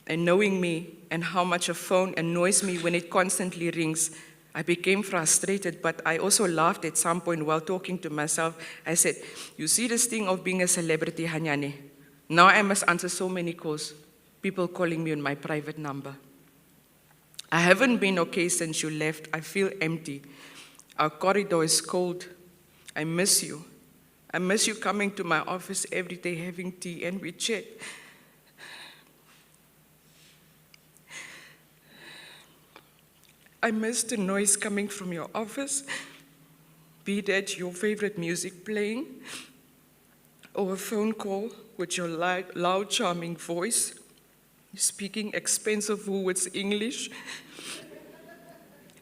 and knowing me and how much a phone annoys me when it constantly rings, I became frustrated, but I also laughed at some point while talking to myself. I said, you see this thing of being a celebrity, Hanyane? Now I must answer so many calls, people calling me on my private number. I haven't been okay since you left. I feel empty. Our corridor is cold. I miss you. I miss you coming to my office every day, having tea, and we chat. I miss the noise coming from your office, be that your favorite music playing, or a phone call with your loud, charming voice, speaking expensive Woolworths English,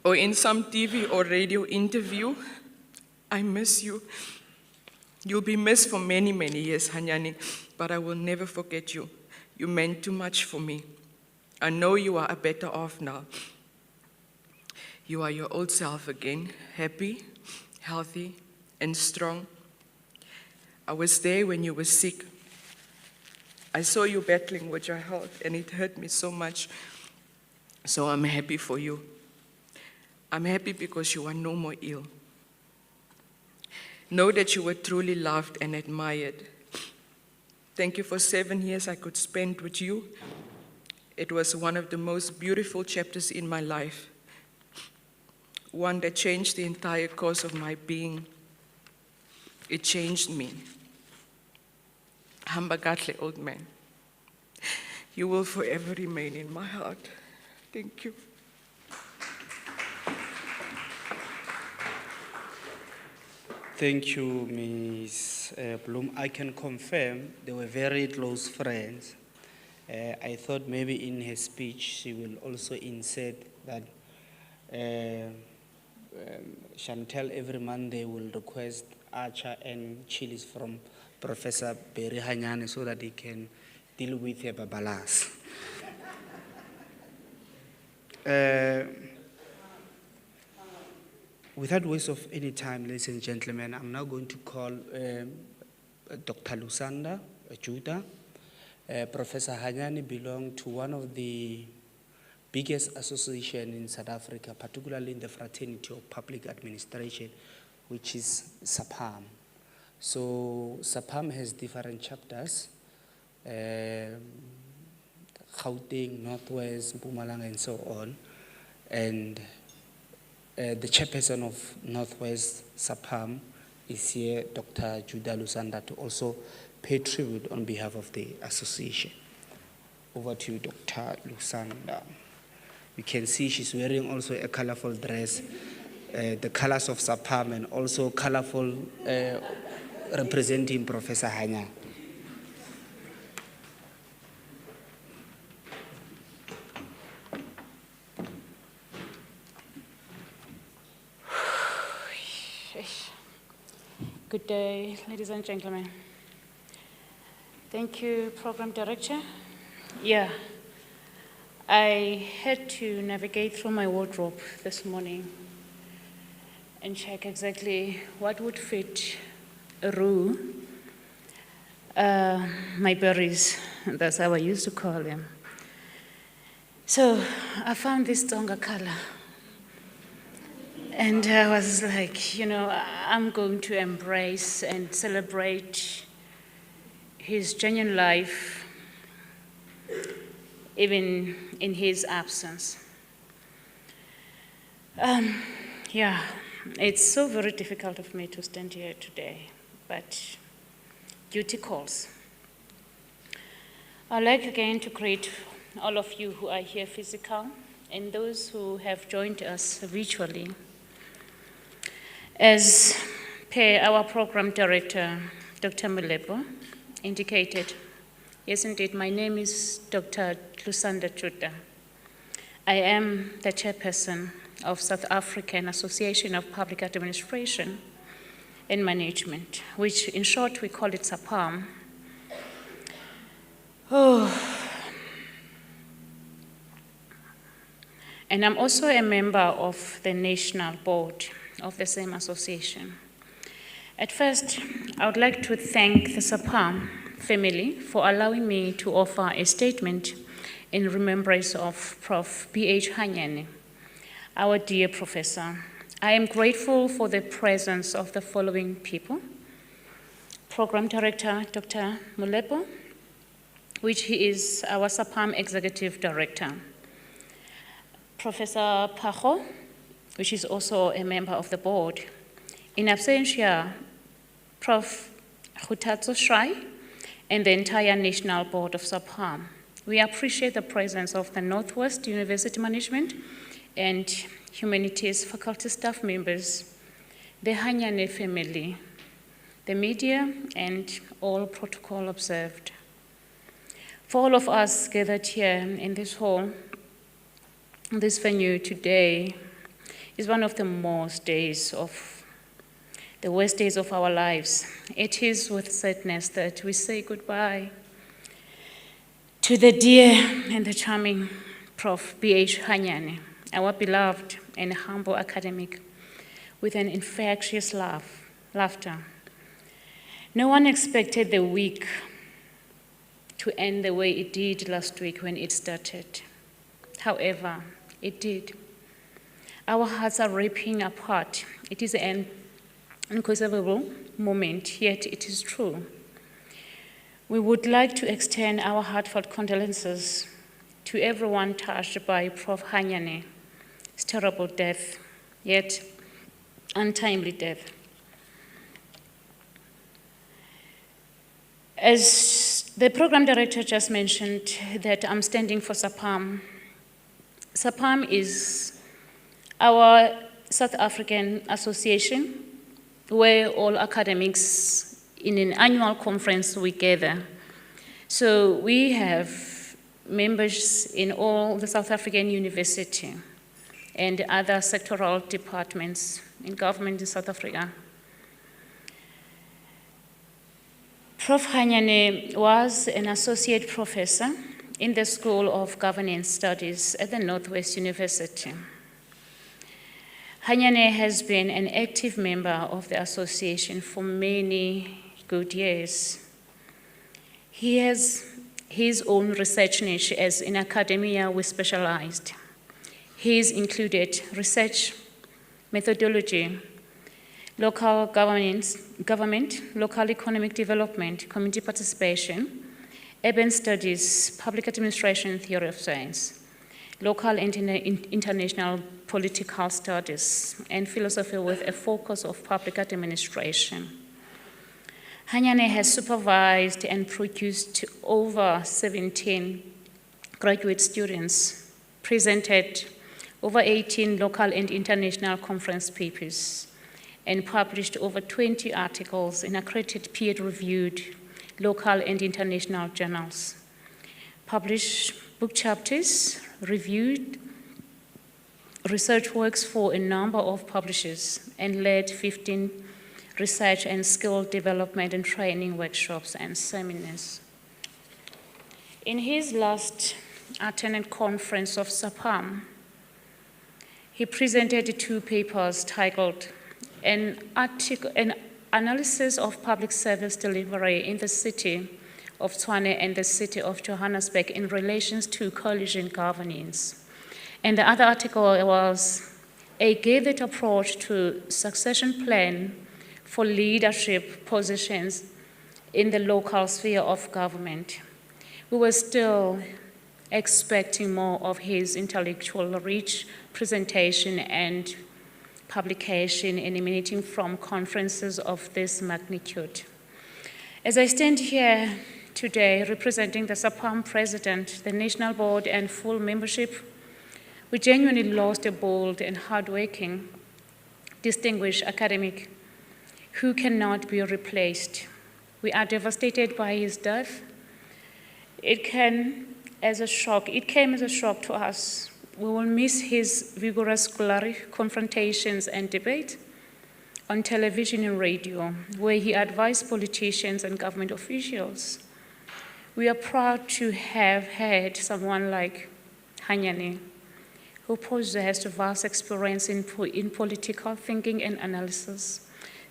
or in some TV or radio interview. I miss you. You'll be missed for many, many years, Hanyane, but I will never forget you. You meant too much for me. I know you are better off now. You are your old self again, happy, healthy, and strong. I was there when you were sick. I saw you battling with your health, and it hurt me so much. So I'm happy for you. I'm happy because you are no more ill. Know that you were truly loved and admired. Thank you for 7 years I could spend with you. It was one of the most beautiful chapters in my life. One that changed the entire course of my being. It changed me. Hambagatle, old man. You will forever remain in my heart. Thank you.
Thank you, Ms. Bloom. I can confirm they were very close friends. I thought maybe in her speech she will also insert that Chantel every Monday will request acha and chilies from Professor Berry Hanyane so that he can deal with her babalas. Without waste of any time, ladies and gentlemen, I'm now going to call Dr. Lusanda Judah. Professor Hanyane belonged to one of the biggest associations in South Africa, particularly in the fraternity of public administration, which is SAPAM. So SAPAM has different chapters, Gauteng, Northwest, Mpumalanga, and so on. And the chairperson of Northwest SAPAM is here, Dr. Judah Lusanda, to also pay tribute on behalf of the association. Over to you, Dr. Lusanda. You can see she's wearing also a colorful dress, the colors of SAPAM, and also colorful representing Professor Hanyane.
Good day, ladies and gentlemen. Thank you, Program Director. Yeah, I had to navigate through my wardrobe this morning and check exactly what would fit Roo, my berries, that's how I used to call them. So I found this Tonga color. And I was like, you know, I'm going to embrace and celebrate his genuine life, even in his absence. Yeah, it's so very difficult of me to stand here today, but duty calls. I'd like again to greet all of you who are here physical and those who have joined us virtually. As per our program director, Dr. Molepo, indicated, yes indeed, my name is Dr. Lusanda Judah. I am the chairperson of South African Association of Public Administration and Management, which in short we call it SAPAM. And I'm also a member of the national board of the same association. At first, I would like to thank the SAPAM family for allowing me to offer a statement in remembrance of Prof. B.H. Hanyane, our dear professor. I am grateful for the presence of the following people: Program Director, Dr. Molepo, which he is our SAPAM Executive Director. Professor Pajo, which is also a member of the board. In absentia, Prof. Hutatso Shrai, and the entire National Board of SAPAM. We appreciate the presence of the Northwest University Management and Humanities faculty staff members, the Hanyane family, the media, and all protocol observed. For all of us gathered here in this hall, this venue today is one of the worst days of our lives. It is with sadness that we say goodbye to the dear and the charming Prof. B.H. Hanyane, our beloved and humble academic with an infectious laughter. No one expected the week to end the way it did last week when it started. However, it did. Our hearts are ripping apart. It is an inconceivable moment, yet it is true. We would like to extend our heartfelt condolences to everyone touched by Prof. Hanyane's terrible death, yet untimely death. As the program director just mentioned, that I'm standing for SAPAM. SAPAM is our South African association where all academics in an annual conference we gather. So we have members in all the South African university and other sectoral departments in government in South Africa. Prof. Hanyane was an associate professor in the School of Governance Studies at the Noordwes-universiteit. Hanyane has been an active member of the association for many good years. He has his own research niche as in academia we specialized. He's included research, methodology, local government, local economic development, community participation, urban studies, public administration, theory of science, local and international political studies, and philosophy with a focus of public administration. Hanyane has supervised and produced over 17 graduate students, presented over 18 local and international conference papers, and published over 20 articles in accredited peer-reviewed local and international journals, published book chapters, reviewed research works for a number of publishers, and led 15 research and skill development and training workshops and seminars. In his last attended conference of SAPAM, he presented 2 papers titled An Analysis of Public Service Delivery in the City of Tshwane and the City of Johannesburg in relation to coalition governance. And the other article was A Gathered Approach to Succession Plan for Leadership Positions in the Local Sphere of Government. We were still expecting more of his intellectual rich presentation and publication emanating from conferences of this magnitude. As I stand here today representing the SAPAM president, the national board, and full membership, we genuinely lost a bold and hardworking, distinguished academic who cannot be replaced. We are devastated by his death. It came as a shock to us. We will miss his vigorous scholarly confrontations and debate on television and radio, where he advised politicians and government officials. We are proud to have had someone like Hanyane, who possessed vast experience in political thinking and analysis,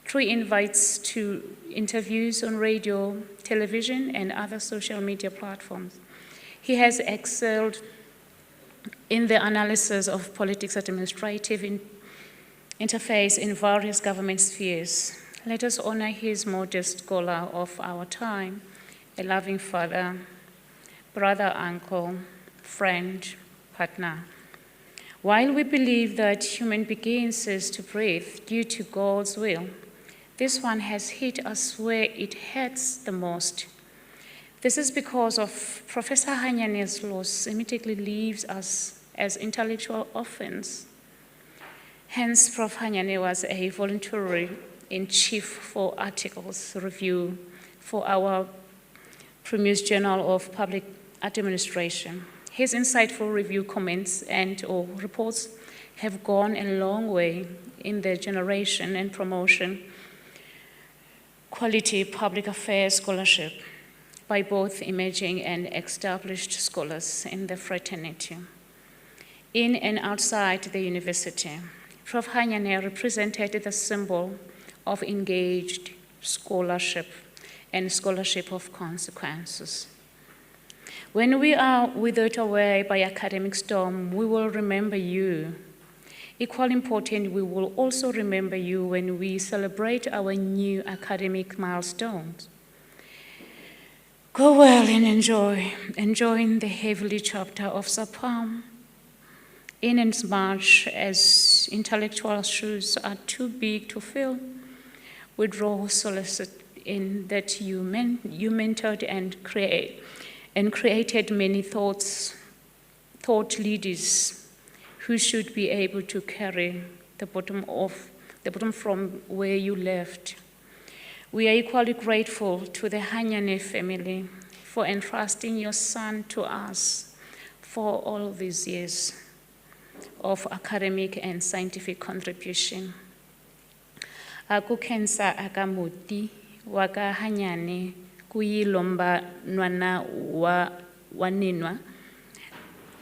through invites to interviews on radio, television, and other social media platforms. He has excelled in the analysis of politics administrative interface in various government spheres. Let us honor his modest scholar of our time, a loving father, brother, uncle, friend, partner. While we believe that human begins to breathe due to God's will, this one has hit us where it hurts the most. This is because of Professor Hanyane's loss immediately leaves us as intellectual orphans. Hence, Prof. Hanyane was a volunteer-in-chief for articles review for our Premier's Journal of Public Administration. His insightful review comments and/or reports have gone a long way in the generation and promotion quality public affairs scholarship by both emerging and established scholars in the fraternity. In and outside the university, Prof. Hanyane represented the symbol of engaged scholarship and scholarship of consequences. When we are withered away by academic storm, we will remember you. Equally important, we will also remember you when we celebrate our new academic milestones. Go well and enjoy the heavenly chapter of Sapam. In as much as intellectual shoes are too big to fill, we draw solace in that you mentored and created many thought leaders who should be able to carry the bottom from where you left. We are equally grateful to the Hanyane family for entrusting your son to us for all of these years of academic and scientific contribution. Akukensa akamuti waka Hanyane kuyilomba nwana wa ninwa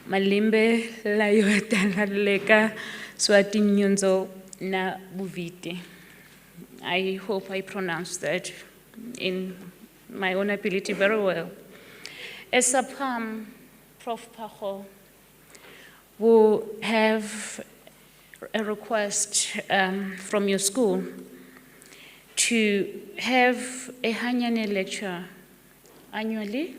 malimbe la yotalaleka swati nyonzo na buvite. I hope I pronounced that in my own ability very well. As a PAM, Prof. Pacho will have a request from your school to have a Hanyane lecture annually,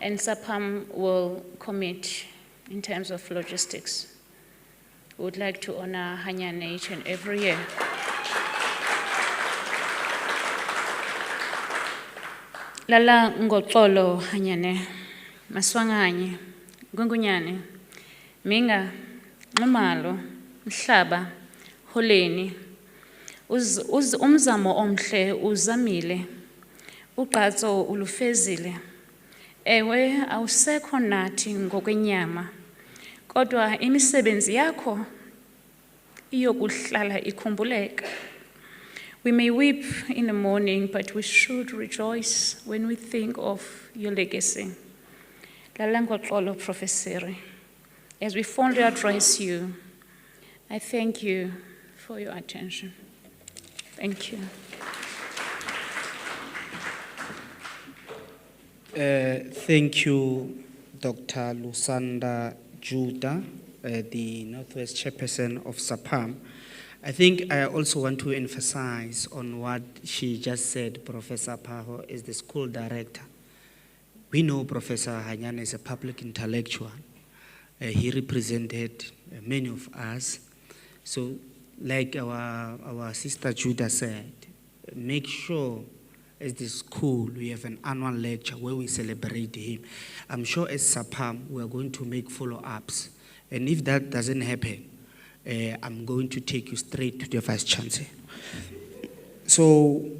and SAPAM will commit in terms of logistics. We would like to honor Hanyane each and every year. Lala ngoxolo Hanyane, maswanganye, gungunyane, minga, umalo, mhlaba, holeni, umzamo omhle uzamile, uqatso ulufezile. Ewe awusekho nathi ngokwenyama, kodwa imisebenzi yakho iyokuhlala ikhumbuleka. We may weep in the morning, but we should rejoice when we think of your legacy. Lalangoxolo Professor, as we fondly address you, I thank you for your attention. Thank you.
Thank you, Dr. Lusanda Judah, the Northwest Chairperson of SAPAM. I think I also want to emphasize on what she just said. Professor Paho is the school director. We know Professor Hanyane is a public intellectual. He represented many of us. So like our sister Judah said, make sure as the school we have an annual lecture where we celebrate him. I'm sure as SAPAM we are going to make follow-ups. And if that doesn't happen, I'm going to take you straight to the Vice Chancellor. So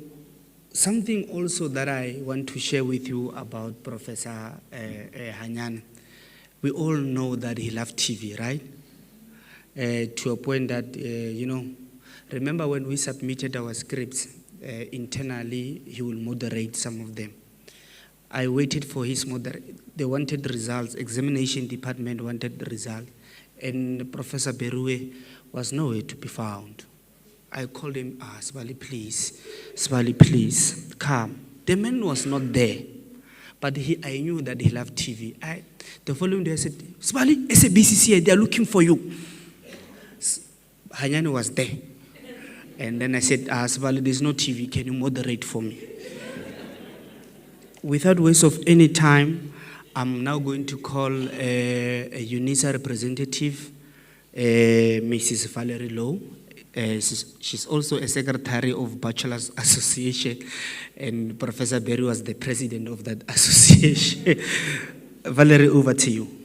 something also that I want to share with you about Professor Hanyane. We all know that he loved TV, right? To a point that, remember when we submitted our scripts, internally he will moderate some of them. I waited for his they wanted results, examination department wanted the result, and Professor Berue was nowhere to be found. I called him, Sibali, please, come. The man was not there, but I knew that he loved TV. The following day I said, Sibali, SABCC, they are looking for you. Hanyane was there. And then I said, Sibali, there's no TV, can you moderate for me? Without waste of any time, I'm now going to call a Unisa representative, Mrs. Valerie Lowe. She's also a secretary of Bachelor's Association, and Professor Berry was the president of that association. Valerie, over to you.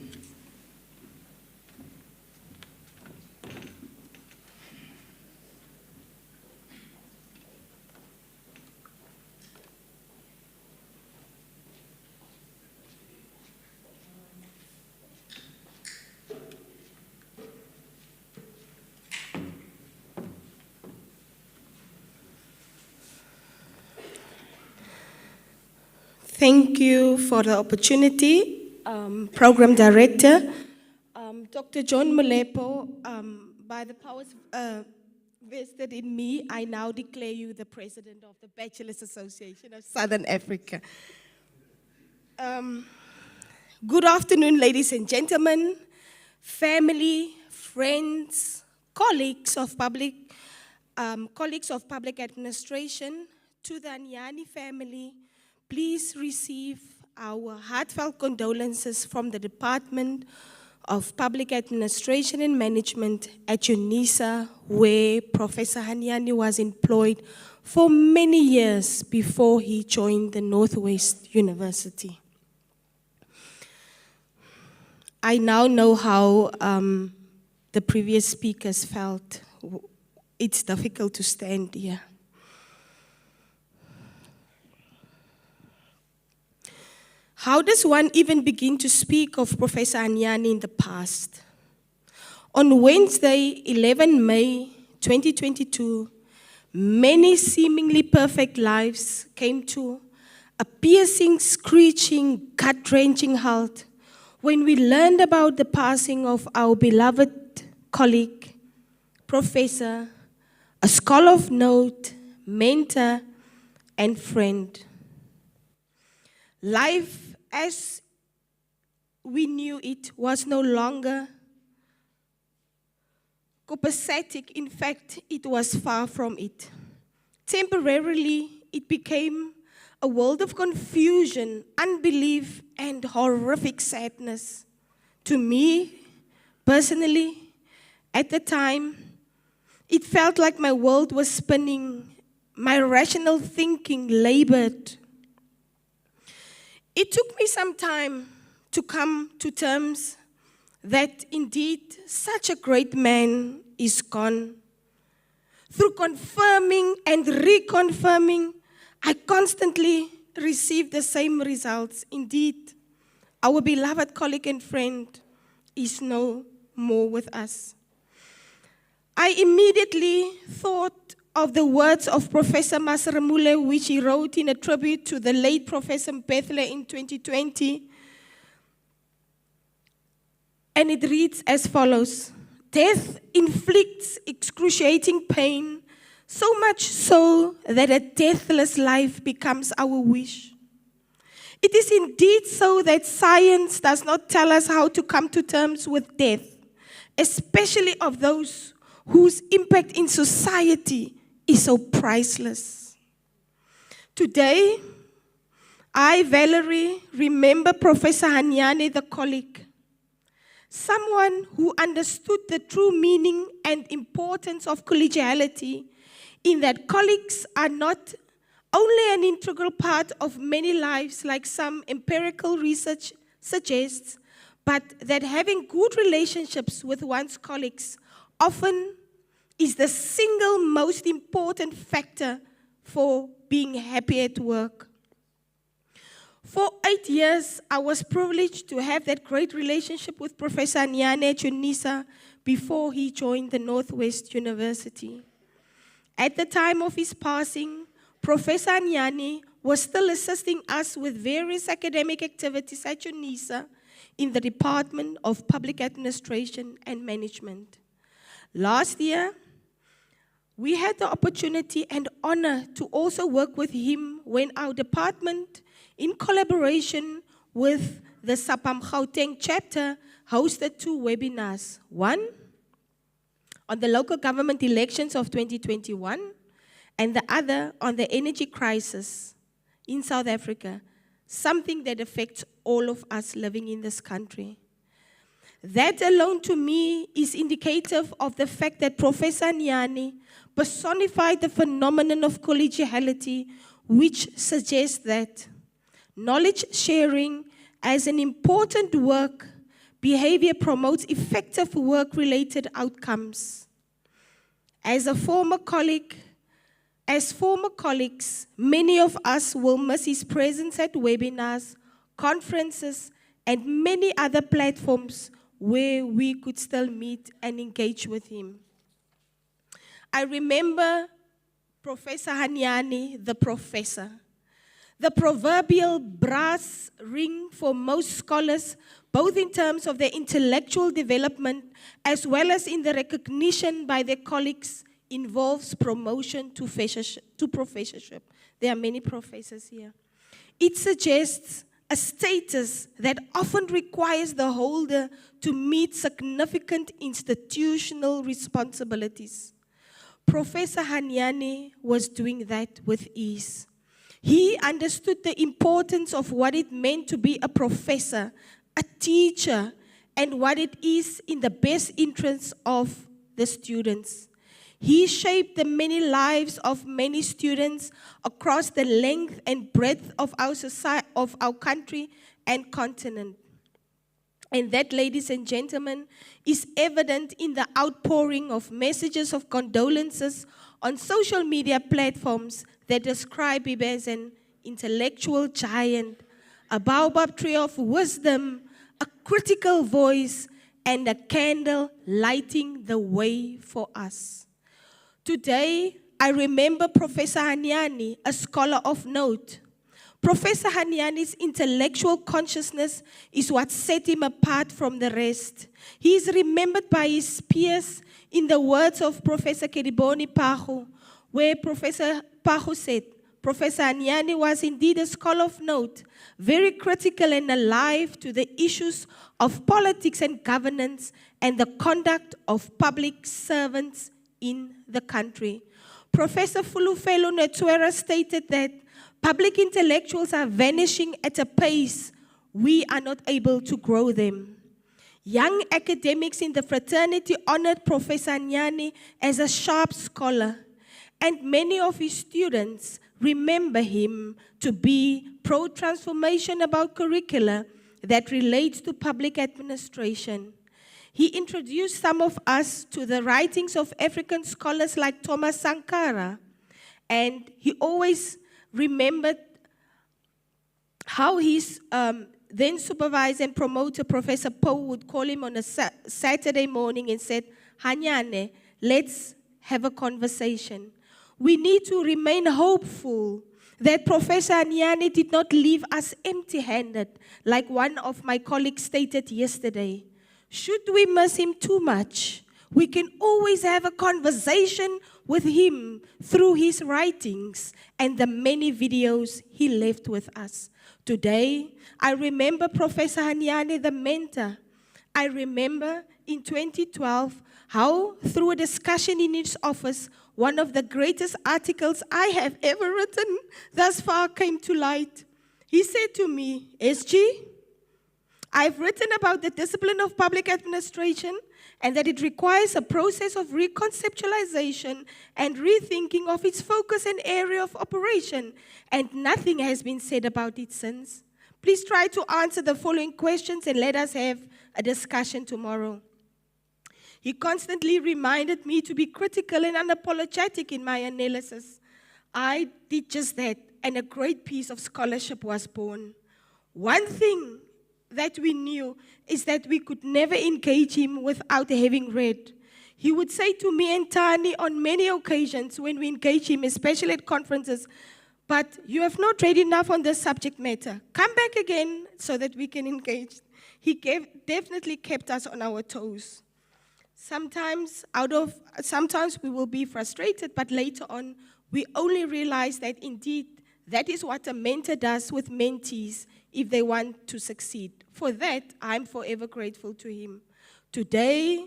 Thank you for the opportunity, Program Director. Dr. John Molepo, by the powers vested in me, I now declare you the President of the Bachelors Association of Southern Africa. Good afternoon, ladies and gentlemen, family, friends, colleagues of public administration. To the Hanyane family, please receive our heartfelt condolences from the Department of Public Administration and Management at Unisa, where Professor Hanyane was employed for many years before he joined the Northwest-University. I now know how the previous speakers felt. It's difficult to stand here. How does one even begin to speak of Professor Hanyane in the past? On Wednesday, 11 May 2022, many seemingly perfect lives came to a piercing, screeching, gut-wrenching halt when we learned about the passing of our beloved colleague, professor, a scholar of note, mentor, and friend. Life as we knew it was no longer copacetic. In fact, it was far from it. Temporarily, it became a world of confusion, unbelief, and horrific sadness. To me, personally, at the time, it felt like my world was spinning, my rational thinking labored. It took me some time to come to terms that indeed such a great man is gone. Through confirming and reconfirming, I constantly received the same results. Indeed, our beloved colleague and friend is no more with us. I immediately thought of the words of Professor Maseremule, which he wrote in a tribute to the late Professor Bethle in 2020. And it reads as follows: death inflicts excruciating pain, so much so that a deathless life becomes our wish. It is indeed so that science does not tell us how to come to terms with death, especially of those whose impact in society is so priceless. Today, I, Valerie, remember Professor Hanyane, the colleague, someone who understood the true meaning and importance of collegiality, in that colleagues are not only an integral part of many lives like some empirical research suggests, but that having good relationships with one's colleagues often is the single most important factor for being happy at work. For 8 years, I was privileged to have that great relationship with Professor Hanyane at Unisa before he joined the Northwest-University. At the time of his passing, Professor Hanyane was still assisting us with various academic activities at Unisa in the Department of Public Administration and Management. Last year, we had the opportunity and honor to also work with him when our department, in collaboration with the SAPAM Gauteng chapter, hosted 2 webinars. One on the local government elections of 2021, and the other on the energy crisis in South Africa, something that affects all of us living in this country. That alone to me is indicative of the fact that Professor Hanyane personified the phenomenon of collegiality, which suggests that knowledge sharing as an important work behavior promotes effective work-related outcomes. As former colleagues, many of us will miss his presence at webinars, conferences, and many other platforms where we could still meet and engage with him. I remember Professor Hanyane, the professor. The proverbial brass ring for most scholars, both in terms of their intellectual development as well as in the recognition by their colleagues, involves promotion to professorship. There are many professors here. It suggests a status that often requires the holder to meet significant institutional responsibilities. Professor Hanyane was doing that with ease. He understood the importance of what it meant to be a professor, a teacher, and what it is in the best interests of the students. He shaped the many lives of many students across the length and breadth of our society, of our country and continent. And that, ladies and gentlemen, is evident in the outpouring of messages of condolences on social media platforms that describe him as an intellectual giant, a baobab tree of wisdom, a critical voice, and a candle lighting the way for us. Today, I remember Professor Hanyane, a scholar of note. Professor Hanyane's intellectual consciousness is what set him apart from the rest. He is remembered by his peers in the words of Professor Kedibone Pago, where Professor Pago said, Professor Hanyane was indeed a scholar of note, very critical and alive to the issues of politics and governance and the conduct of public servants in the country. Professor Fulufelo Netswera stated that public intellectuals are vanishing at a pace we are not able to grow them. Young academics in the fraternity honored Professor Hanyane as a sharp scholar, and many of his students remember him to be pro-transformation about curricula that relates to public administration. He introduced some of us to the writings of African scholars like Thomas Sankara, and he always remembered how his then supervisor and promoter, Professor Poe, would call him on a Saturday morning and said, Hanyane, let's have a conversation. We need to remain hopeful that Professor Hanyane did not leave us empty-handed, like one of my colleagues stated yesterday. Should we miss him too much, we can always have a conversation with him through his writings and the many videos he left with us. Today, I remember Professor Hanyane, the mentor. I remember in 2012 how, through a discussion in his office, one of the greatest articles I have ever written thus far came to light. He said to me, SG, I've written about the discipline of public administration and that it requires a process of reconceptualization and rethinking of its focus and area of operation, and nothing has been said about it since. Please try to answer the following questions and let us have a discussion tomorrow. He constantly reminded me to be critical and unapologetic in my analysis. I did just that, and a great piece of scholarship was born. One thing that we knew is that we could never engage him without having read. He would say to me and Tani on many occasions when we engage him, especially at conferences, but you have not read enough on this subject matter. Come back again so that we can engage. He definitely kept us on our toes. Sometimes we will be frustrated, but later on, we only realize that indeed, that is what a mentor does with mentees if they want to succeed. For that, I'm forever grateful to him. Today,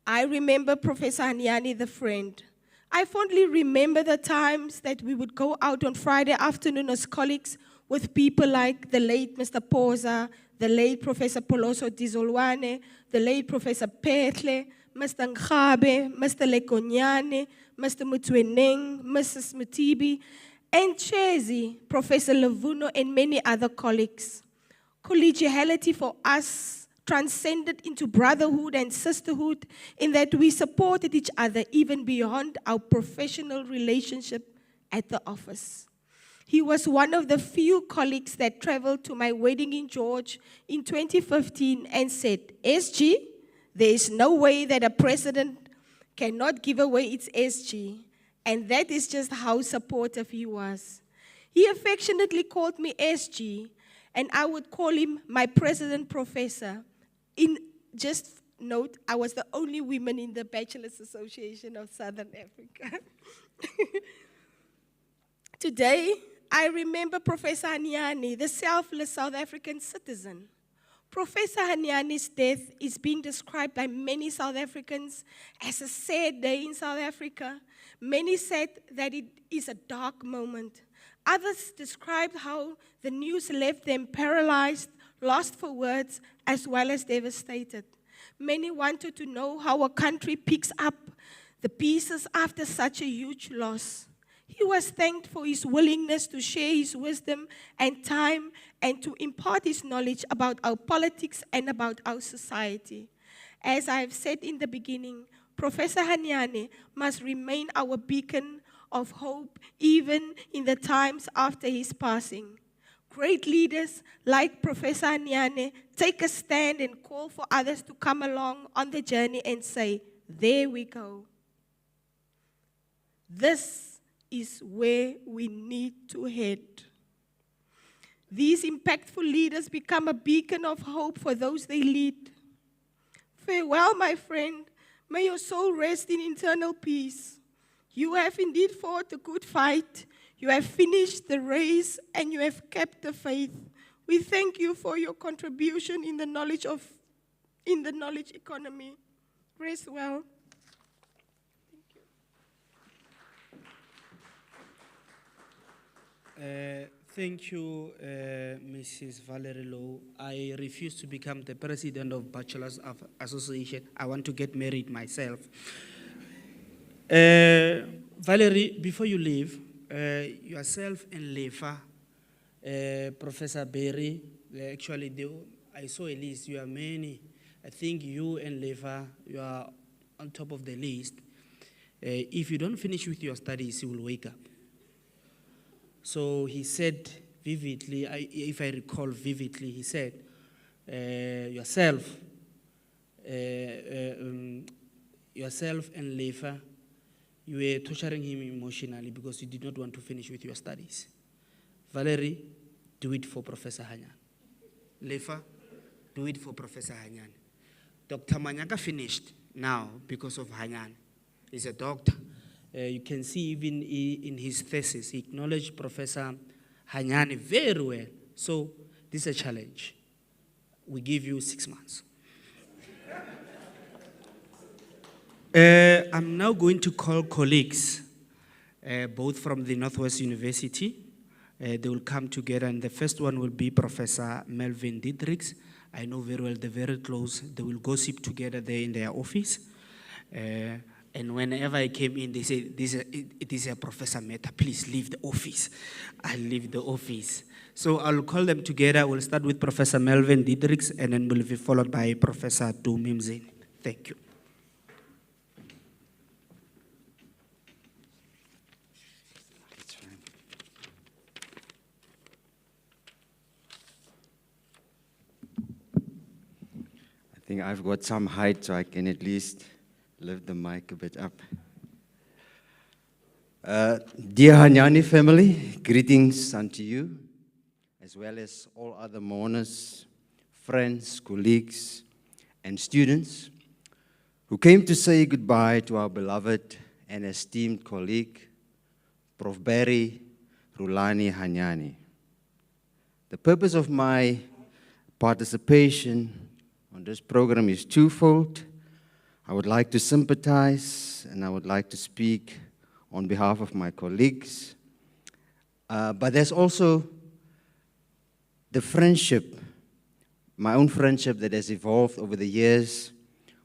I remember Professor Hanyane, the friend. I fondly remember the times that we would go out on Friday afternoon as colleagues with people like the late Mr. Poza, the late Professor Poloso Dizolwane, the late Professor Petle, Mr. Ngabe, Mr. Lekonyane, Mr. Mutweneng, Mrs. Mutibi, and Chezi, Professor Lavuno, and many other colleagues. Collegiality for us transcended into brotherhood and sisterhood in that we supported each other even beyond our professional relationship at the office. He was one of the few colleagues that traveled to my wedding in George in 2015 and said, SG, there is no way that a president cannot give away its SG. And that is just how supportive he was. He affectionately called me SG, and I would call him my president professor. In just note, I was the only woman in the Bachelor's Association of Southern Africa. Today, I remember Professor Hanyane, the selfless South African citizen. Professor Hanyane's death is being described by many South Africans as a sad day in South Africa. Many said that it is a dark moment. Others described how the news left them paralyzed, lost for words, as well as devastated. Many wanted to know how a country picks up the pieces after such a huge loss. He was thanked for his willingness to share his wisdom and time and to impart his knowledge about our politics and about our society. As I have said in the beginning, Professor Hanyane must remain our beacon of hope even in the times after his passing. Great leaders like Professor Hanyane take a stand and call for others to come along on the journey and say, there we go. This is where we need to head. These impactful leaders become a beacon of hope for those they lead. Farewell, my friend. May your soul rest in eternal peace. You have indeed fought a good fight. You have finished the race and you have kept the faith. We thank you for your contribution in the knowledge economy. Rest well.
Thank you, Mrs. Valerie Lowe. I refuse to become the president of Bachelors Association. I want to get married myself. Valerie, before you leave, yourself and Lefa, Professor Berry, actually, I saw a list. You are many. I think you and Lefa, you are on top of the list. If you don't finish with your studies, you will wake up. So he said vividly, if I recall vividly, he said, yourself and Lefa, you were torturing him emotionally because you did not want to finish with your studies. Valerie, do it for Professor Hanyane. Lefa, do it for Professor Hanyane. Dr. Manyaka finished now because of Hanyane. He's a doctor. You can see even in his thesis, he acknowledged Professor Hanyane very well. So this is a challenge. We give you 6 months. I'm now going to call colleagues, both from the Northwest-University. They will come together, and the first one will be Professor Melvin Diedrichs. I know very well, they're very close. They will gossip together there in their office. And whenever I came in, they said, it is a professor matter. Please leave the office. I'll leave the office. So I'll call them together. We'll start with Professor Melvin Diedrichs, and then we'll be followed by Professor Dumimzin. Thank you.
I think I've got some height, so I can at least lift the mic a bit up. Dear Hanyane family, greetings unto you, as well as all other mourners, friends, colleagues, and students who came to say goodbye to our beloved and esteemed colleague, Prof. Rhulani Hanyane. The purpose of my participation on this program is twofold. I would like to sympathize and I would like to speak on behalf of my colleagues. But there's also the friendship, my own friendship that has evolved over the years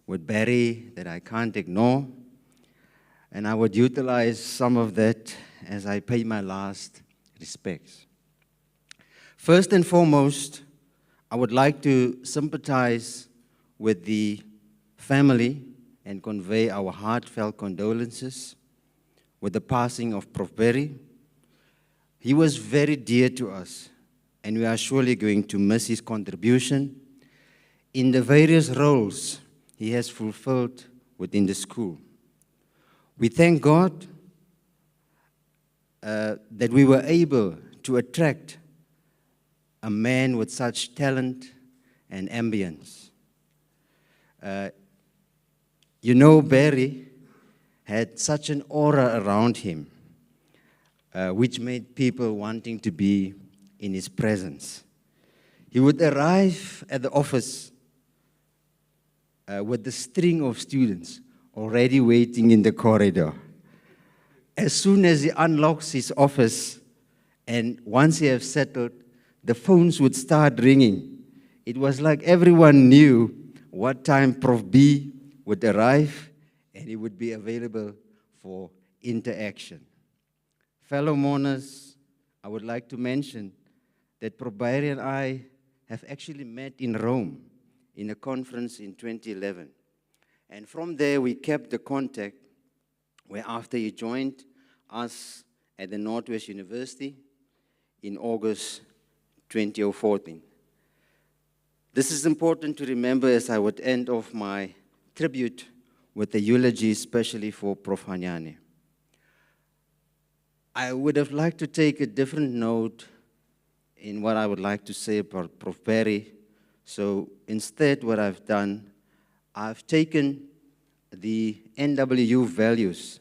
with Barry that I can't ignore. And I would utilize some of that as I pay my last respects. First and foremost, I would like to sympathize with the family and convey our heartfelt condolences with the passing of Prof. Barry. He was very dear to us, and we are surely going to miss his contribution in the various roles he has fulfilled within the school. We thank God that we were able to attract a man with such talent and ambience. You know, Barry had such an aura around him, which made people wanting to be in his presence. He would arrive at the office with the string of students already waiting in the corridor. As soon as he unlocks his office, and once he has settled, the phones would start ringing. It was like everyone knew what time Prof. B would arrive, and he would be available for interaction. Fellow mourners, I would like to mention that Prof. Barry and I have actually met in Rome in a conference in 2011. And from there, we kept the contact, where after he joined us at the Noordwes-Universiteit in August 2014. This is important to remember as I would end off my tribute with a eulogy, especially for Prof. Hanyane. I would have liked to take a different note in what I would like to say about Prof. Barry. So instead, what I've done, I've taken the NWU values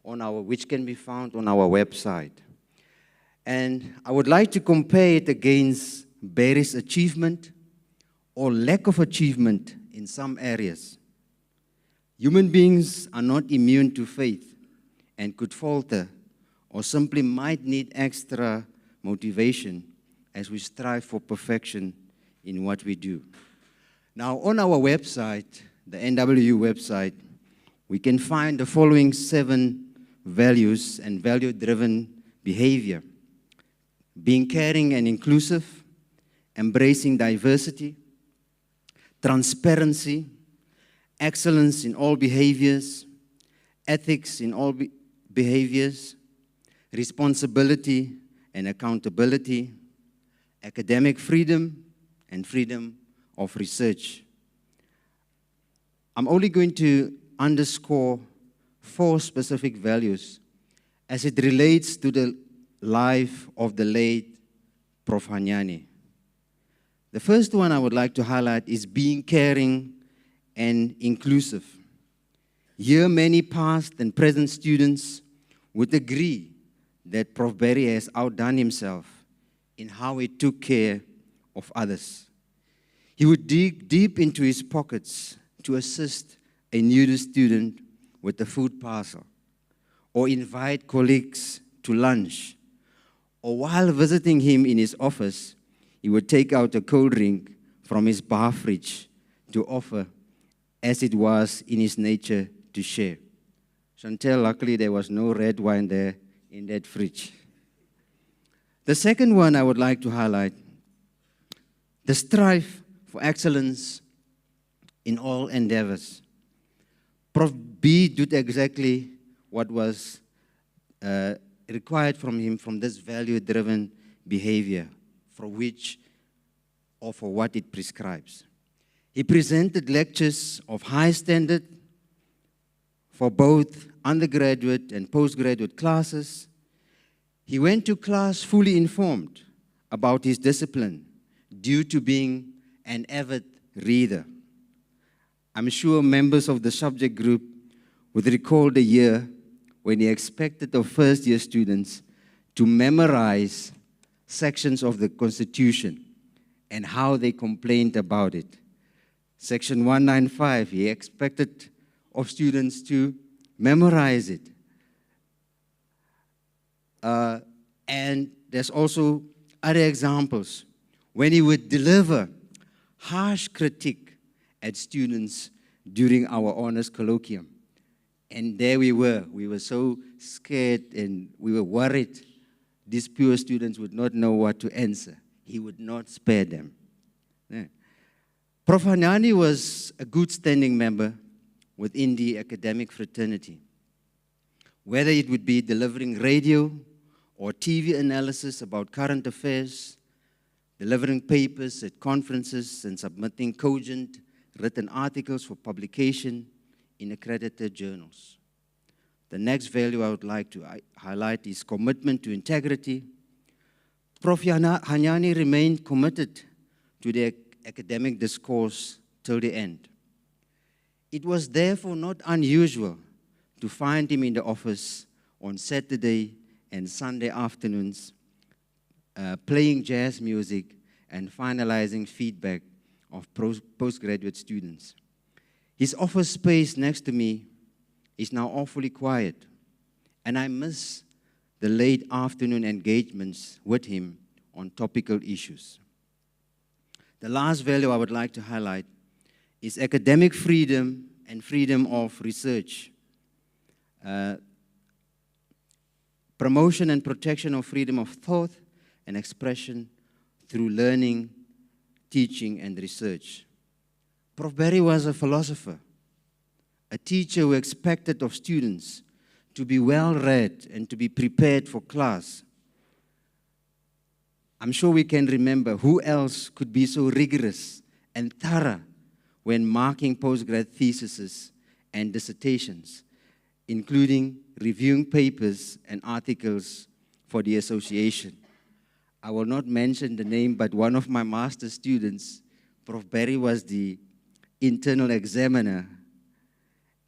which can be found on our website. And I would like to compare it against Barry's achievement or lack of achievement in some areas. Human beings are not immune to faith and could falter or simply might need extra motivation as we strive for perfection in what we do. Now, on our website, the NWU website, we can find the following 7 values and value-driven behavior: being caring and inclusive, embracing diversity, transparency, excellence in all behaviors, ethics in all behaviors, responsibility and accountability, academic freedom, and freedom of research. I'm only going to underscore 4 specific values as it relates to the life of the late Prof. Hanyane. The first one I would like to highlight is being caring and inclusive. Here, many past and present students would agree that Prof. Barry has outdone himself in how he took care of others. He would dig deep into his pockets to assist a new student with a food parcel, or invite colleagues to lunch, or while visiting him in his office, he would take out a cold drink from his bar fridge to offer, as it was in his nature to share. Chantel, luckily there was no red wine there in that fridge. The second one I would like to highlight, the strive for excellence in all endeavors. Prof. B did exactly what was required from him from this value-driven behavior, for what it prescribes. He presented lectures of high standard for both undergraduate and postgraduate classes. He went to class fully informed about his discipline due to being an avid reader. I'm sure members of the subject group would recall the year when he expected of first-year students to memorize sections of the Constitution and how they complained about it. Section 195, he expected of students to memorize it. And there's also other examples when he would deliver harsh critique at students during our honors colloquium. And there we were so scared and we were worried these pure students would not know what to answer. He would not spare them. Yeah. Prof. Hanyane was a good standing member within the academic fraternity. Whether it would be delivering radio or TV analysis about current affairs, delivering papers at conferences and submitting cogent written articles for publication in accredited journals. The next value I would like to highlight is commitment to integrity. Prof. Hanyane remained committed to the academic discourse till the end. It was therefore not unusual to find him in the office on Saturday and Sunday afternoons, playing jazz music and finalizing feedback of postgraduate students. His office space next to me is now awfully quiet, and I miss the late afternoon engagements with him on topical issues. The last value I would like to highlight is academic freedom and freedom of research. Promotion and protection of freedom of thought and expression through learning, teaching, and research. Prof. Berry was a philosopher, a teacher who expected of students to be well-read and to be prepared for class. I'm sure we can remember who else could be so rigorous and thorough when marking postgrad theses and dissertations, including reviewing papers and articles for the association. I will not mention the name, but one of my master's students, Prof. Berry, was the internal examiner,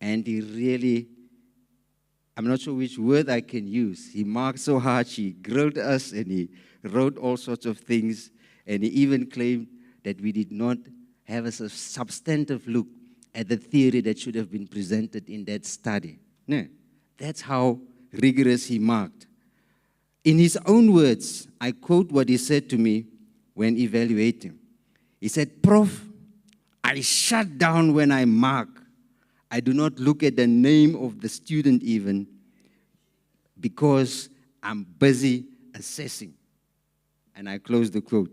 and he really, I'm not sure which word I can use. He marked so hard, he grilled us, and he wrote all sorts of things, and he even claimed that we did not have a substantive look at the theory that should have been presented in that study. No, that's how rigorous he marked. In his own words, I quote what he said to me when evaluating. He said, "Prof, I shut down when I mark. I do not look at the name of the student even because I'm busy assessing." And I close the quote.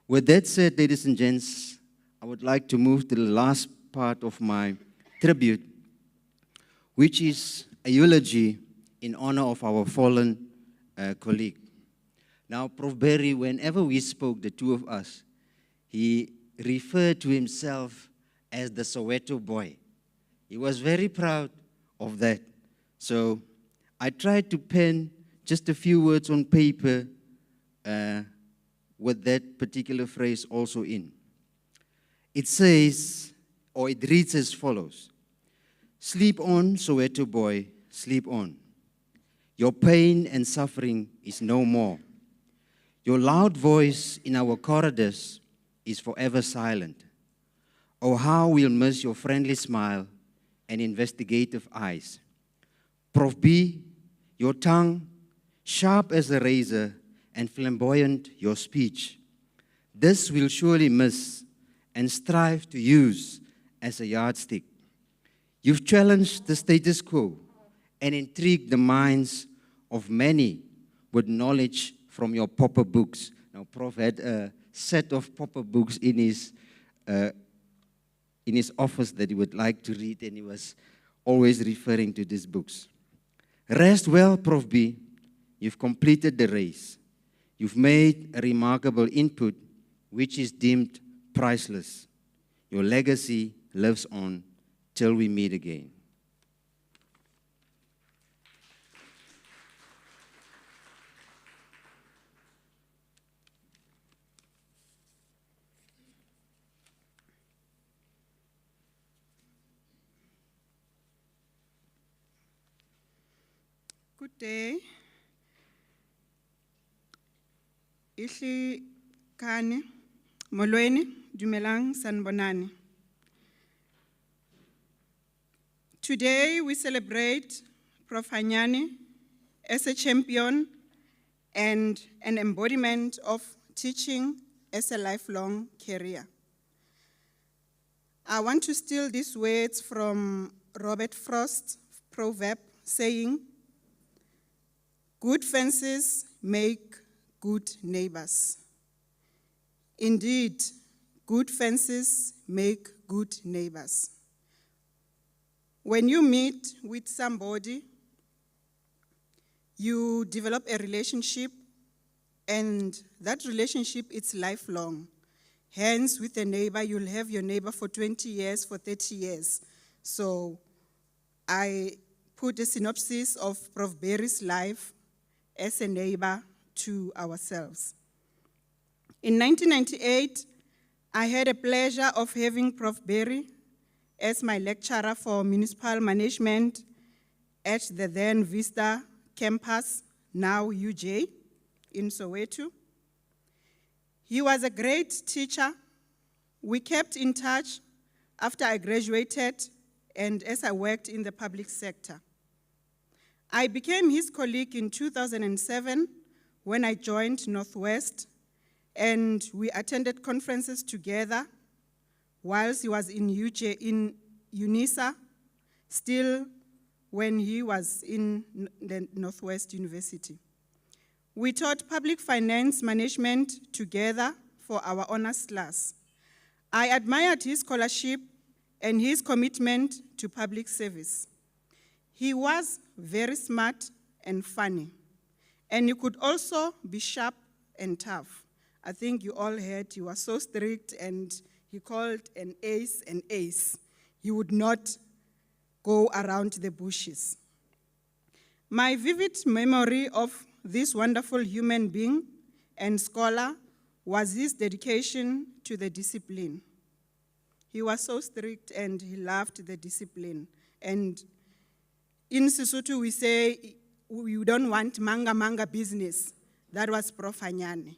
With that said, ladies and gents, I would like to move to the last part of my tribute, which is a eulogy in honor of our fallen colleague. Now, Prof. Berry, whenever we spoke, the two of us, he referred to himself as the Soweto boy. He was very proud of that. So I tried to pen just a few words on paper with that particular phrase also in. It says, or it reads as follows: "Sleep on, Soweto boy, sleep on. Your pain and suffering is no more. Your loud voice in our corridors is forever silent. Oh, how we'll miss your friendly smile and investigative eyes. Prof. B, your tongue, sharp as a razor and flamboyant your speech. This we'll surely miss and strive to use as a yardstick. You've challenged the status quo and intrigued the minds of many with knowledge from your Popper books." Now, Prof had a set of Popper books in his office that he would like to read, and he was always referring to these books. "Rest well, Prof. B. You've completed the race. You've made a remarkable input, which is deemed priceless. Your legacy lives on till we meet again."
Good day. Ihli kane, molweni, dumelang, sanbonani. Today we celebrate Prof. Hanyane as a champion and an embodiment of teaching as a lifelong career. I want to steal these words from Robert Frost's proverb saying, "Good fences make good neighbors." Indeed, good fences make good neighbors. When you meet with somebody, you develop a relationship, and that relationship is lifelong. Hence, with a neighbor, you'll have your neighbor for 20 years, for 30 years. So I put a synopsis of Prof. Berry's life as a neighbor to ourselves. In 1998, I had the pleasure of having Prof. Berry as my lecturer for municipal management at the then Vista campus, now UJ, in Soweto. He was a great teacher. We kept in touch after I graduated and as I worked in the public sector. I became his colleague in 2007 when I joined Northwest, and we attended conferences together whilst he was in UJ, in Unisa, still when he was in the Noordwes-Universiteit. We taught public finance management together for our honors class. I admired his scholarship and his commitment to public service. He was very smart and funny, and he could also be sharp and tough. I think you all heard he was so strict, and he called an ace an ace. He would not go around the bushes. My vivid memory of this wonderful human being and scholar was his dedication to the discipline. He was so strict and he loved the discipline. And in Sesotho we say, we don't want manga business. That was Prof. Hanyane.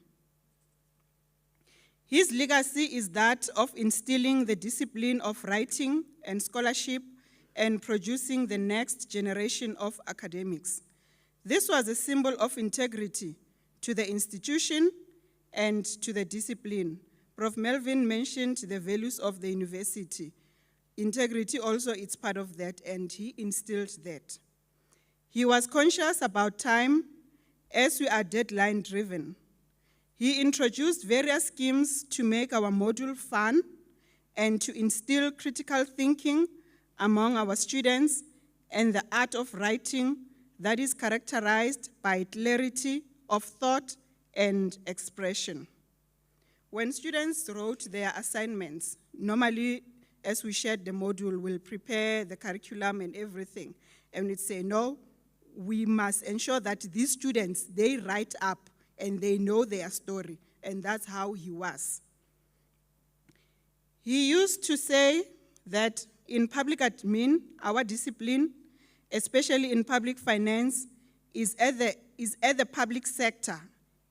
His legacy is that of instilling the discipline of writing and scholarship and producing the next generation of academics. This was a symbol of integrity to the institution and to the discipline. Prof. Melvin mentioned the values of the university. Integrity also is part of that, and he instilled that. He was conscious about time as we are deadline-driven. He introduced various schemes to make our module fun and to instill critical thinking among our students and the art of writing that is characterized by clarity of thought and expression. When students wrote their assignments, normally, as we shared the module, we'll prepare the curriculum and everything, and we'd say, no, we must ensure that these students, they write up and they know their story, and that's how he was. He used to say that in public admin, our discipline, especially in public finance, is at the public sector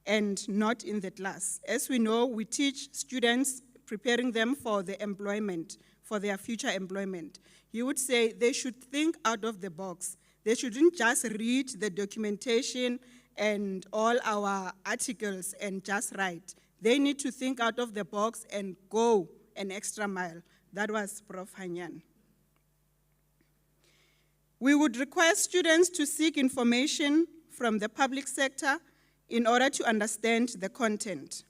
and not in the class. As we know, we teach students, preparing them for the employment, for their future employment. He would say they should think out of the box. They shouldn't just read the documentation and all our articles and just write. They need to think out of the box and go an extra mile. That was Prof. Hanyane. We would request students to seek information from the public sector in order to understand the content.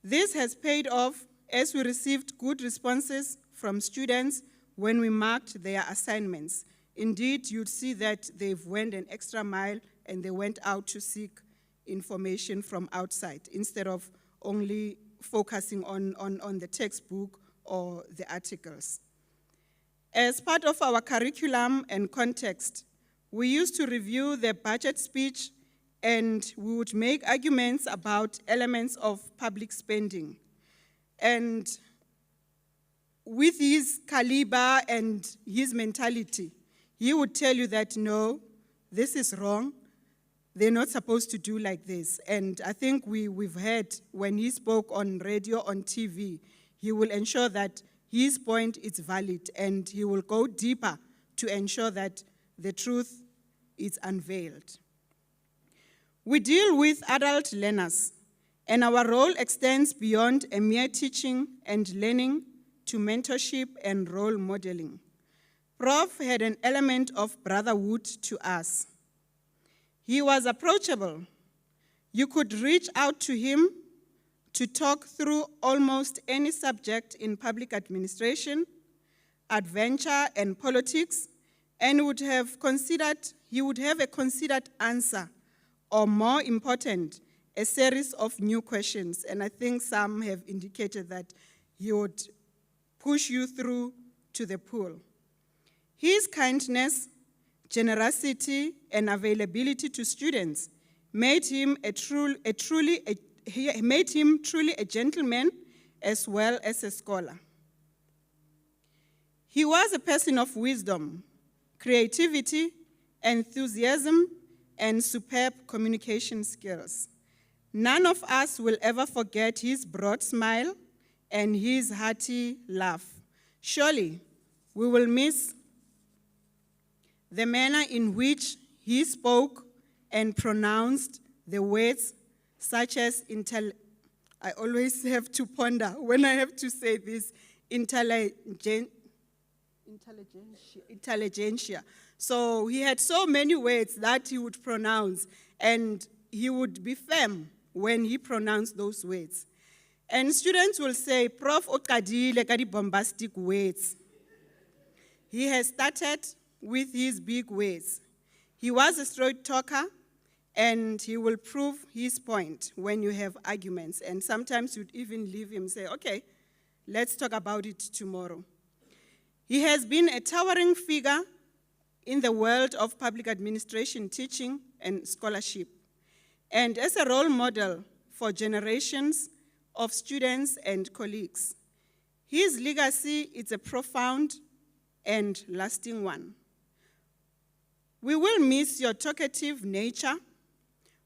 This has paid off as we received good responses from students when we marked their assignments. Indeed, you'd see that they've went an extra mile and they went out to seek information from outside instead of only focusing on the textbook or the articles. As part of our curriculum and context, we used to review the budget speech and we would make arguments about elements of public spending. And with his caliber and his mentality, he would tell you that no, this is wrong. They're not supposed to do like this. And I think we've heard when he spoke on radio, on TV, he will ensure that his point is valid, and he will go deeper to ensure that the truth is unveiled. We deal with adult learners, and our role extends beyond a mere teaching and learning to mentorship and role modeling. Prof had an element of brotherhood to us. He was approachable. You could reach out to him to talk through almost any subject in public administration, adventure, and politics, and he would have a considered answer, or more important, a series of new questions. And I think some have indicated that he would push you through to the pool. His kindness, generosity, and availability to students made him truly a gentleman as well as a scholar. He was a person of wisdom, creativity, enthusiasm, and superb communication skills. None of us will ever forget his broad smile and his hearty laugh. Surely, we will miss the manner in which he spoke and pronounced the words such as I always have to ponder when I have to say this, intelligentsia. So he had so many words that he would pronounce, and he would be firm when he pronounced those words. And students will say, Prof oqadile ka di bombastic words. He has started with his big words. He was a straight talker, and he will prove his point when you have arguments. And sometimes you'd even leave him and say, okay, let's talk about it tomorrow. He has been a towering figure in the world of public administration, teaching, and scholarship, and as a role model for generations of students and colleagues. His legacy is a profound and lasting one. We will miss your talkative nature.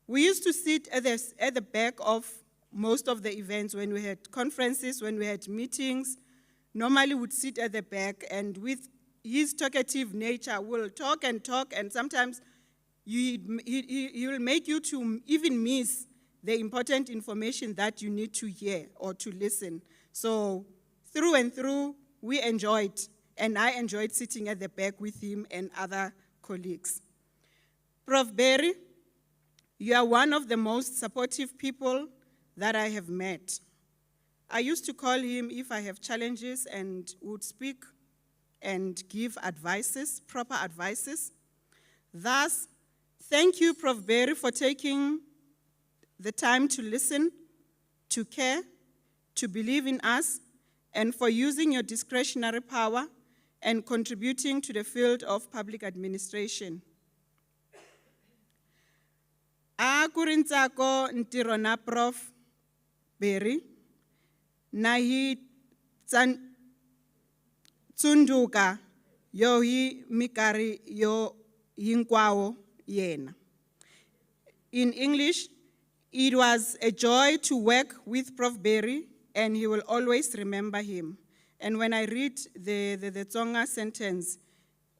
We used to sit at the back of most of the events when we had conferences, when we had meetings. Normally would sit at the back, and with his talkative nature will talk, and sometimes he will make you to even miss the important information that you need to hear or to listen. So through and through, we enjoyed, and I enjoyed sitting at the back with him and other colleagues. Prof. Berry, you are one of the most supportive people that I have met. I used to call him if I have challenges and would speak and give advices, proper advices. Thus, thank you, Prof. Berry, for taking the time to listen, to care, to believe in us, and for using your discretionary power and contributing to the field of public administration. A kurintsako ntiro na Prof. Berry, na hi tsunduka yo hi mikari yo hinkwawo yena. In English, it was a joy to work with Prof. Berry, and he will always remember him. And when I read the Tsonga sentence,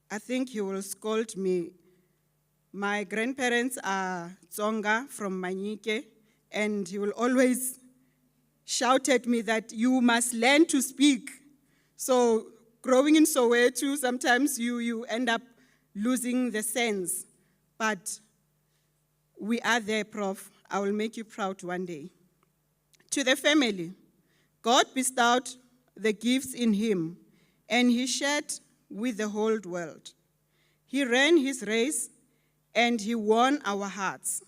I think he will scold me. My grandparents are Tsonga from Manyike, and he will always shout at me that you must learn to speak. So growing in Soweto, sometimes you end up losing the sense. But we are there, Prof. I will make you proud one day. To the family, God bestowed the gifts in him, and he shared with the whole world. He ran his race, and he won our hearts.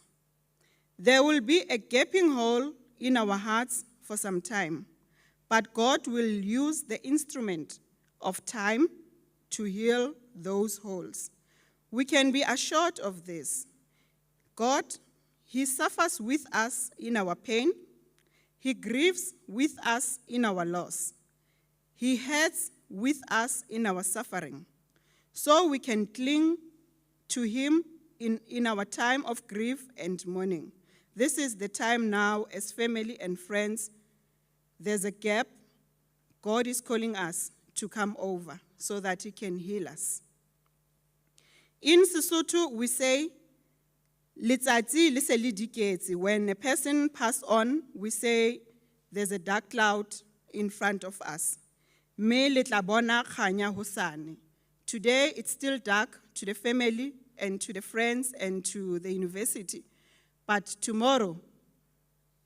There will be a gaping hole in our hearts for some time, but God will use the instrument of time to heal those holes. We can be assured of this. God, he suffers with us in our pain. He grieves with us in our loss. He hurts with us in our suffering. So we can cling to him in our time of grief and mourning. This is the time now, as family and friends, there's a gap. God is calling us to come over so that He can heal us. In Sesotho, we say, "Letsatsi le se le diketse." When a person passed on, we say, there's a dark cloud in front of us. Me le tla bona kganya hosane. Today, it's still dark to the family and to the friends and to the university. But tomorrow,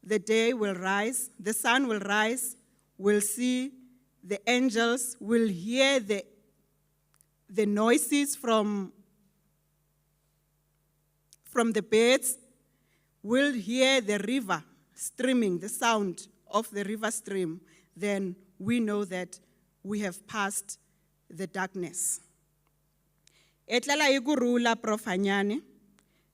the day will rise, the sun will rise, we'll see the angels, we'll hear the noises from the birds, we'll hear the river streaming, the sound of the river stream. Then we know that we have passed the darkness. Etlala igurula Prof Hanyane.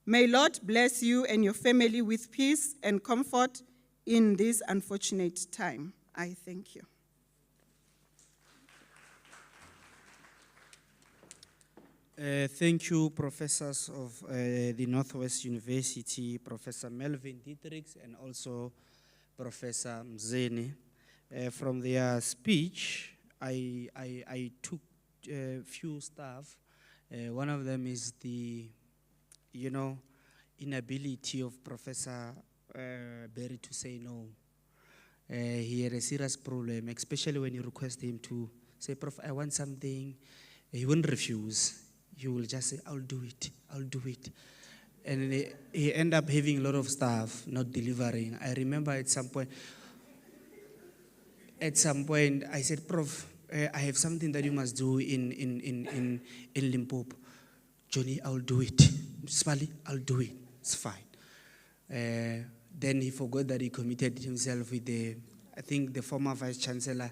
May Lord bless you and your family with peace and comfort in this unfortunate time. I thank you.
Thank you, professors of the Northwest University, Professor Melvin Dietrichs and also Professor Mzeni. From their speech, I took a few stuff. One of them is the, inability of Professor Berry to say no. He had a serious problem, especially when you request him to say, "Prof, I want something." He wouldn't refuse. He will just say, I'll do it. And he ended up having a lot of stuff, not delivering. I remember at some point, I said, "Prof, I have something that you must do in Limpopo." "Johnny, I'll do it." "Smiley, I'll do it. It's fine." Then he forgot that he committed himself with I think the former Vice Chancellor,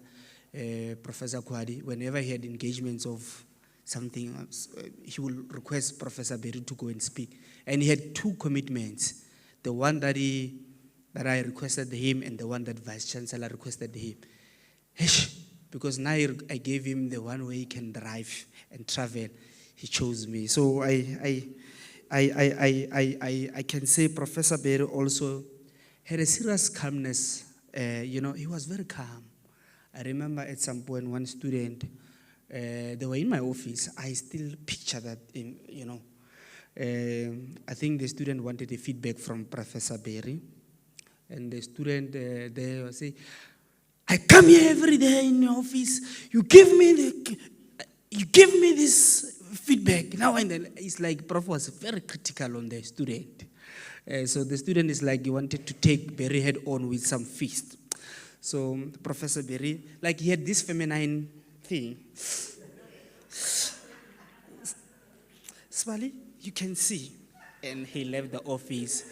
Professor Kwadi. Whenever he had engagements of something else, he will request Professor Berry to go and speak. And he had two commitments. The one that I requested him and the one that Vice Chancellor requested him. Because now I gave him the one way he can drive and travel. He chose me. So I can say Professor Berry also had a serious calmness. He was very calm. I remember at some point one student, they were in my office. I still picture that I think the student wanted a feedback from Professor Berry. And the student there was saying, "I come here every day in your office. You give me this feedback now and then." It's like Prof was very critical on the student. So the student is like he wanted to take Berry head on with some fist. So Professor Berry, like he had this feminine thing. "Smiley, you can see." And he left the office.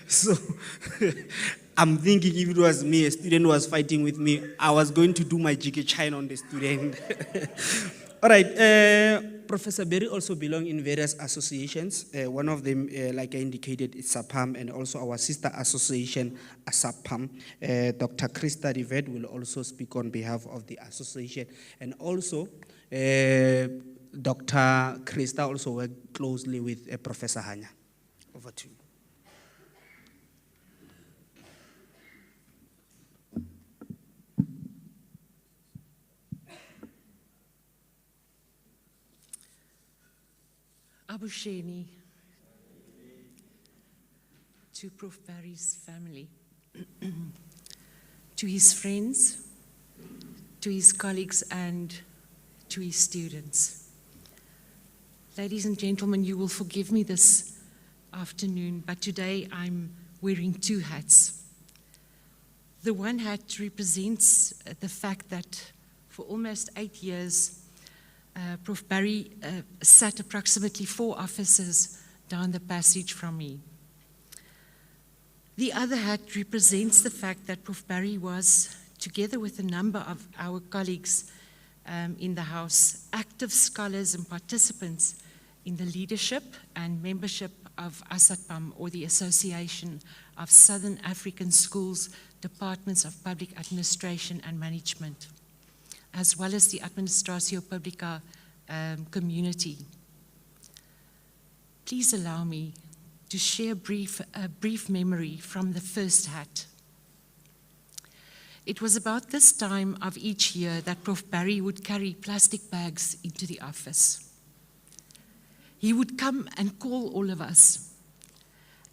So I'm thinking if it was me, a student was fighting with me, I was going to do my Jiggy Chine on the student. All right, Professor Berry also belongs in various associations. One of them, like I indicated, is SAPAM, and also our sister association, ASAPAM. Dr. Krista Rivet will also speak on behalf of the association. And also, Dr. Krista also worked closely with Professor Hanya. Over to you.
Abusheni, to Prof. Barry's family, to his friends, to his colleagues, and to his students. Ladies and gentlemen, you will forgive me this afternoon, but today I'm wearing two hats. The one hat represents the fact that for almost 8 years, Prof. Barry sat approximately 4 offices down the passage from me. The other hat represents the fact that Prof. Barry was, together with a number of our colleagues in the House, active scholars and participants in the leadership and membership of ASAPAM, or the Association of Southern African Schools, Departments of Public Administration and Management, as well as the Administratio Publica community. please allow me to share a brief memory from the first hat. It was about this time of each year that Prof. Barry would carry plastic bags into the office. He would come and call all of us,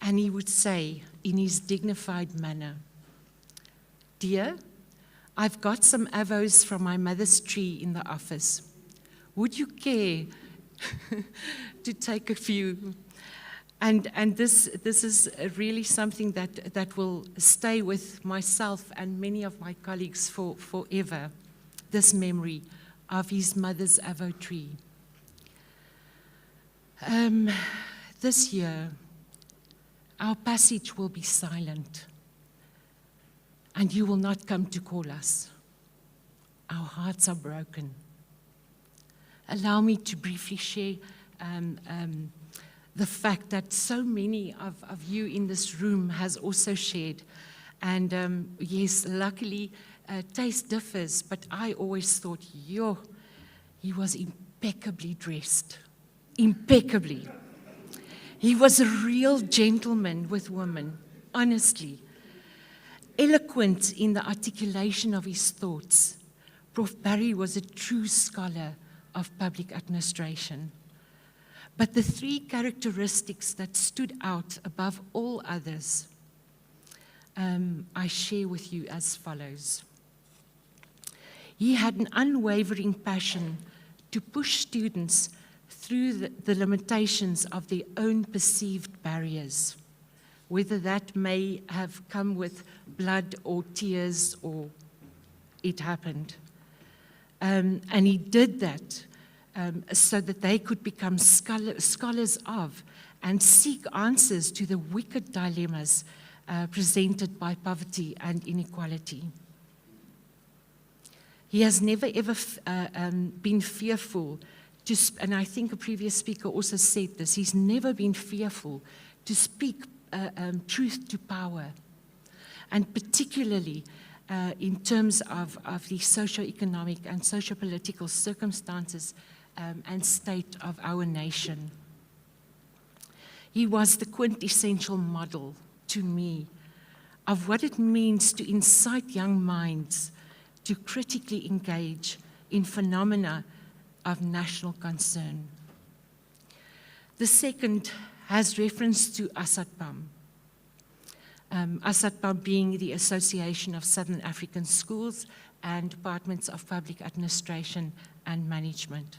and he would say in his dignified manner, "Dear, I've got some avos from my mother's tree in the office. Would you care to take a few?" And this is really something that will stay with myself and many of my colleagues for forever, this memory of his mother's avo tree. This year, our passage will be silent, and you will not come to call us. Our hearts are broken. Allow me to briefly share the fact that so many of you in this room has also shared. And yes, luckily, taste differs, but I always thought, he was impeccably dressed. Impeccably. He was a real gentleman with women, honestly. Eloquent in the articulation of his thoughts. Prof. Barry was a true scholar of public administration. But the three characteristics that stood out above all others, I share with you as follows. He had an unwavering passion to push students through the limitations of their own perceived barriers, whether that may have come with blood or tears or it happened. And he did that so that they could become scholars of and seek answers to the wicked dilemmas presented by poverty and inequality. He has never ever been fearful to, and I think a previous speaker also said this, he's never been fearful to speak truth to power, and particularly in terms of the socio-economic and socio-political circumstances and state of our nation. He was the quintessential model to me of what it means to incite young minds to critically engage in phenomena of national concern. The second has reference to ASADPAM. ASADPAM being the Association of Southern African Schools and Departments of Public Administration and Management.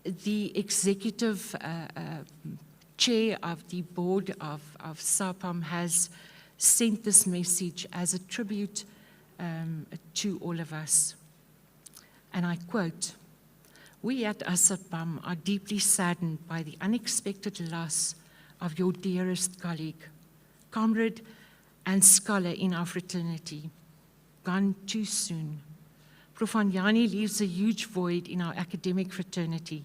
The executive chair of the board of SAPAM has sent this message as a tribute to all of us. And I quote, "We at ASADPAM are deeply saddened by the unexpected loss of your dearest colleague, comrade, and scholar in our fraternity, gone too soon. Prof. Hanyane leaves a huge void in our academic fraternity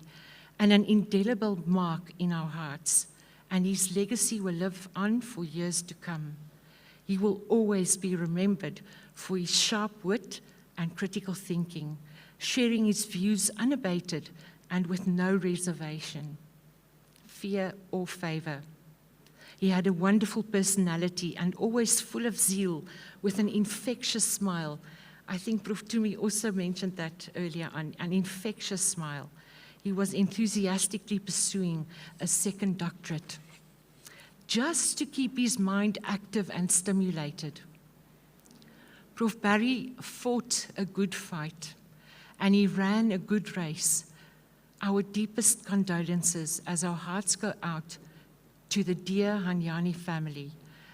and an indelible mark in our hearts, and his legacy will live on for years to come. He will always be remembered for his sharp wit and critical thinking, sharing his views unabated and with no reservation, fear or favor. He had a wonderful personality and always full of zeal with an infectious smile." I think Prof. Tumi also mentioned that earlier on, an infectious smile. He was enthusiastically pursuing a second doctorate, just to keep his mind active and stimulated. Prof. Barry fought a good fight, and he ran a good race. Our deepest condolences as our hearts go out to the dear Hanyane family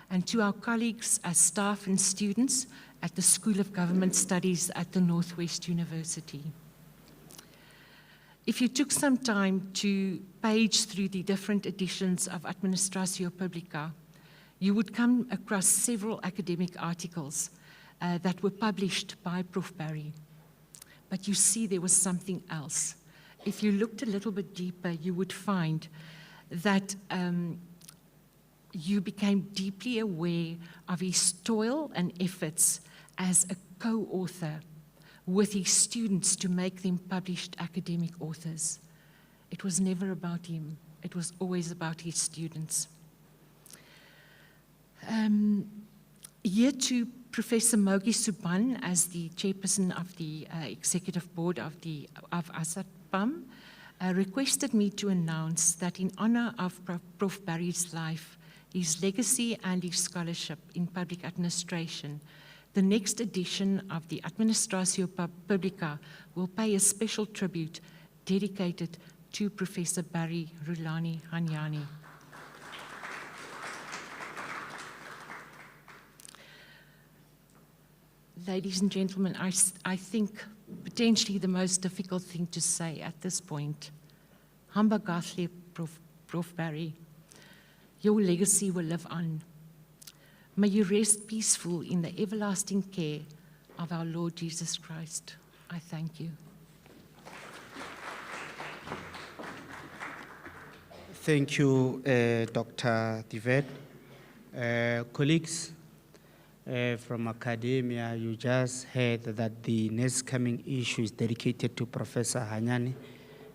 and to our colleagues as staff and students at the School of Government Studies at the Noordwes-Universiteit. If you took some time to page through the different editions of Administratio Publica, you would come across several academic articles that were published by Prof. Barry. But you see there was something else. If you looked a little bit deeper, you would find that you became deeply aware of his toil and efforts as a co-author with his students to make them published academic authors. It was never about him. It was always about his students. Here to Professor Mogi Suban as the chairperson of the executive board of ASATPAM requested me to announce that in honor of Prof. Barry's life, his legacy and his scholarship in public administration, the next edition of the Administratio Publica will pay a special tribute dedicated to Professor Barry Rhulani Hanyane. Ladies and gentlemen, I think potentially the most difficult thing to say at this point, Hamba Gahle, Prof. Barry, your legacy will live on. May you rest peaceful in the everlasting care of our Lord Jesus Christ. I thank you.
Thank you, Dr. Divet. Colleagues from academia, you just heard that the next coming issue is dedicated to Professor Hanyane.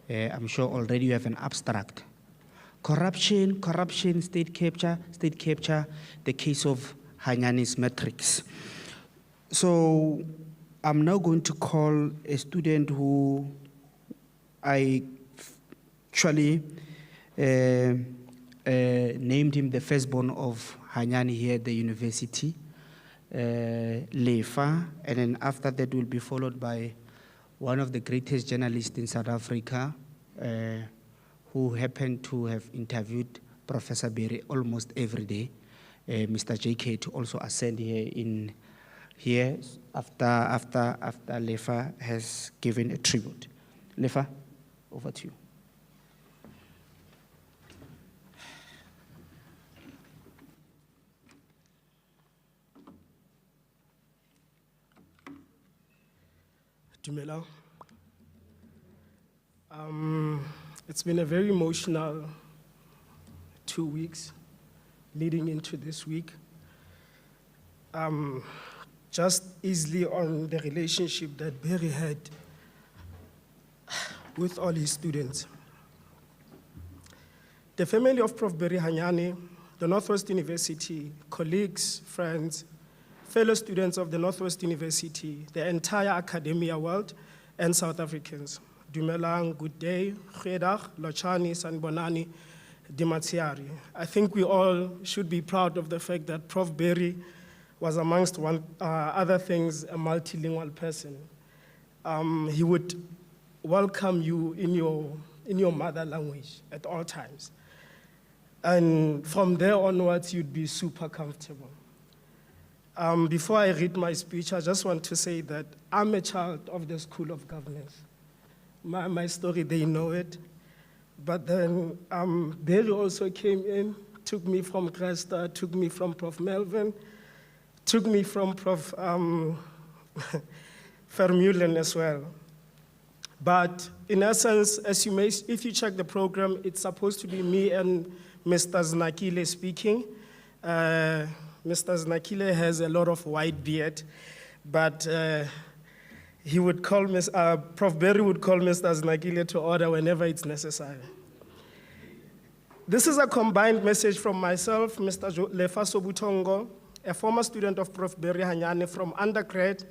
I'm sure already you have an abstract. Corruption, state capture, the case of Hanyane's matrix. So I'm now going to call a student who I actually named him the firstborn of Hanyane here at the university, Lefa, and then after that will be followed by one of the greatest journalists in South Africa, who happened to have interviewed Professor Barry almost every day, Mr. JK, to also ascend here after Lefa has given a tribute. Lefa, over to you.
Dumela. It's been a very emotional 2 weeks leading into this week. Just easily on the relationship that Barry had with all his students. The family of Prof. Barry Hanyane, the Northwest University, colleagues, friends, fellow students of the Northwest University, the entire academia world, and South Africans. Dumelang, good day, Khedach, Lochani, Sanbonani, Dimatsiari. I think we all should be proud of the fact that Prof. Barry was amongst other things, a multilingual person. He would welcome you in your mother language at all times. And from there onwards, you'd be super comfortable. Before I read my speech, I just want to say that I'm a child of the School of Governance. My story, they know it. But then Barry also came in, took me from Cresta, took me from Prof. Melvin, took me from Prof. Vermeulen as well. But in essence, if you check the program, it's supposed to be me and Mr. Znakile speaking. Mr. Znakile has a lot of white beard, but he would call Prof. Barry would call Mr. Znakile to order whenever it's necessary. This is a combined message from myself, Mr. Lefa Sobutongo, a former student of Prof. Barry Hanyane from undergrad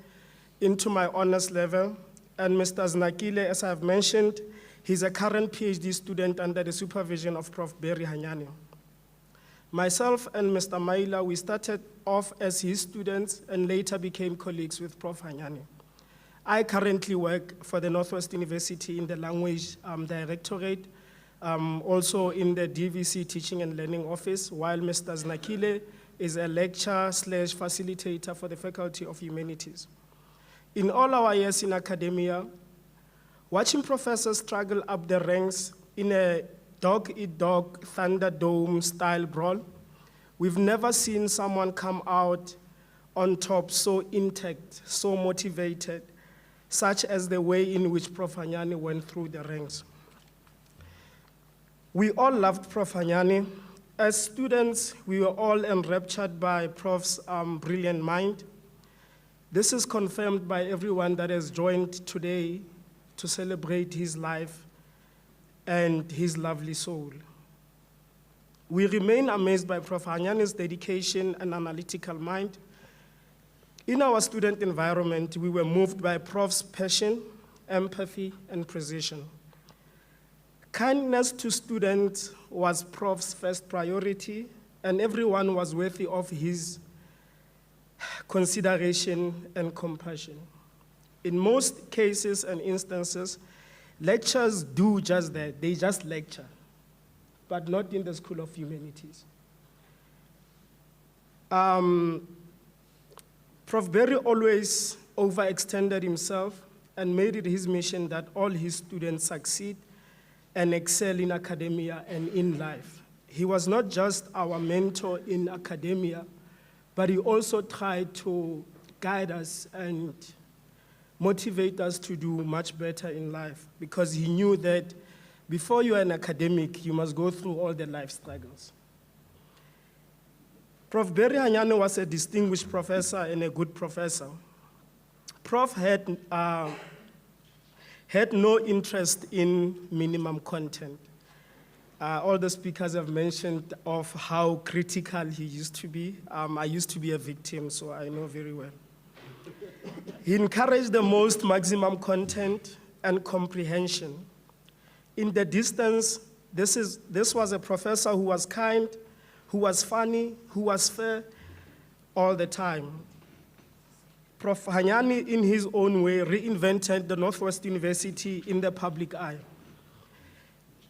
into my honors level, and Mr. Znakile, as I have mentioned, he's a current PhD student under the supervision of Prof. Barry Hanyane. Myself and Mr. Maila, we started off as his students and later became colleagues with Prof. Hanyane. I currently work for the Northwest University in the Language Directorate, also in the DVC Teaching and Learning Office, while Mr. Znakile is a lecturer/facilitator for the Faculty of Humanities. In all our years in academia, watching professors struggle up the ranks in a dog-eat-dog Thunderdome style brawl, we've never seen someone come out on top so intact, so motivated, such as the way in which Prof. Hanyane went through the ranks. We all loved Prof. Hanyane. As students, we were all enraptured by Prof's brilliant mind. This is confirmed by everyone that has joined today to celebrate his life and his lovely soul. We remain amazed by Prof. Hanyane's dedication and analytical mind. In our student environment, we were moved by Prof's passion, empathy, and precision. Kindness to students was Prof's first priority, and everyone was worthy of his consideration and compassion. In most cases and instances, lectures do just that. They just lecture, but not in the School of Humanities. Prof. Berry always overextended himself and made it his mission that all his students succeed and excel in academia and in life. He was not just our mentor in academia, but he also tried to guide us and motivate us to do much better in life, because he knew that before you are an academic, you must go through all the life struggles. Prof. Berry Hanyane was a distinguished professor and a good professor. Prof had no interest in minimum content. All the speakers have mentioned of how critical he used to be. I used to be a victim, so I know very well. He encouraged the most maximum content and comprehension. In the distance, this was a professor who was kind, who was funny, who was fair all the time. Prof. Hanyane, in his own way, reinvented the Northwest University in the public eye.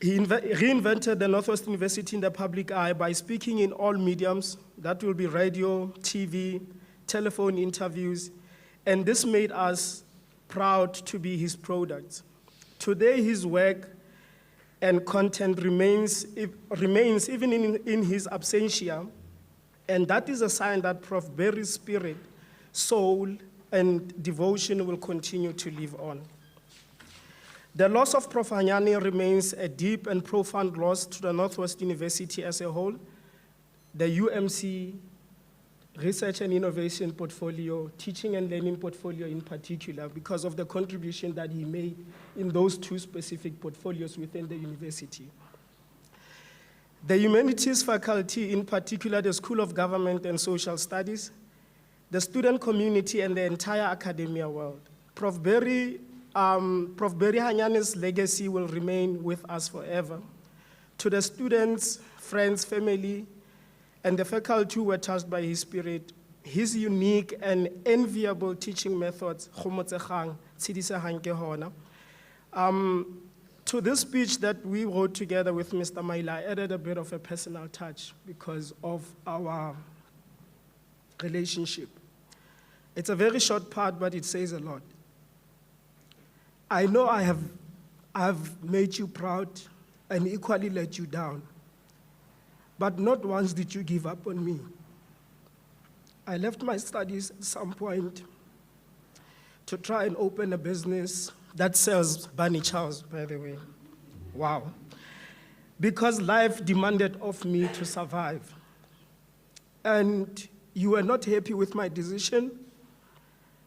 He reinvented the Northwest University in the public eye by speaking in all mediums. That will be radio, TV, telephone interviews, and this made us proud to be his product. Today, his work and content remains even in his absentia, and that is a sign that Prof. Berry's spirit, soul, and devotion will continue to live on. The loss of Prof. Hanyane remains a deep and profound loss to the Northwest University as a whole, the UMC research and innovation portfolio, teaching and learning portfolio in particular, because of the contribution that he made in those two specific portfolios within the university. The humanities faculty, in particular the School of Government and Social Studies, the student community, and the entire academia world. Prof. Berry Hanyane's legacy will remain with us forever. To the students, friends, family, and the faculty who were touched by his spirit, his unique and enviable teaching methods, to this speech that we wrote together with Mr. Maila, I added a bit of a personal touch because of our relationship. It's a very short part, but it says a lot. I know I have made you proud and equally let you down, but not once did you give up on me. I left my studies at some point to try and open a business that sells bunny chows, by the way. Wow. Because life demanded of me to survive. And you were not happy with my decision,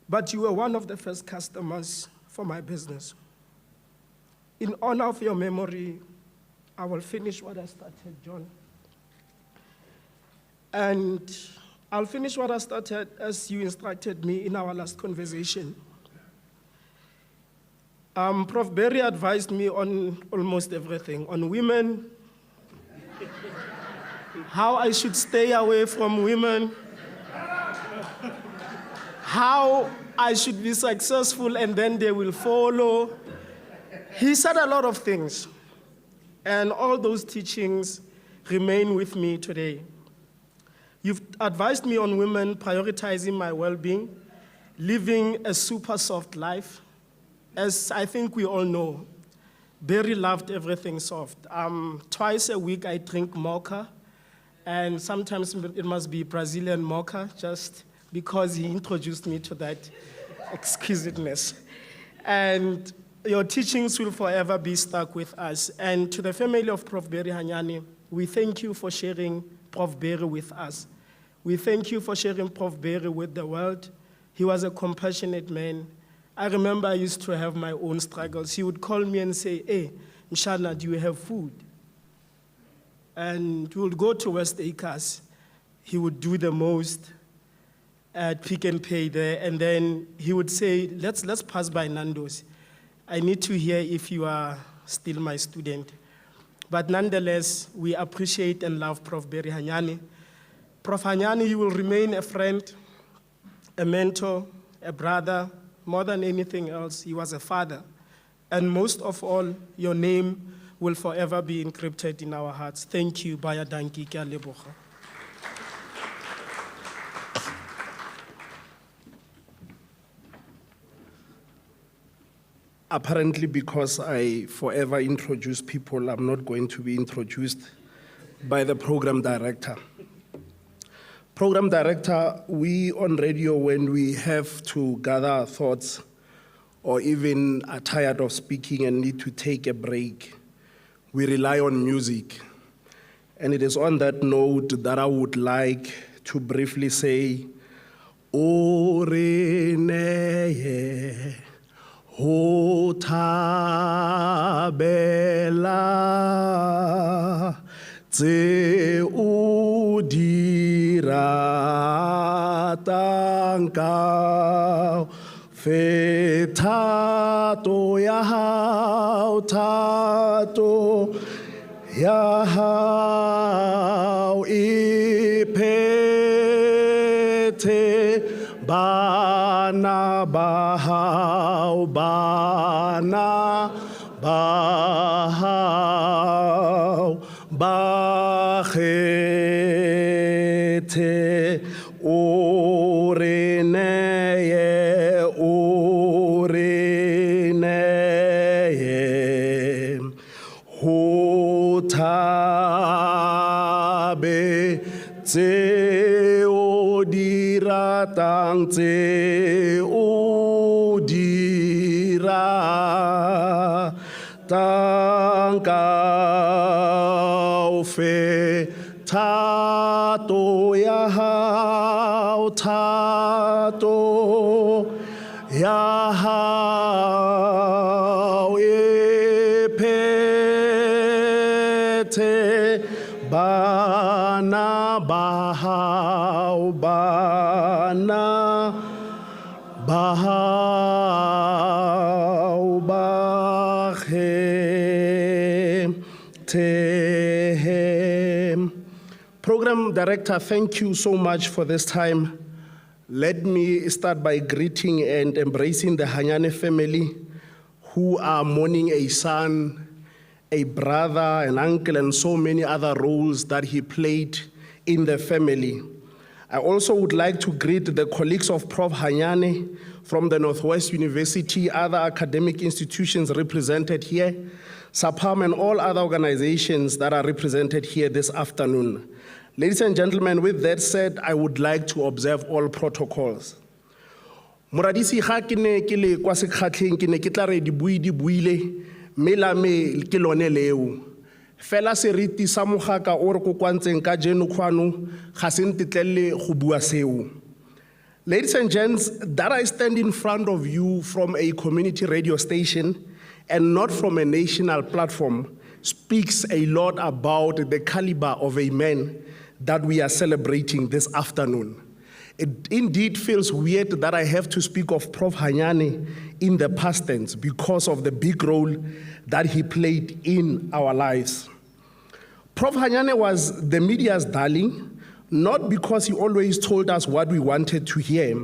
but you were one of the first customers for my business. In honor of your memory, I will finish what I started, John. And I'll finish what I started as you instructed me in our last conversation. Prof. Berry advised me on almost everything, on women, how I should stay away from women, how I should be successful and then they will follow. He said a lot of things, and all those teachings remain with me today. You've advised me on women prioritizing my well-being, living a super soft life. As I think we all know, Berry loved everything soft. Twice a week I drink mocha, and sometimes it must be Brazilian mocha, just because he introduced me to that exquisiteness. And your teachings will forever be stuck with us. And to the family of Prof. Berry Hanyane, we thank you for sharing Prof. Berry with us. We thank you for sharing Prof. Berry with the world. He was a compassionate man. I remember I used to have my own struggles. He would call me and say, hey, Mshana, do you have food? And we would go to West Acres. He would do the most at Pick and Pay there, and then he would say, let's pass by Nando's. I need to hear if you are still my student. But nonetheless, we appreciate and love Prof. Barry Hanyane. Prof. Hanyane, you will remain a friend, a mentor, a brother. More than anything else, he was a father. And most of all, your name will forever be encrypted in our hearts. Thank you, Baya Danki Ke a leboga. Apparently, because I forever introduce people, I'm not going to be introduced by the program director. Program director, we on radio, when we have to gather our thoughts or even are tired of speaking and need to take a break, we rely on music. And it is on that note that I would like to briefly say, O Reneye, ho thabela tse o di ratang ka fe thato ya hao thato ya hao e phethe bana ba hao bana ba hao ba kgethe o re neye o re neye ho thabe tse o di ratang tse o di ratang kaofela thato ya hao thato ya hao e phethe bana ba hao bana ba hao ba kgethe. Program Director, thank you so much for this time. Let me start by greeting and embracing the Hanyane family who are mourning a son, a brother, an uncle, and so many other roles that he played in the family. I also would like to greet the colleagues of Prof. Hanyane from the Northwest-Universiteit, other academic institutions represented here, SAPAM, and all other organizations that are represented here this afternoon. Ladies and gentlemen, with that said, I would like to observe all protocols. Moradisi ga ke ne ke le kwa sekgatlheng ke ne ke tla re di buile mme la me ke lone leo. Fela seriti sa mogaka o re ko kwantseng ka jeno khwano ga se ntetlelle go bua seo. Ladies and gents, that I stand in front of you from a community radio station and not from a national platform speaks a lot about the caliber of a man that we are celebrating this afternoon. It indeed feels weird that I have to speak of Prof. Hanyane in the past tense because of the big role that he played in our lives. Prof. Hanyane was the media's darling, not because he always told us what we wanted to hear,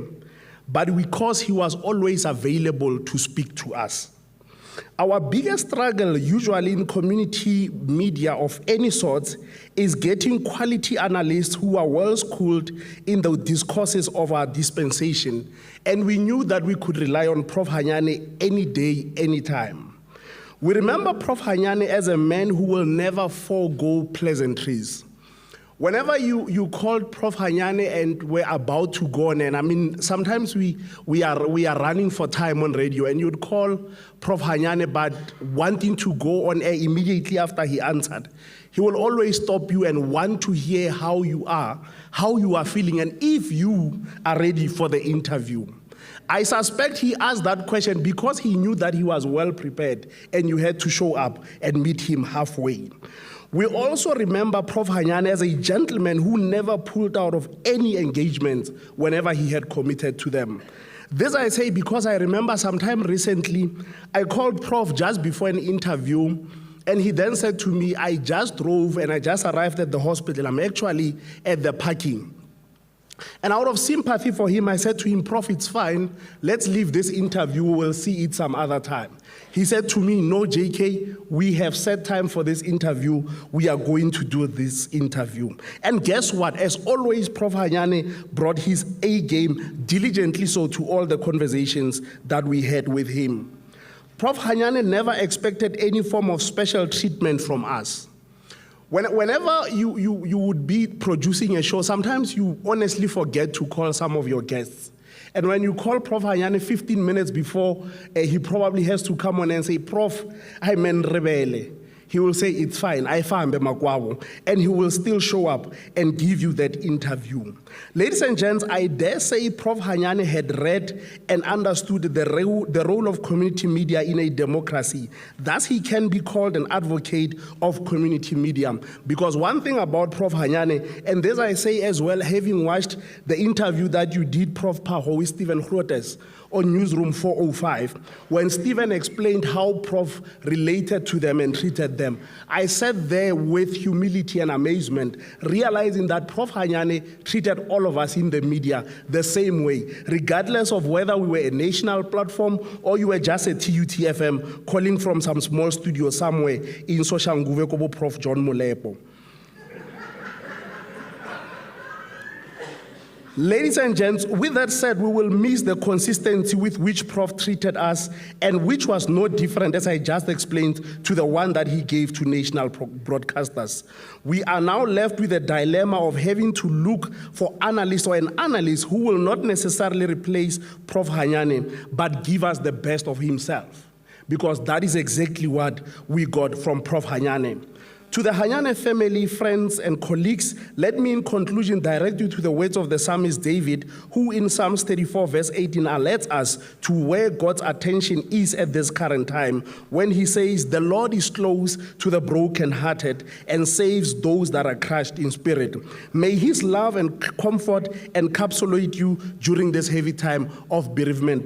but because he was always available to speak to us. Our biggest struggle, usually in community media of any sort, is getting quality analysts who are well-schooled in the discourses of our dispensation. And we knew that we could rely on Prof. Hanyane any day, anytime. We remember Prof. Hanyane as a man who will never forego pleasantries. Whenever you called Prof. Hanyane and we're about to go on, and I mean, sometimes we are running for time on radio, and you'd call Prof. Hanyane, but wanting to go on air immediately after he answered, he will always stop you and want to hear how you are feeling, and if you are ready for the interview. I suspect he asked that question because he knew that he was well prepared and you had to show up and meet him halfway. We also remember Prof. Hanyane as a gentleman who never pulled out of any engagements whenever he had committed to them. This I say because I remember sometime recently, I called Prof just before an interview, and he then said to me, I just drove and I just arrived at the hospital. I'm actually at the parking. And out of sympathy for him, I said to him, Prof, it's fine. Let's leave this interview. We'll see it some other time. He said to me, no, JK, we have set time for this interview. We are going to do this interview. And guess what? As always, Prof. Hanyane brought his A game diligently so to all the conversations that we had with him. Prof. Hanyane never expected any form of special treatment from us. Whenever you would be producing a show, sometimes you honestly forget to call some of your guests. And when you call Prof. Hanyane 15 minutes before, he probably has to come on and say, Prof, I'm en rebele. He will say, it's fine, I found Makwabo, and he will still show up and give you that interview. Ladies and gents, I dare say Prof. Hanyane had read and understood the role of community media in a democracy. Thus, he can be called an advocate of community media. Because one thing about Prof. Hanyane, and this I say as well, having watched the interview that you did, Prof. Paho, with Stephen Grotes, on Newsroom 405, when Stephen explained how Prof related to them and treated them, I sat there with humility and amazement, realizing that Prof Hanyane treated all of us in the media the same way, regardless of whether we were a national platform or you were just a TUTFM calling from some small studio somewhere in Soshanguve Kobo Prof John Molepo. Ladies and gents, with that said, we will miss the consistency with which Prof treated us and which was no different, as I just explained, to the one that he gave to national broadcasters. We are now left with a dilemma of having to look for analysts or an analyst who will not necessarily replace Prof Hanyane, but give us the best of himself, because that is exactly what we got from Prof Hanyane. To the Hanyane family, friends, and colleagues, let me in conclusion direct you to the words of the psalmist David, who in Psalms 34 verse 18 alerts us to where God's attention is at this current time, when he says, the Lord is close to the brokenhearted and saves those that are crushed in spirit. May his love and comfort encapsulate you during this heavy time of bereavement.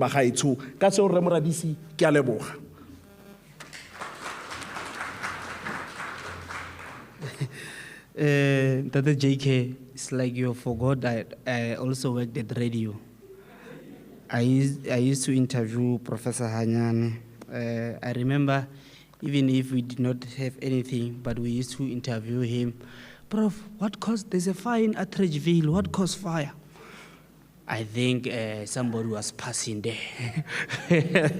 Dr. JK, it's like you forgot that I also worked at radio. I used to interview Professor Hanyane. I remember, even if we did not have anything, but we used to interview him. Prof, what caused, there's a fire in Atteridgeville, what caused fire? I think somebody was passing there.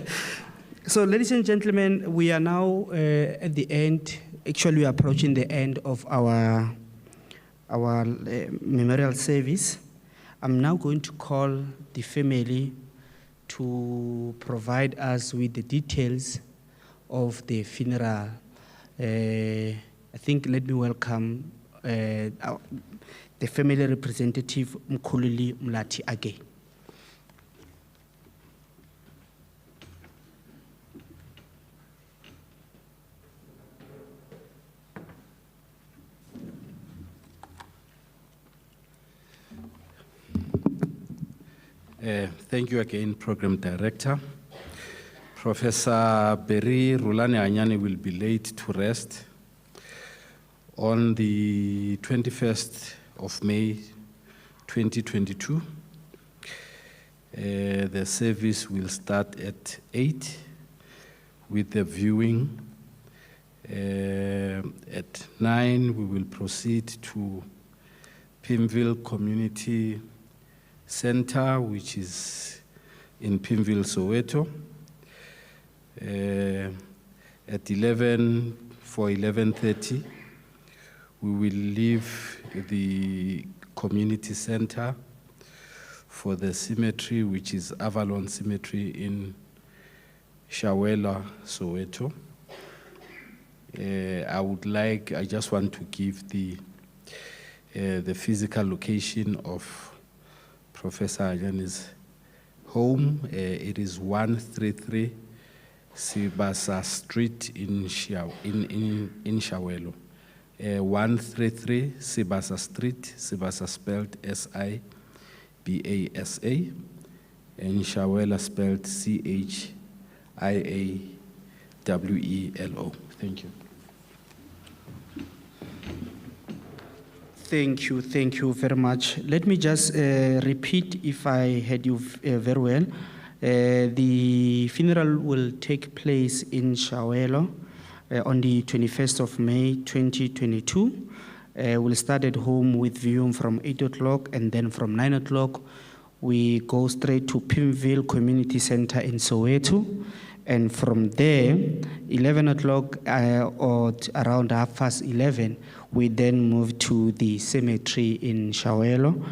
So, ladies and gentlemen, we are now at the end. Actually, we are approaching the end of our memorial service. I'm now going to call the family to provide us with the details of the funeral. I think let me welcome the family representative, Mkhululi Mlati Age.
Thank you again, Program Director. Professor Rhulani Hanyane will be laid to rest on the 21st of May, 2022. The service will start at 8 with the viewing. At 9, we will proceed to Pimville Community Center, which is in Pimville, Soweto. At 11:30, we will leave the community center for the cemetery, which is Avalon Cemetery in Shawela, Soweto. I just want to give the physical location of Professor Hanyane's home. It is 133 Sibasa Street in Shawelo. 133 Sibasa Street, Sibasa spelled S-I-B-A-S-A, and Shawela spelled C-H-I-A-W-E-L-O. Thank you.
Thank you very much. Let me just repeat if I heard you very well. The funeral will take place in Shawelo on the 21st of May 2022. We'll start at home with viewing from 8 o'clock, and then from 9 o'clock, we go straight to Pimville Community Center in Soweto. And from there, 11 o'clock or around 11:30, we then move to the cemetery in Shawelo.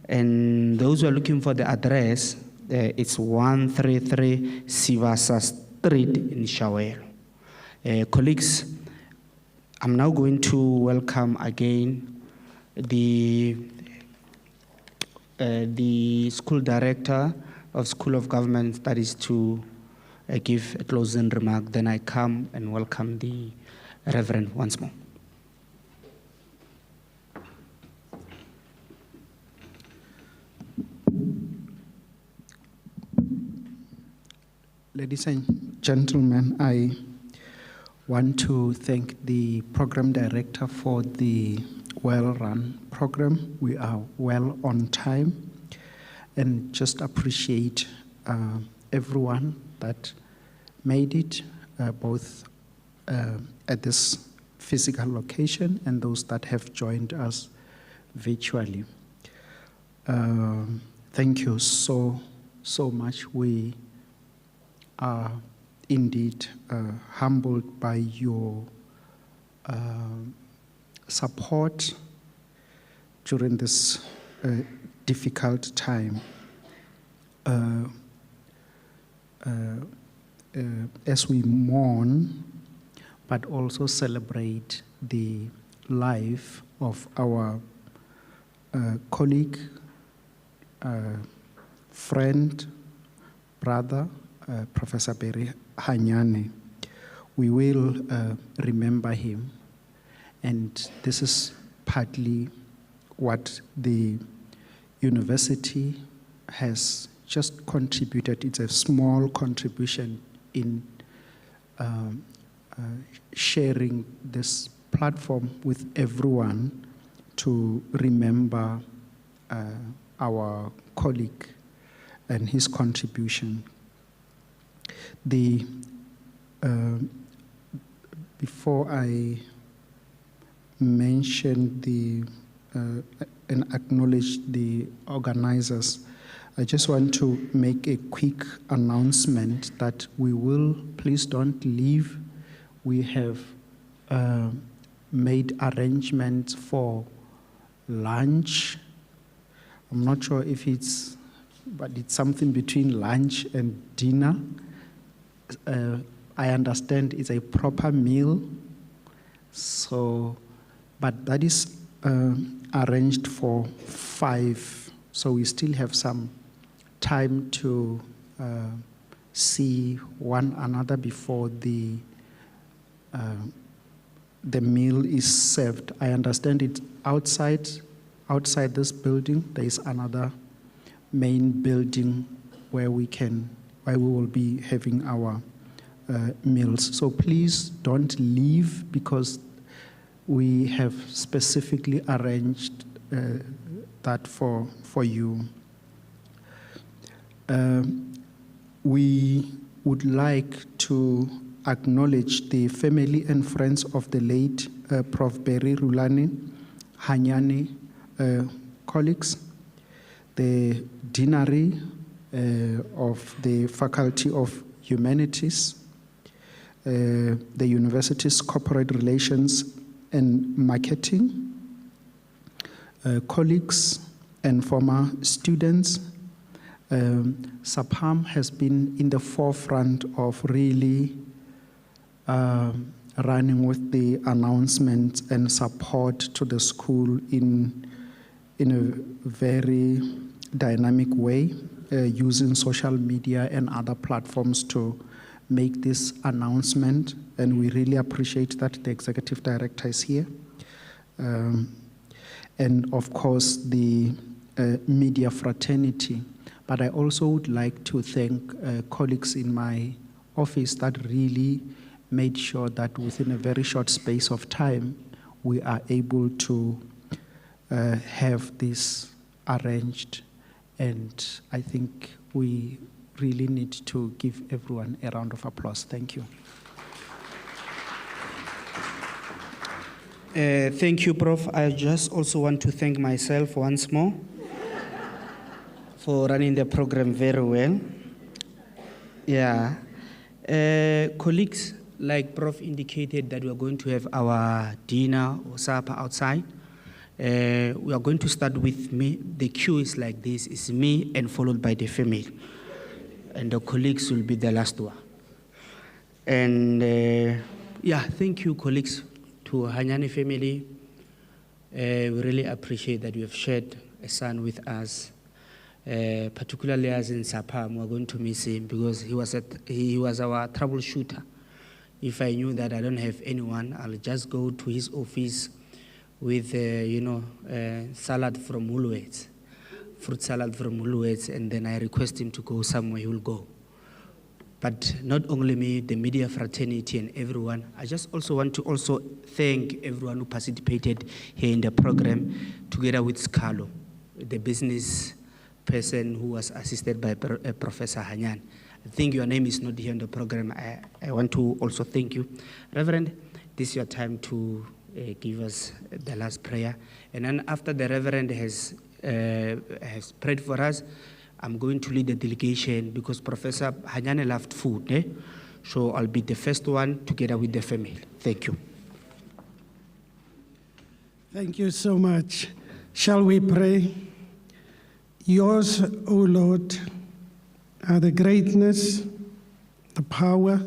And those who are looking for the address, it's 133 Sivasa Street in Shawelo. Colleagues, I'm now going to welcome again the school director of School of Government Studies to give a closing remark. Then I come and welcome the Reverend once more.
Ladies and gentlemen, I want to thank the program director for the well-run program. We are well on time, and just appreciate everyone that made it, both at this physical location and those that have joined us virtually. Thank you so much. We are indeed humbled by your support during this difficult time. As we mourn, but also celebrate the life of our colleague, friend, brother, Professor Berry Hanyane. We will remember him, and this is partly what the university has just contributed. It's a small contribution in sharing this platform with everyone to remember our colleague and his contribution. Before I mention and acknowledge the organizers, I just want to make a quick announcement that we will, please don't leave. We have made arrangements for lunch. I'm not sure if but it's something between lunch and dinner. I understand it's a proper meal, but that is arranged for 5, so we still have some time to see one another before the meal is served. I understand it's outside this building. There is another main building where we will be having our meals. So please don't leave, because we have specifically arranged that for you. We would like to acknowledge the family and friends of the late Prof. Berry Rhulani Hanyane colleagues, the deanery of the Faculty of Humanities, the university's corporate relations and marketing, colleagues and former students. SAPAM has been in the forefront of really running with the announcements and support to the school in a very dynamic way. using social media and other platforms to make this announcement, and we really appreciate that the executive director is here. And of course, the media fraternity. But I also would like to thank colleagues in my office that really made sure that within a very short space of time, we are able to have this arranged. And I think we really need to give everyone a round of applause. Thank you.
Thank you, Prof. I just also want to thank myself once more for running the program very well. Yeah. Colleagues, like Prof indicated that we are going to have our dinner or supper outside. We are going to start with me. The queue is like this. It's me and followed by the family. And the colleagues will be the last one. And yeah, thank you, colleagues, to Hanyane family. We really appreciate that you have shared a son with us. Particularly as in Sapam, we're going to miss him because he was our troubleshooter. If I knew that I don't have anyone, I'll just go to his office with, salad from Woolworths, fruit salad from Woolworths, and then I request him to go somewhere, he will go. But not only me, the media fraternity and everyone, I just also want to also thank everyone who participated here in the program, together with Scalo, the business person who was assisted by Professor Hanyane. I think your name is not here in the program. I want to also thank you. Reverend, this is your time to give us the last prayer. And then after the Reverend has prayed for us, I'm going to lead the delegation because Professor Hanyane loved food. So I'll be the first one together with the family. Thank you.
Thank you so much. Shall we pray? Yours, O Lord, are the greatness, the power,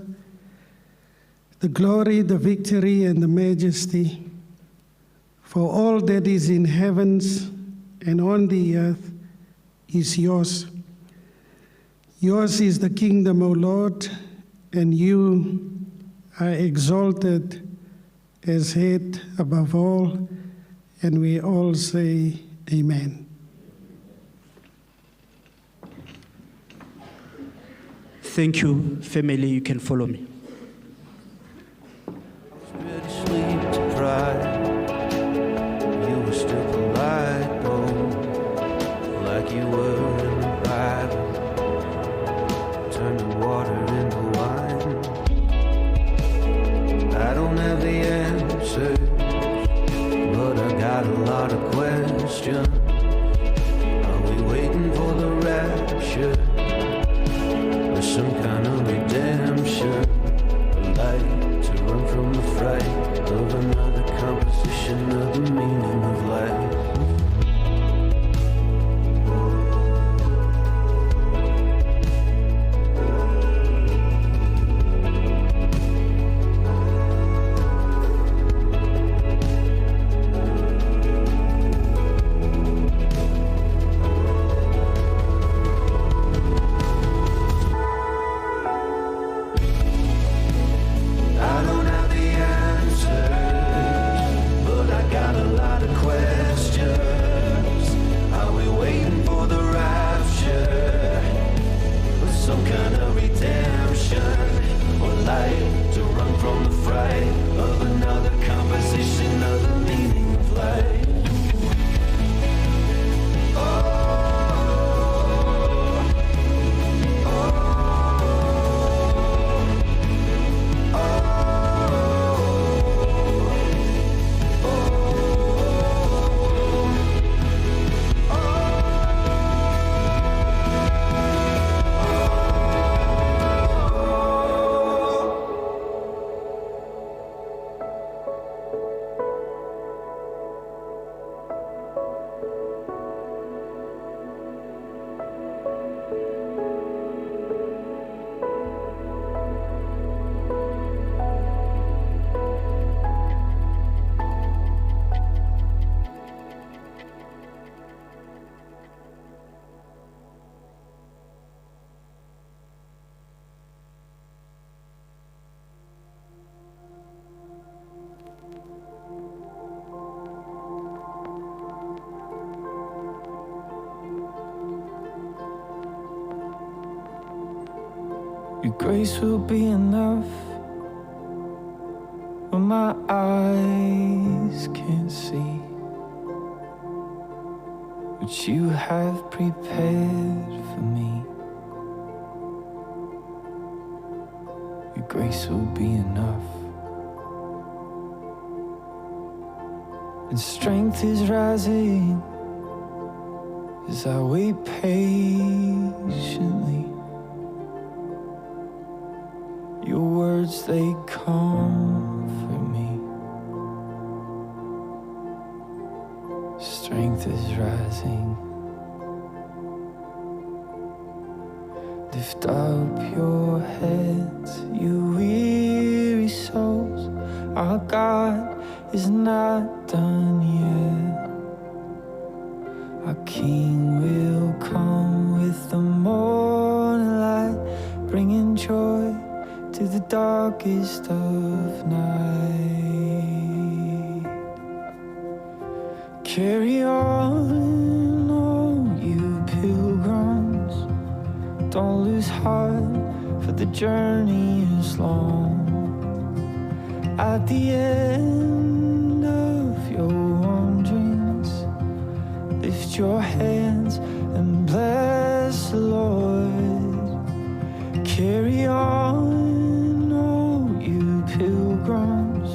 the glory, the victory, and the majesty. For all that is in heavens and on the earth is yours. Yours is the kingdom, O Lord, and you are exalted as head above all, and we all say amen.
Thank you, family. You can follow me.
Sleep deprived, you were still the light bulb, like you were in the Bible, turning water into wine. I don't have the answers, but I got a lot of questions. Are we waiting for the rapture? Some kind of redemption, a light to run from the fright of another composition of the meaning of life. grace will be enough when my eyes can't see what you have prepared for me. Your grace will be enough. And strength is rising as I wait patiently. Your words, they comfort me. Strength is rising. Lift up your heads, you weary souls. Our God is not done yet. Our King will come with the morning light, bringing joy to the darkest of night. Carry on, all you pilgrims. Don't lose heart, for the journey is long. At the end of your wanderings, lift your hands and bless the Lord. Carry on, all you pilgrims.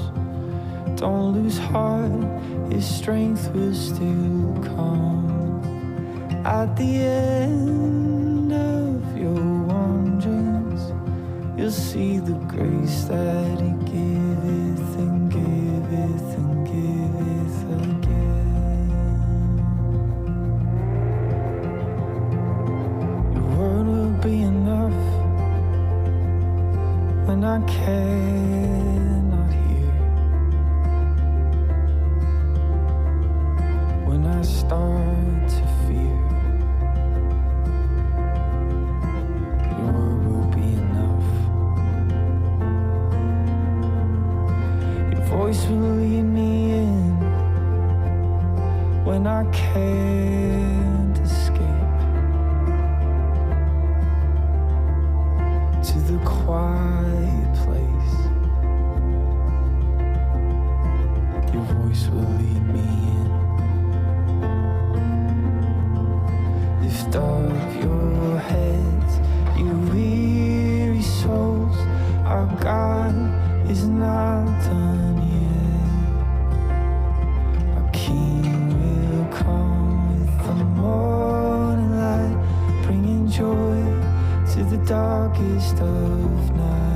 Don't lose heart, His strength will still come. At the end of your wanderings, you'll see the grace that He giveth and giveth and giveth again. Your word will be enough when I cannot hear, when I start to fear. Your word will be enough. Your voice will lead me in when I can't escape to the quiet place. Your voice will lead me in. Lift up your heads, you weary souls. Our God is not done yet. Our King will come with the morning light, bringing joy to the darkest of night.